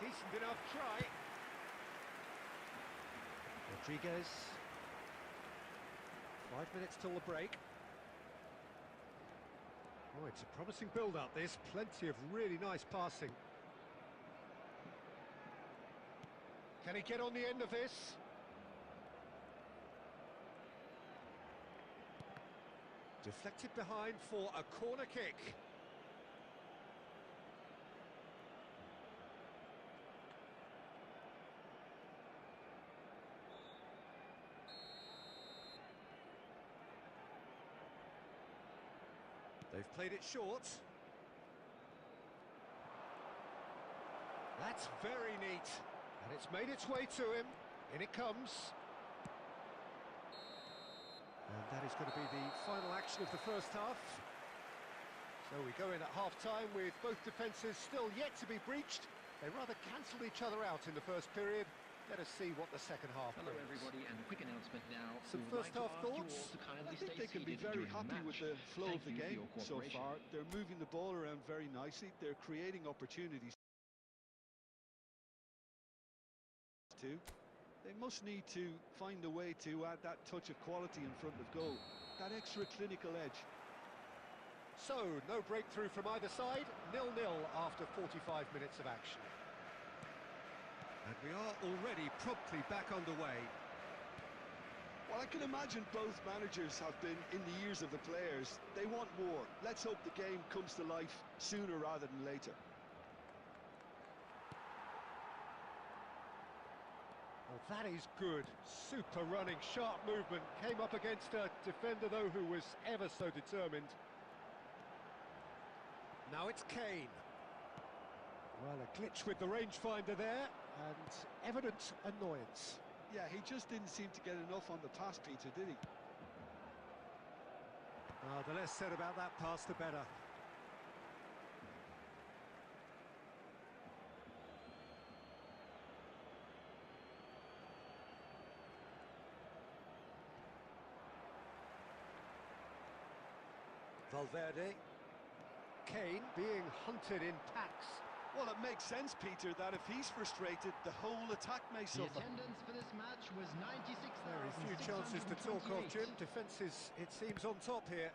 Decent enough try. Rodriguez. 5 minutes till the break. Oh, it's a promising build-up, this. Plenty of really nice passing. Can he get on the end of this? Deflected behind for a corner kick. They've played it short. That's very neat. And it's made its way to him. In it comes. And that is going to be the final action of the first half. So we go in at half-time with both defences still yet to be breached. They rather cancelled each other out in the first period. Let us see what the second half Hello brings. everybody, and a quick announcement now. Some We would first like half to ask you thoughts? all to kindly I think stay they can be seated very during the happy match. with the flow Thank of the you for game your so cooperation. far. They're moving the ball around very nicely. They're creating opportunities too. They must need to find a way to add that touch of quality in front of goal, that extra clinical edge. So, no breakthrough from either side, 0-0 after 45 minutes of action. And we are already promptly back underway. Well, I can imagine both managers have been in the ears of the players. They want more. Let's hope the game comes to life sooner rather than later. Well, that is good. Super running, sharp movement. Came up against a defender, though, who was ever so determined. Now it's Kane. Well, a glitch with the rangefinder there, and evident annoyance. Yeah, he just didn't seem to get enough on the pass, Peter, did he? The less said about that pass, the better. Valverde. Kane being hunted in packs. Well, it makes sense, Peter, that if he's frustrated, the whole attack may The suffer. attendance for this match was 96,628. Very few chances to talk of, Jim. Defence is, it seems, on top here.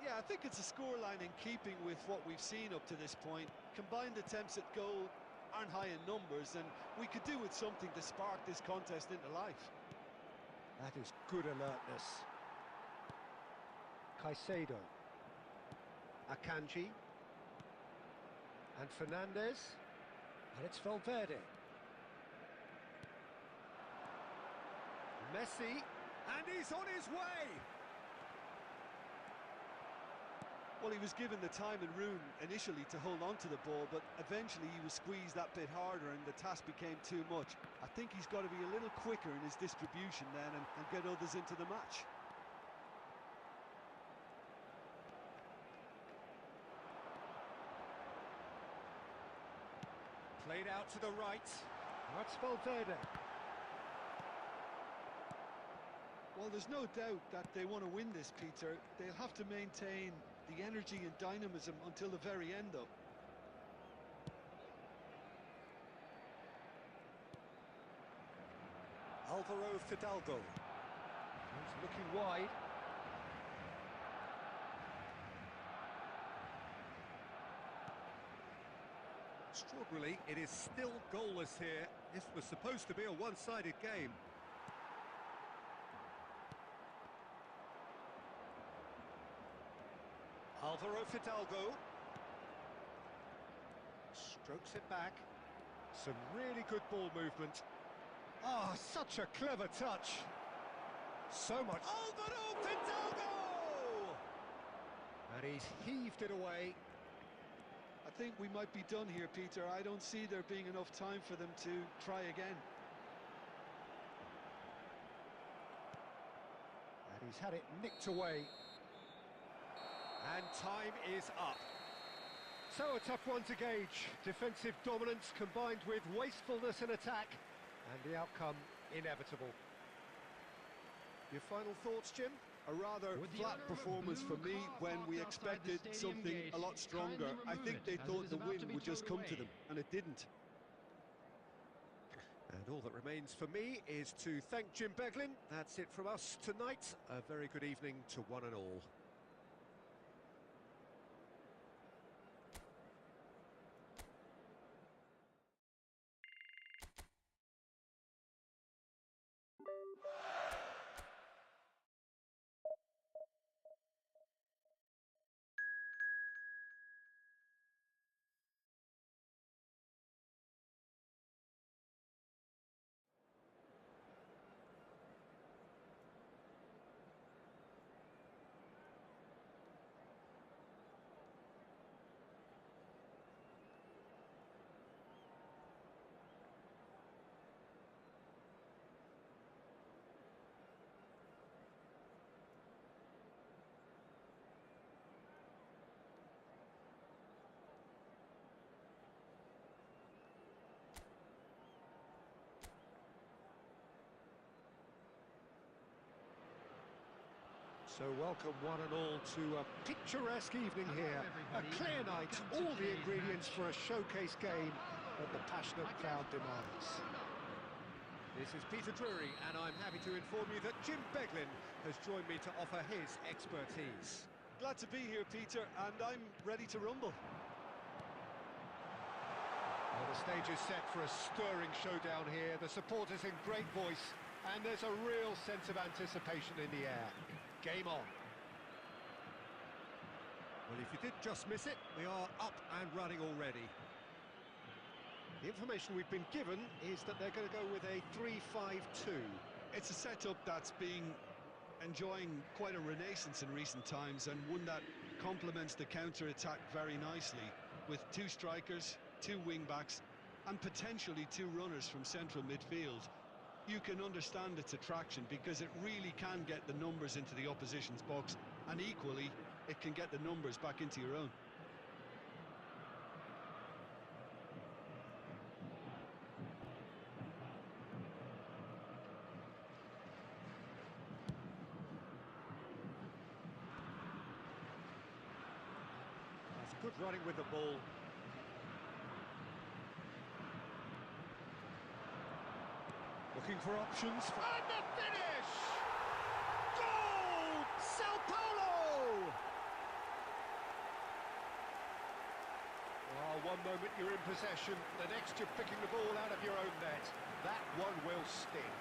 Yeah, I think it's a scoreline in keeping with what we've seen up to this point. Combined attempts at goal aren't high in numbers, and we could do with something to spark this contest into life. That is good alertness. Caicedo. Akanji. And Fernandez. And it's Valverde. Messi. And he's on his way! Well, he was given the time and room initially to hold on to the ball, but eventually he was squeezed that bit harder and the task became too much. I think he's got to be a little quicker in his distribution then and get others into the match. Played out to the right. That's Valverde. Well, there's no doubt that they want to win this, Peter. They'll have to maintain the energy and dynamism until the very end, though. Alvaro Fidalgo. He's looking wide. Extraordinarily, it is still goalless here. This was supposed to be a one-sided game. Alvaro Fidalgo. Strokes it back. Some really good ball movement. Ah, such a clever touch. So much. Alvaro Fidalgo! And he's heaved it away. I think we might be done here, Peter. I don't see there being enough time for them to try again. And he's had it nicked away. And time is up. So a tough one to gauge. Defensive dominance combined with wastefulness in attack. And the outcome inevitable. Your final thoughts, Jim? A rather flat performance for me when we expected something a lot stronger. I think they thought the win would just come to them, and it didn't. And all that remains for me is to thank Jim Beglin. That's it from us tonight. A very good evening to one and all. So welcome one and all to a picturesque evening here. A clear night, all the ingredients for a showcase game that the passionate crowd demands. This is Peter Drury, and I'm happy to inform you that Jim Beglin has joined me to offer his expertise. Glad to be here, Peter, and I'm ready to rumble. Well, the stage is set for a stirring showdown here. The supporters in great voice, and there's a real sense of anticipation in the air. Game on. Well, if you did just miss it, we are up and running already. The information we've been given is that they're going to go with a 3-5-2. It's a setup that's been enjoying quite a renaissance in recent times, and one that complements the counter-attack very nicely, with two strikers, two wing-backs, and potentially two runners from central midfield. You can understand its attraction because it really can get the numbers into the opposition's box, and equally, it can get the numbers back into your own. That's good running with the ball. Looking for options. And the finish! Goal! Sao Paulo! Oh, one moment you're in possession, the next you're picking the ball out of your own net. That one will sting.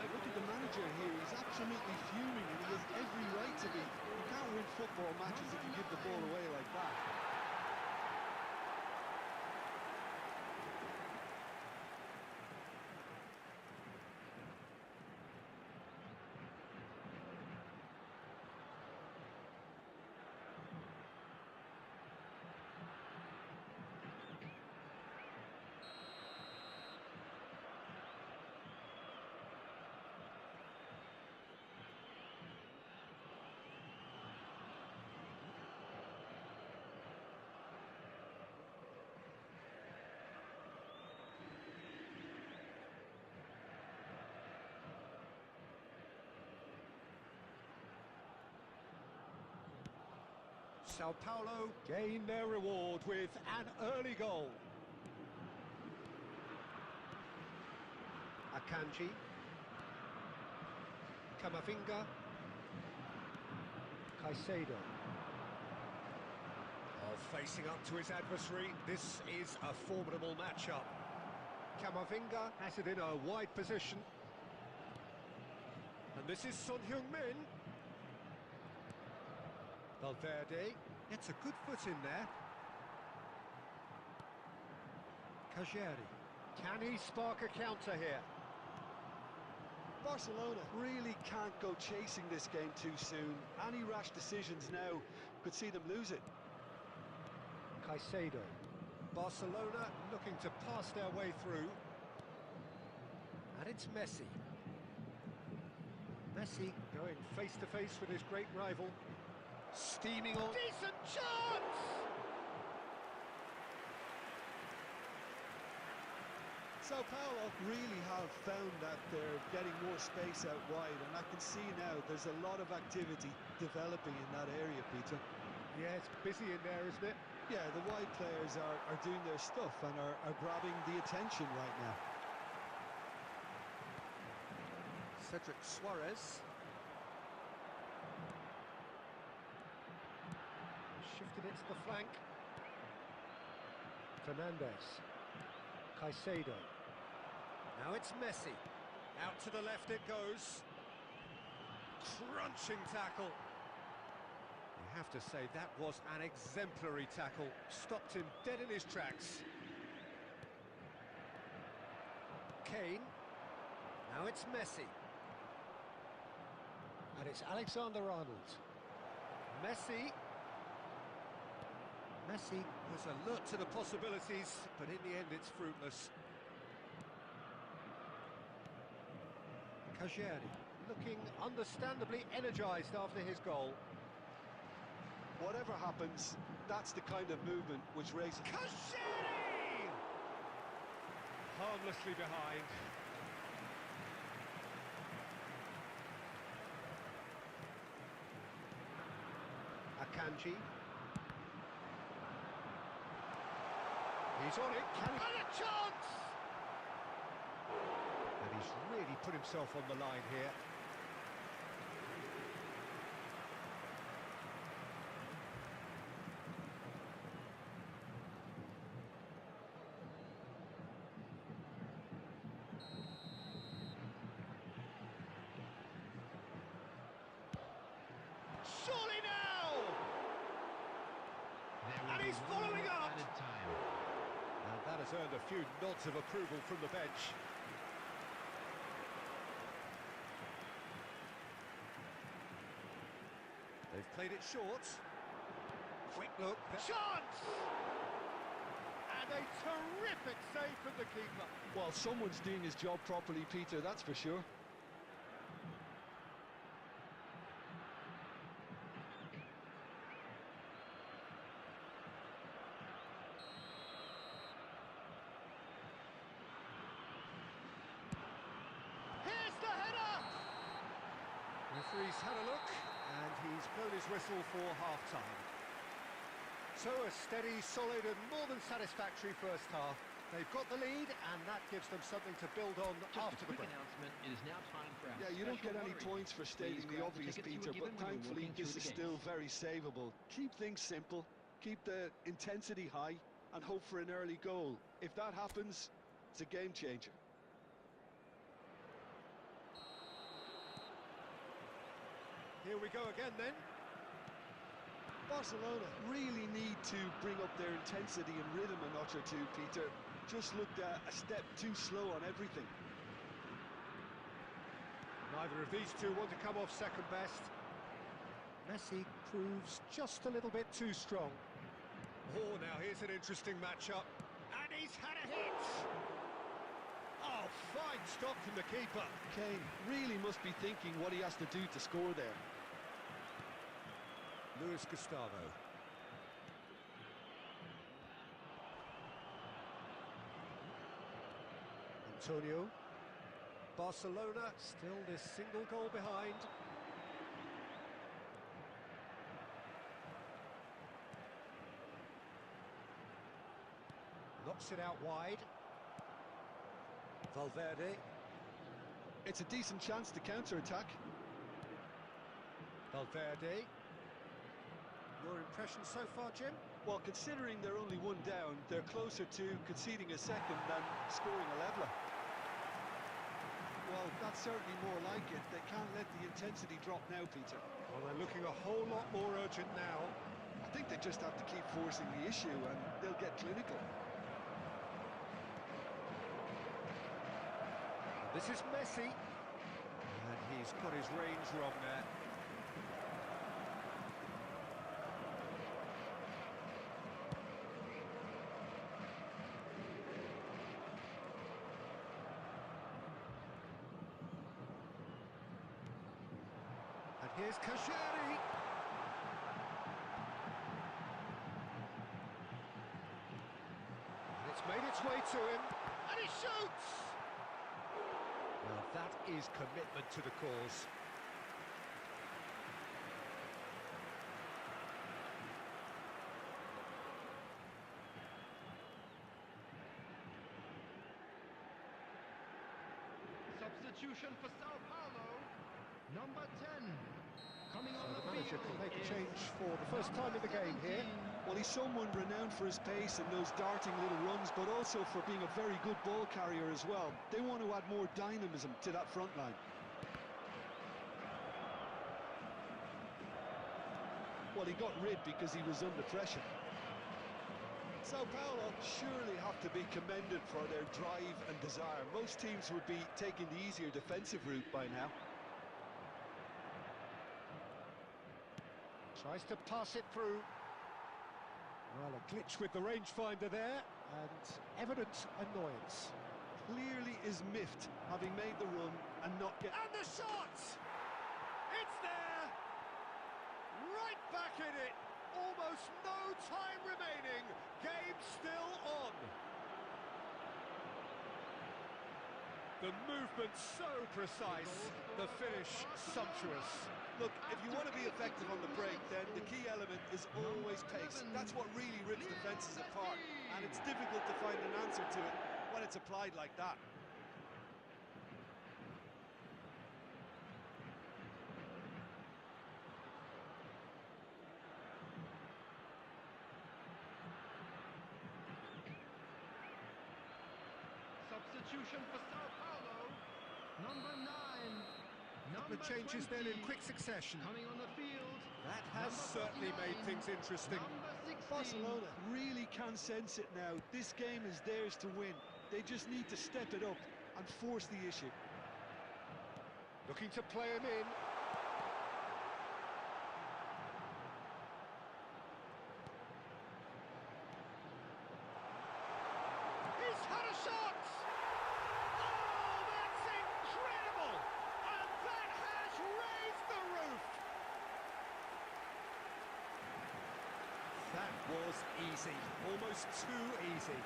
Now look at the manager here, he's absolutely fuming, and he has every right to be. You can't win football matches if you give the ball away like that. Sao Paulo gain their reward with an early goal. Akanji. Camavinga. Caicedo. Oh, facing up to his adversary, this is a formidable matchup. Camavinga has it in a wide position. And this is Son Heung-min. Valverde gets a good foot in there. Kajeri. Can he spark a counter here? Barcelona really can't go chasing this game too soon. Any rash decisions now could see them lose it. Caicedo. Barcelona looking to pass their way through. And it's Messi. Messi going face to face with his great rival. Steaming on. Decent chance! Sao Paulo really have found that they're getting more space out wide, and I can see now there's a lot of activity developing in that area, Peter. Yeah, it's busy in there, isn't it? Yeah, the wide players are doing their stuff and are grabbing the attention right now. Cedric Suarez. Shifted it to the flank. Fernandez. Caicedo. Now it's Messi. Out to the left it goes. Crunching tackle. You have to say that was an exemplary tackle. Stopped him dead in his tracks. Kane. Now it's Messi. And it's Alexander-Arnold. Messi. Messi was alert to the possibilities, but in the end it's fruitless. Kajeri looking understandably energised after his goal. Whatever happens, that's the kind of movement which raises... Kajeri! Harmlessly behind. Akanji. He's on it, can he? And a chance! And he's really put himself on the line here. Surely now! And he's following up! And that has earned a few nods of approval from the bench. They've played it short. Quick look. Chance! And a terrific save from the keeper. Well, someone's doing his job properly, Peter, that's for sure. Referee's had a look, and he's blown his whistle for half-time. So a steady, solid and more than satisfactory first half. They've got the lead, and that gives them something to build on after the break. It is now time for Yeah, you don't get any points for stating the obvious, Peter, but thankfully this is still very savable. Keep things simple, keep the intensity high, and hope for an early goal. If that happens, it's a game changer. Here we go again then. Barcelona really need to bring up their intensity and rhythm a notch or two, Peter. Just looked a step too slow on everything. Neither of these two want to come off second best. Messi proves just a little bit too strong. Oh, now here's an interesting matchup. And he's had a hit! Oh, fine stop from the keeper. Kane really must be thinking what he has to do to score there. Luis Gustavo. Antonio. Barcelona still this single goal behind. knocks it out wide. Valverde. It's a decent chance to counter-attack. Valverde. Your impression so far, Jim? Well, considering they're only one down, they're closer to conceding a second than scoring a leveller. Well, that's certainly more like it. They can't let the intensity drop now, Peter. Well, they're looking a whole lot more urgent now. I think they just have to keep forcing the issue and they'll get clinical. This is Messi. And he's got his range wrong there. And here's Kashiri. And it's made its way to him. And he shoots! Well, that is commitment to the cause. Substitution for Sao Paulo, number 10. Coming on So the the manager field can make a is change for the first time in the game here. Well, he's someone renowned for his pace and those darting little runs, but also for being a very good ball carrier as well. They want to add more dynamism to that front line. Well, he got rid because he was under pressure. Sao Paulo surely have to be commended for their drive and desire. Most teams would be taking the easier defensive route by now. Tries to pass it through. Well, a glitch with the rangefinder there, and evident annoyance. Clearly is miffed, having made the run and not get... And the shot! It's there! Right back in it! Almost no time remaining. Game still on. The movement so precise, the finish sumptuous. Look, if you want to be effective on the break, then the key element is always pace. That's what really rips defences apart, and it's difficult to find an answer to it when it's applied like that. Substitution for Sao Paulo, number 9. The changes then in quick succession. Coming on the field. That has certainly made things interesting. Number 16. Barcelona really can sense it now. This game is theirs to win. They just need to step it up and force the issue. Looking to play him in. He's had a shot! Oh, that's incredible! And that has raised the roof! That was easy, almost too easy.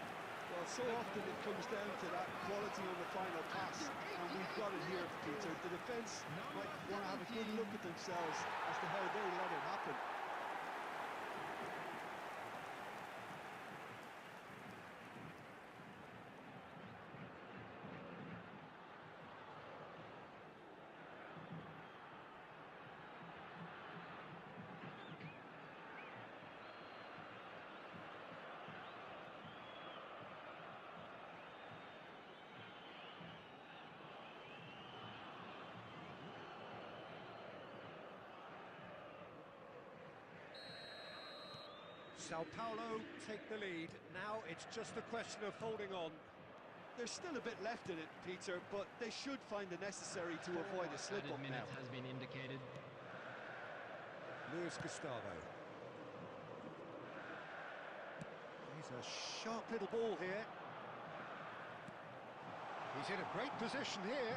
Well, so often it comes down to that quality on the final pass, and we've got it here, Peter. The defence might want to have a good look at themselves as to how they let it happen. Sao Paulo take the lead. Now it's just a question of holding on. There's still a bit left in it, Peter, but they should find the necessary to avoid a slip-up now. Minute has been indicated. Luis Gustavo. He's a sharp little ball here. He's in a great position here.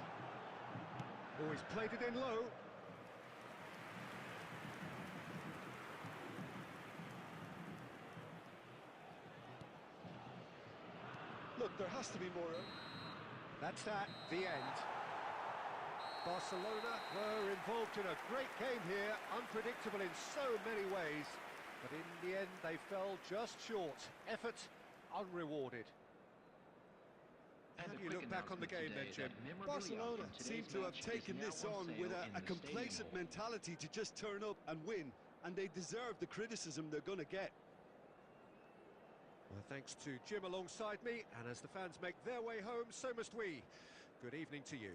Oh, he's played it in low. Look, there has to be more. That's that, the end. Barcelona were involved in a great game here, unpredictable in so many ways, but in the end they fell just short. Effort unrewarded. How do you look back on the game then, Jim? Barcelona seem to have taken this on with a complacent mentality to just turn up and win, and they deserve the criticism they're going to get. Well, thanks to Jim alongside me, and as the fans make their way home, so must we. Good evening to you.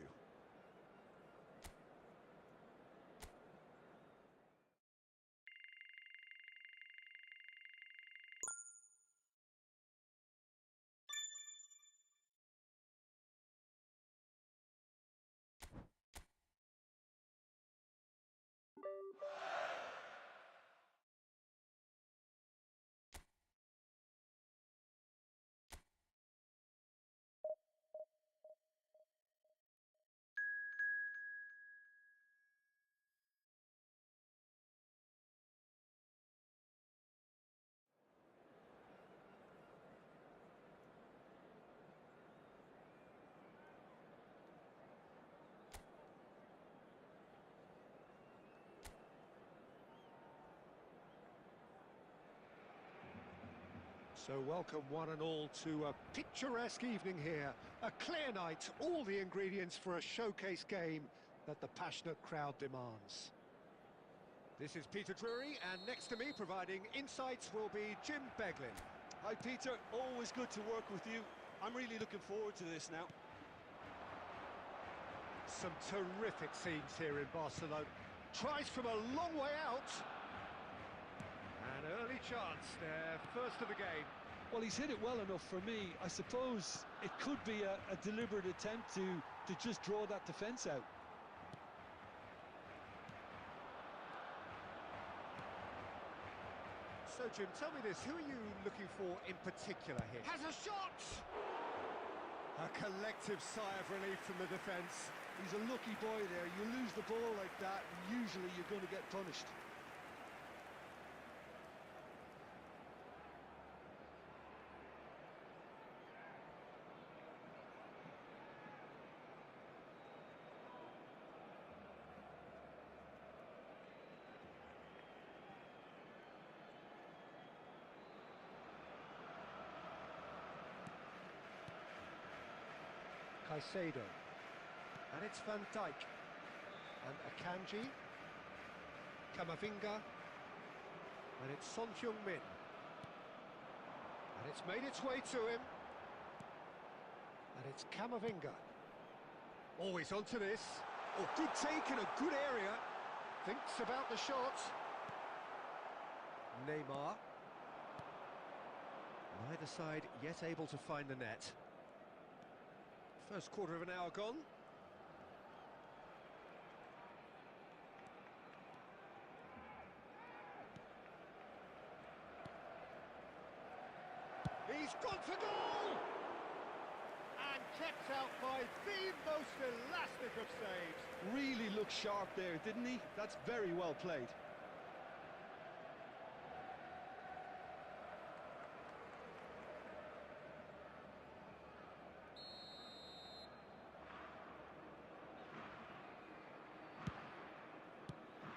So welcome one and all to a picturesque evening here. A clear night, all the ingredients for a showcase game that the passionate crowd demands. This is Peter Drury, and next to me providing insights will be Jim Beglin. Hi Peter, always good to work with you. I'm really looking forward to this now. Some terrific scenes here in Barcelona. Tries from a long way out. An early chance there, first of the game. Well, he's hit it well enough for me. I suppose it could be a deliberate attempt to just draw that defence out. So, Jim, tell me this, who are you looking for in particular here? Has a shot! A collective sigh of relief from the defence. He's a lucky boy there. You lose the ball like that, and usually you're going to get punished. Caicedo, and it's Van Dijk, and Akanji, Camavinga, and it's Son Heung-min, and it's made its way to him, and it's Camavinga, always onto this, oh, good take in a good area, thinks about the shot, Neymar, neither side yet able to find the net. First quarter of an hour gone. He's gone for goal! And kept out by the most elastic of saves. Really looked sharp there, didn't he? That's very well played.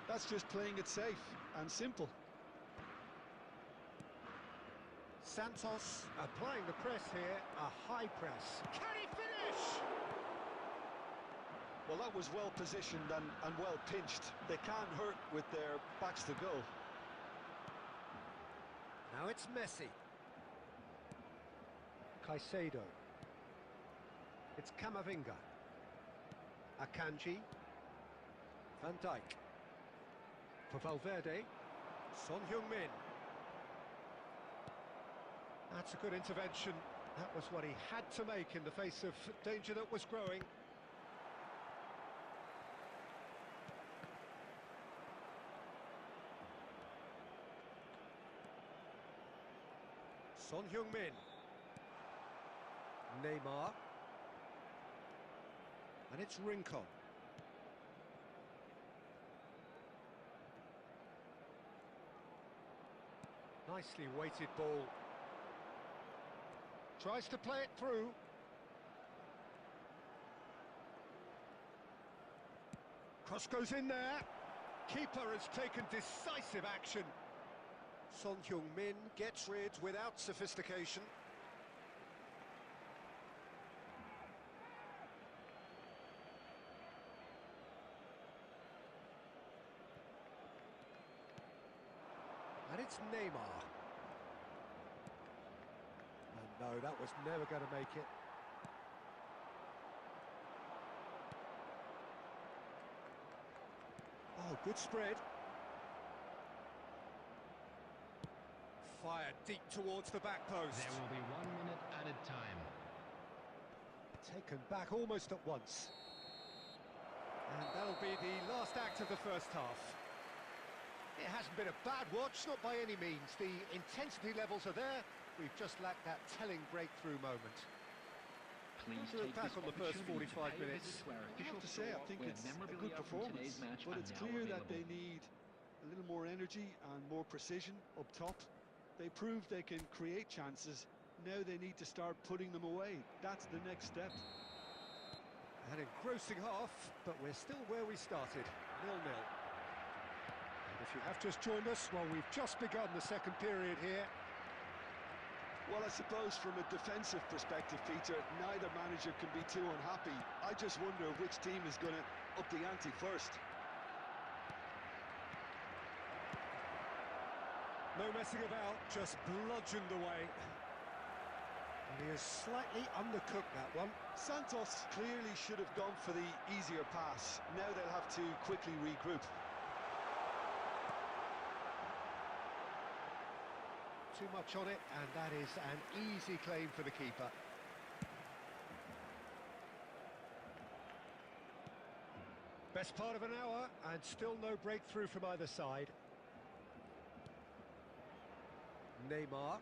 That's just playing it safe and simple. Santos applying the press here, a high press. Can he finish? Well, that was well positioned and well pinched. They can't hurt with their backs to goal. Now it's Messi. Caicedo. It's Camavinga. Akanji. Van Dijk. For Valverde, Son Heung-min. That's a good intervention. That was what he had to make in the face of danger that was growing. Son Heung-min. Neymar. And it's Rincon. Nicely weighted ball. Tries to play it through. Cross goes in there. Keeper has taken decisive action. Son Heung-min gets rid without sophistication. it's Neymar. And no, that was never going to make it. Oh, good spread. Fired deep towards the back post. There will be 1 minute added time. Taken back almost at once. And that'll be the last act of the first half. It hasn't been a bad watch, not by any means. The intensity levels are there. We've just lacked that telling breakthrough moment. Please Look take back this on the first opportunity 45 to pay a minutes. visit to our I official have to say, I store think where it's a good memorabilia from performance, today's match but are it's now clear that available. they need a little more energy and more precision up top. They proved they can create chances. Now they need to start putting them away. That's the next step. An engrossing half, but we're still where we started, 0-0. And if you have just joined us, well, we've just begun the second period here. Well, I suppose from a defensive perspective, Peter, neither manager can be too unhappy. I just wonder which team is going to up the ante first. No messing about, just bludgeoned away. And he has slightly undercooked that one. Santos clearly should have gone for the easier pass. Now they'll have to quickly regroup. Too much on it, and that is an easy claim for the keeper. Best part of an hour, and still no breakthrough from either side. Neymar.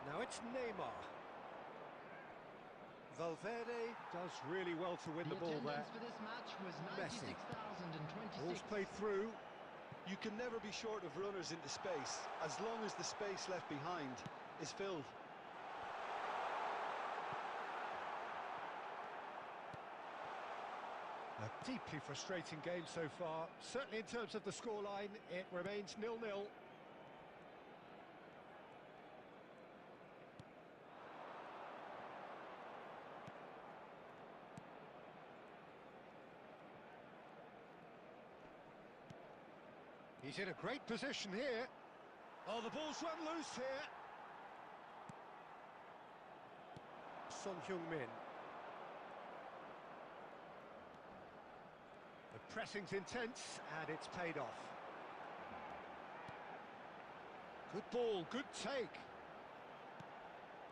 Now it's Neymar. Valverde does really well to win the ball there. Attendance for this match was Messi. 96,026. Ball's played through. You can never be short of runners into space, as long as the space left behind is filled. A deeply frustrating game so far. Certainly in terms of the scoreline, it remains 0-0. He's in a great position here. Oh, the ball's run loose here. Son Heung-min. The pressing's intense, and it's paid off. Good ball, good take.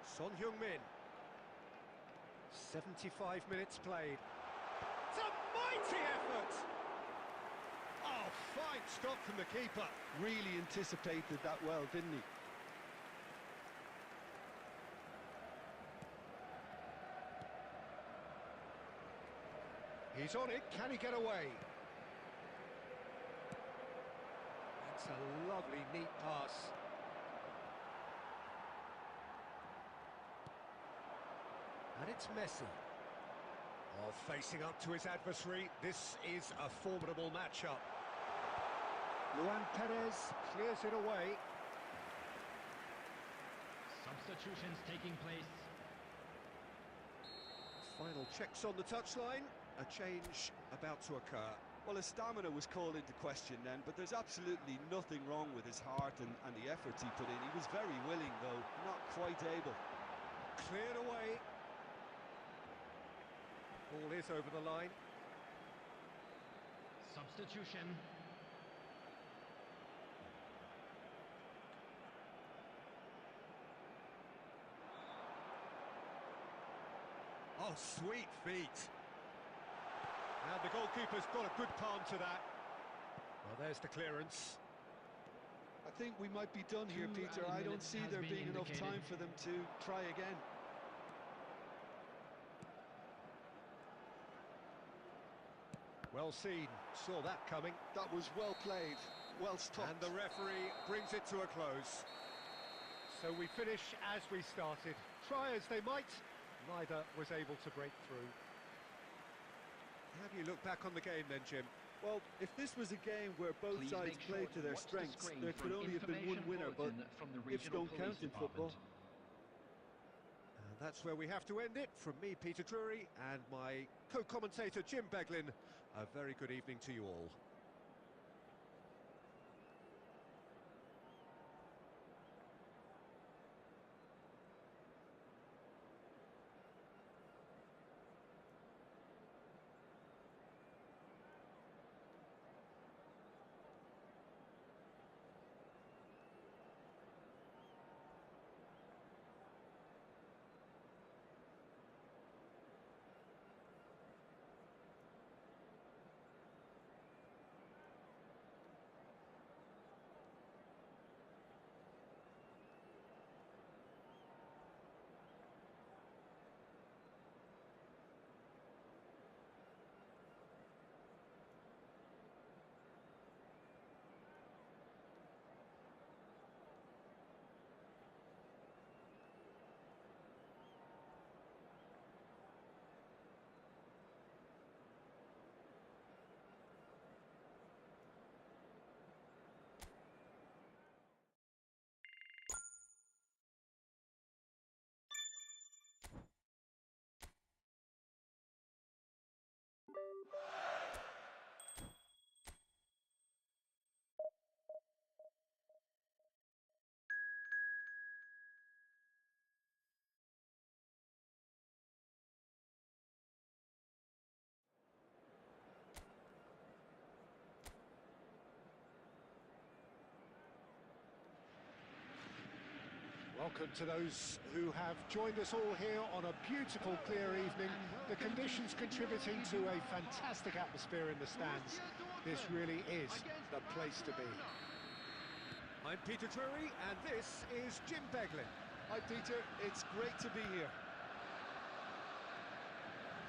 Son Heung-min. 75 minutes played. It's a mighty effort! Oh, fine stop from the keeper. Really anticipated that well, didn't he? He's on it, can he get away? That's a lovely, neat pass. And it's Messi. Oh, facing up to his adversary, this is a formidable matchup. Luan Perez clears it away. Substitutions taking place. Final checks on the touchline. A change about to occur. Well, his stamina was called into question then, but there's absolutely nothing wrong with his heart and the efforts he put in. He was very willing, though, not quite able. Cleared away. Ball is over the line. Substitution. Oh, sweet feet. And the goalkeeper's got a good palm to that. Well, there's the clearance. I think we might be done here, 2 Peter. added I don't minutes see has there been being enough indicated. time for them to try again. Well seen, saw that coming. That was well played, well stopped. And the referee brings it to a close. So we finish as we started. Try as they might, neither was able to break through. How do you look back on the game then, Jim? Well, if this was a game where both Please sides make sure played to their watch the strengths, screen there for could an only have been one information winner, but bulletin from the ifs regional don't count police in football. department. And that's where we have to end it. From me, Peter Drury, and my co-commentator, Jim Beglin. A very good evening to you all. Welcome to those who have joined us all here on a beautiful, clear evening. The conditions contributing to a fantastic atmosphere in the stands. This really is the place to be. I'm Peter Drury, and this is Jim Beglin. Hi Peter, it's great to be here.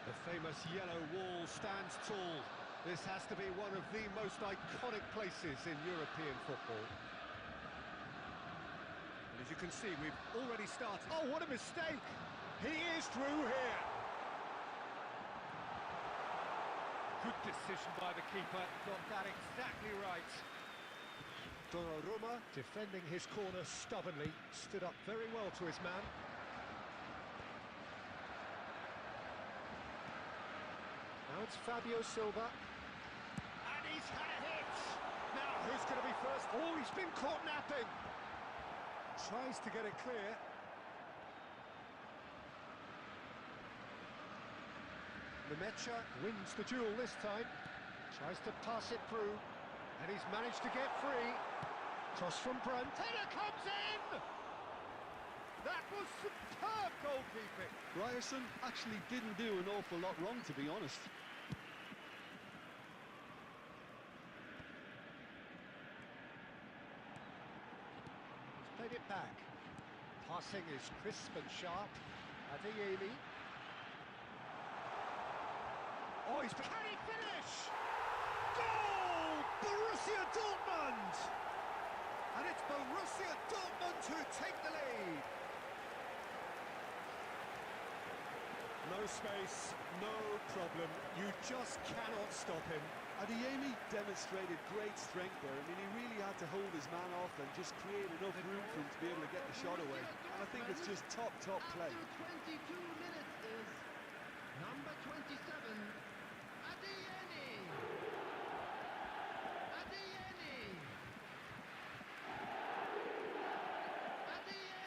The famous yellow wall stands tall. This has to be one of the most iconic places in European football. And as you can see, we've already started. Oh, what a mistake! He is through here. Good decision by the keeper, got that exactly right. Donnarumma, defending his corner stubbornly, stood up very well to his man. Now it's Fabio Silva. And he's had a hit! Now, who's going to be first? Oh, he's been caught napping! Tries to get it clear. Lemecha wins the duel this time. Tries to pass it through. And he's managed to get free. Cross from Brandt. Taylor comes in! That was superb goalkeeping. Ryerson actually didn't do an awful lot wrong, to be honest. He's played it back. Passing is crisp and sharp. Adeyemi. Oh, he's... Can he finish? Goal! Borussia Dortmund! And it's Borussia Dortmund who take the lead. No space, no problem. You just cannot stop him. Adeyemi demonstrated great strength there. I mean, he really had to hold his man off and just create enough room for him to be able to get the shot away. And I think it's just top play. After 22 minutes is number 27, Adeyemi. Adeyemi. Adeyemi.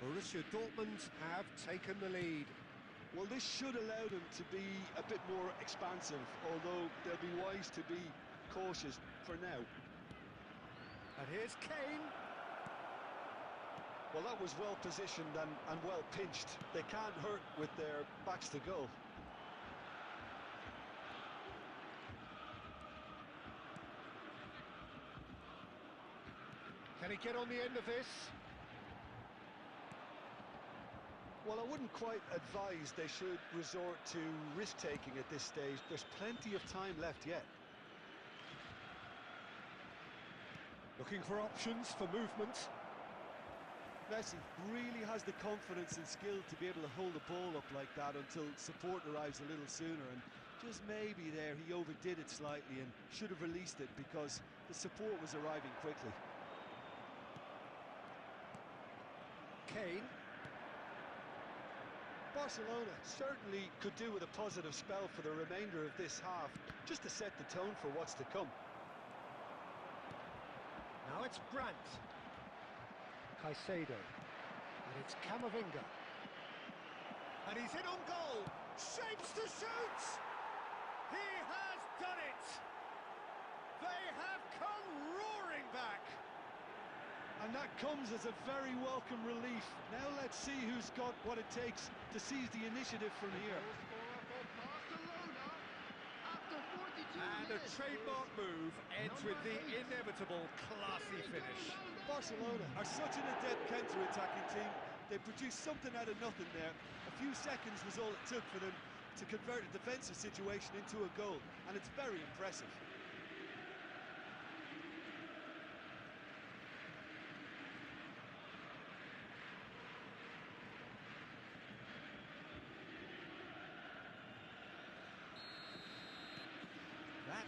Borussia Dortmund have taken the lead. Well, this should allow them to be a bit more expansive, although they'll be wise to be cautious for now. And here's Kane. Well, that was well positioned and well pinched. They can't hurt with their backs to goal. Can he get on the end of this? Well, I wouldn't quite advise they should resort to risk-taking at this stage. There's plenty of time left yet. Looking for options for movement. Messi really has the confidence and skill to be able to hold the ball up like that until support arrives a little sooner, and just maybe there he overdid it slightly and should have released it because the support was arriving quickly. Kane. Barcelona certainly could do with a positive spell for the remainder of this half, just to set the tone for what's to come. Now it's Brandt. Caicedo. And it's Camavinga. And he's in on goal. Shapes to shoot! He has done it! They have come roaring back! And that comes as a very welcome relief. Now let's see who's got what it takes to seize the initiative from here. And a trademark move ends with the inevitable classy finish. Barcelona are such an adept counter-attacking team. They produced something out of nothing there. A few seconds was all it took for them to convert a defensive situation into a goal, and it's very impressive.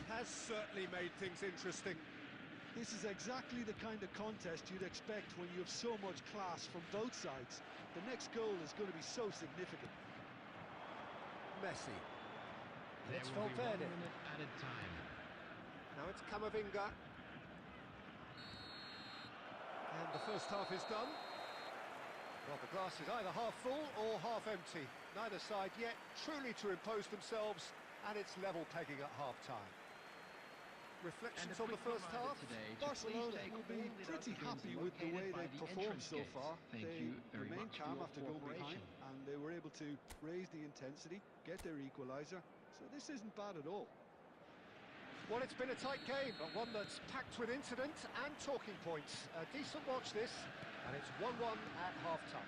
That has certainly made things interesting. This is exactly the kind of contest you'd expect when you have so much class from both sides. The next goal is going to be so significant. Messi. There It's will be 1 Valverde. minute added time. Now it's Camavinga. And the first half is done. Well, the glass is either half full or half empty. Neither side yet truly to impose themselves, and it's level pegging at half-time. Reflections on the first half? Barcelona will be pretty happy with the way they've performed so far. They remained calm after going behind, and they were able to raise the intensity, get their equaliser, so this isn't bad at all. Well, it's been a tight game, but one that's packed with incident and talking points. A decent watch this, and it's 1-1 at half-time.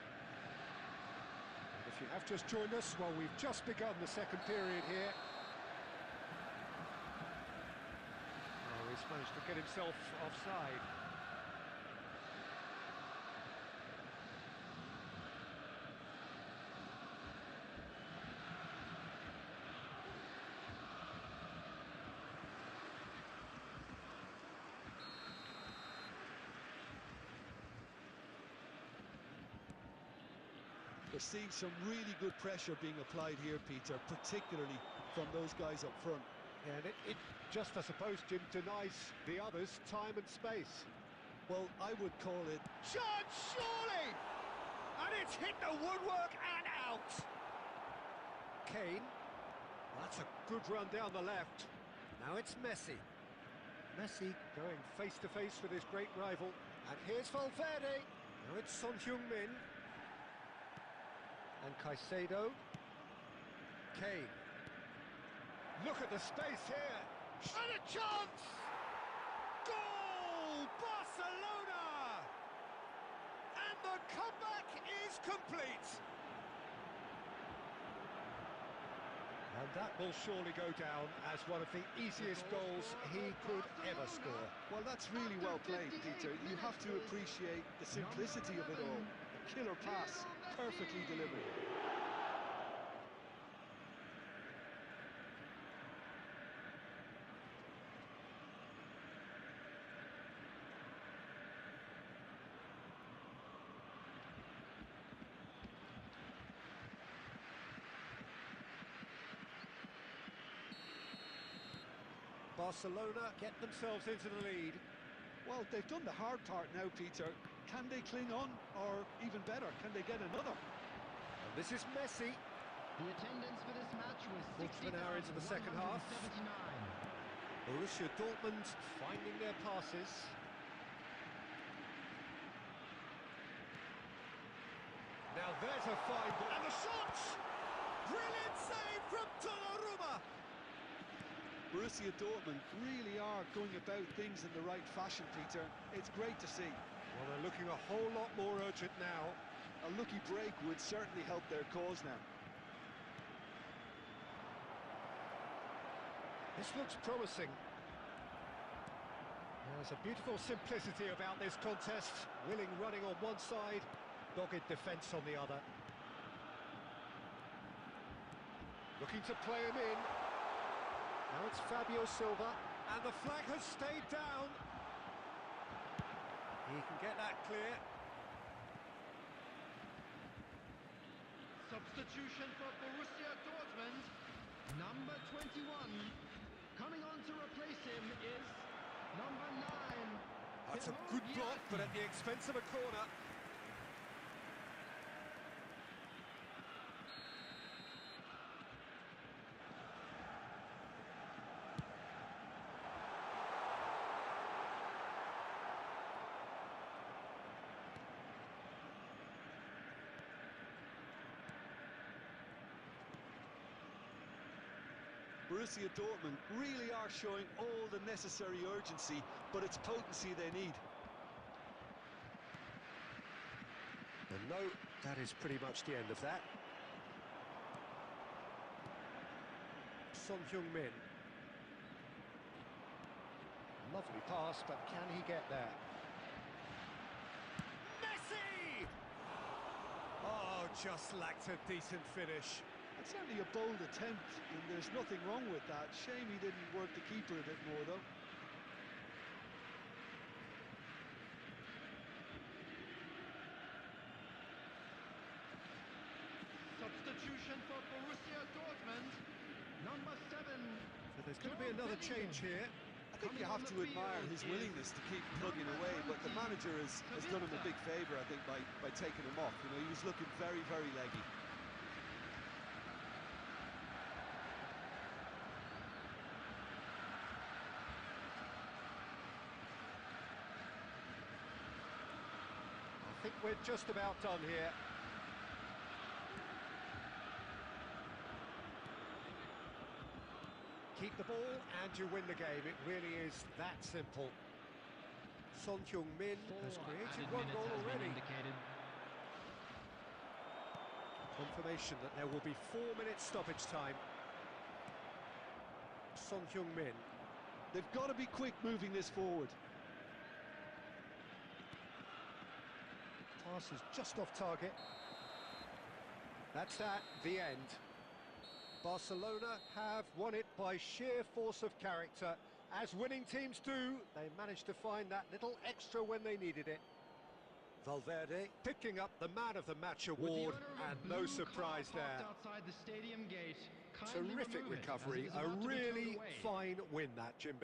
And if you have just joined us, well, we've just begun the second period here. Oh, he's managed to get himself offside. They're seeing some really good pressure being applied here, Peter, particularly from those guys up front. Yeah, and it just, I suppose, Jim, denies the others time and space. Well, I would call it... Chance, surely! And it's hit the woodwork and out! Kane. That's a good run down the left. Now it's Messi. Messi going face-to-face with his great rival. And here's Valverde. Now it's Son Heung-min. And Caicedo. Kane. Look at the space here. And a chance! Goal! Barcelona! And the comeback is complete. And that will surely go down as one of the easiest goals he could ever score. Well, that's really well played, Peter. You have to appreciate the simplicity of it all. A killer pass, perfectly delivered. Barcelona get themselves into the lead. Well, they've done the hard part now, Peter. Can they cling on, or even better, can they get another? And this is Messi. The attendance for this match was Quarter of an hour into the second half. 60,179. Borussia Dortmund finding their passes. Now there's a fine ball. And the shot! Brilliant save from Donnarumma! Borussia Dortmund really are going about things in the right fashion, Peter. It's great to see. Well, they're looking a whole lot more urgent now. A lucky break would certainly help their cause now. This looks promising. There's a beautiful simplicity about this contest. Willing running on one side, dogged defence on the other. Looking to play him in. Now it's Fabio Silva, and the flag has stayed down. He can get that clear. Substitution for Borussia Dortmund. Number 21. Coming on to replace him is number 9. That's a good block, but at the expense of a corner. Borussia Dortmund really are showing all the necessary urgency, but it's potency they need. And no, that is pretty much the end of that. Son Heung-min. Lovely pass, but can he get there? Messi! Oh, just lacked a decent finish. That's certainly a bold attempt, and there's nothing wrong with that. Shame he didn't work the keeper a bit more, though. Substitution for Borussia Dortmund. Number 7. So there's going to be another change here. I think you have to admire his willingness to keep plugging away, but the manager has done him a big favour, I think, by taking him off. You know, he was looking very, very leggy. I think we're just about done here. Keep the ball and you win the game. It really is that simple. Son Heung-min has created one goal already. Confirmation that there will be 4 minutes stoppage time. Son Heung-min. They've got to be quick moving this forward. Pass is just off target. That's that, the end. Barcelona have won it by sheer force of character. As winning teams do, they managed to find that little extra when they needed it. Valverde picking up the Man of the Match award, and no surprise there. Outside the stadium gate. Terrific recovery, a really fine win that, Jim.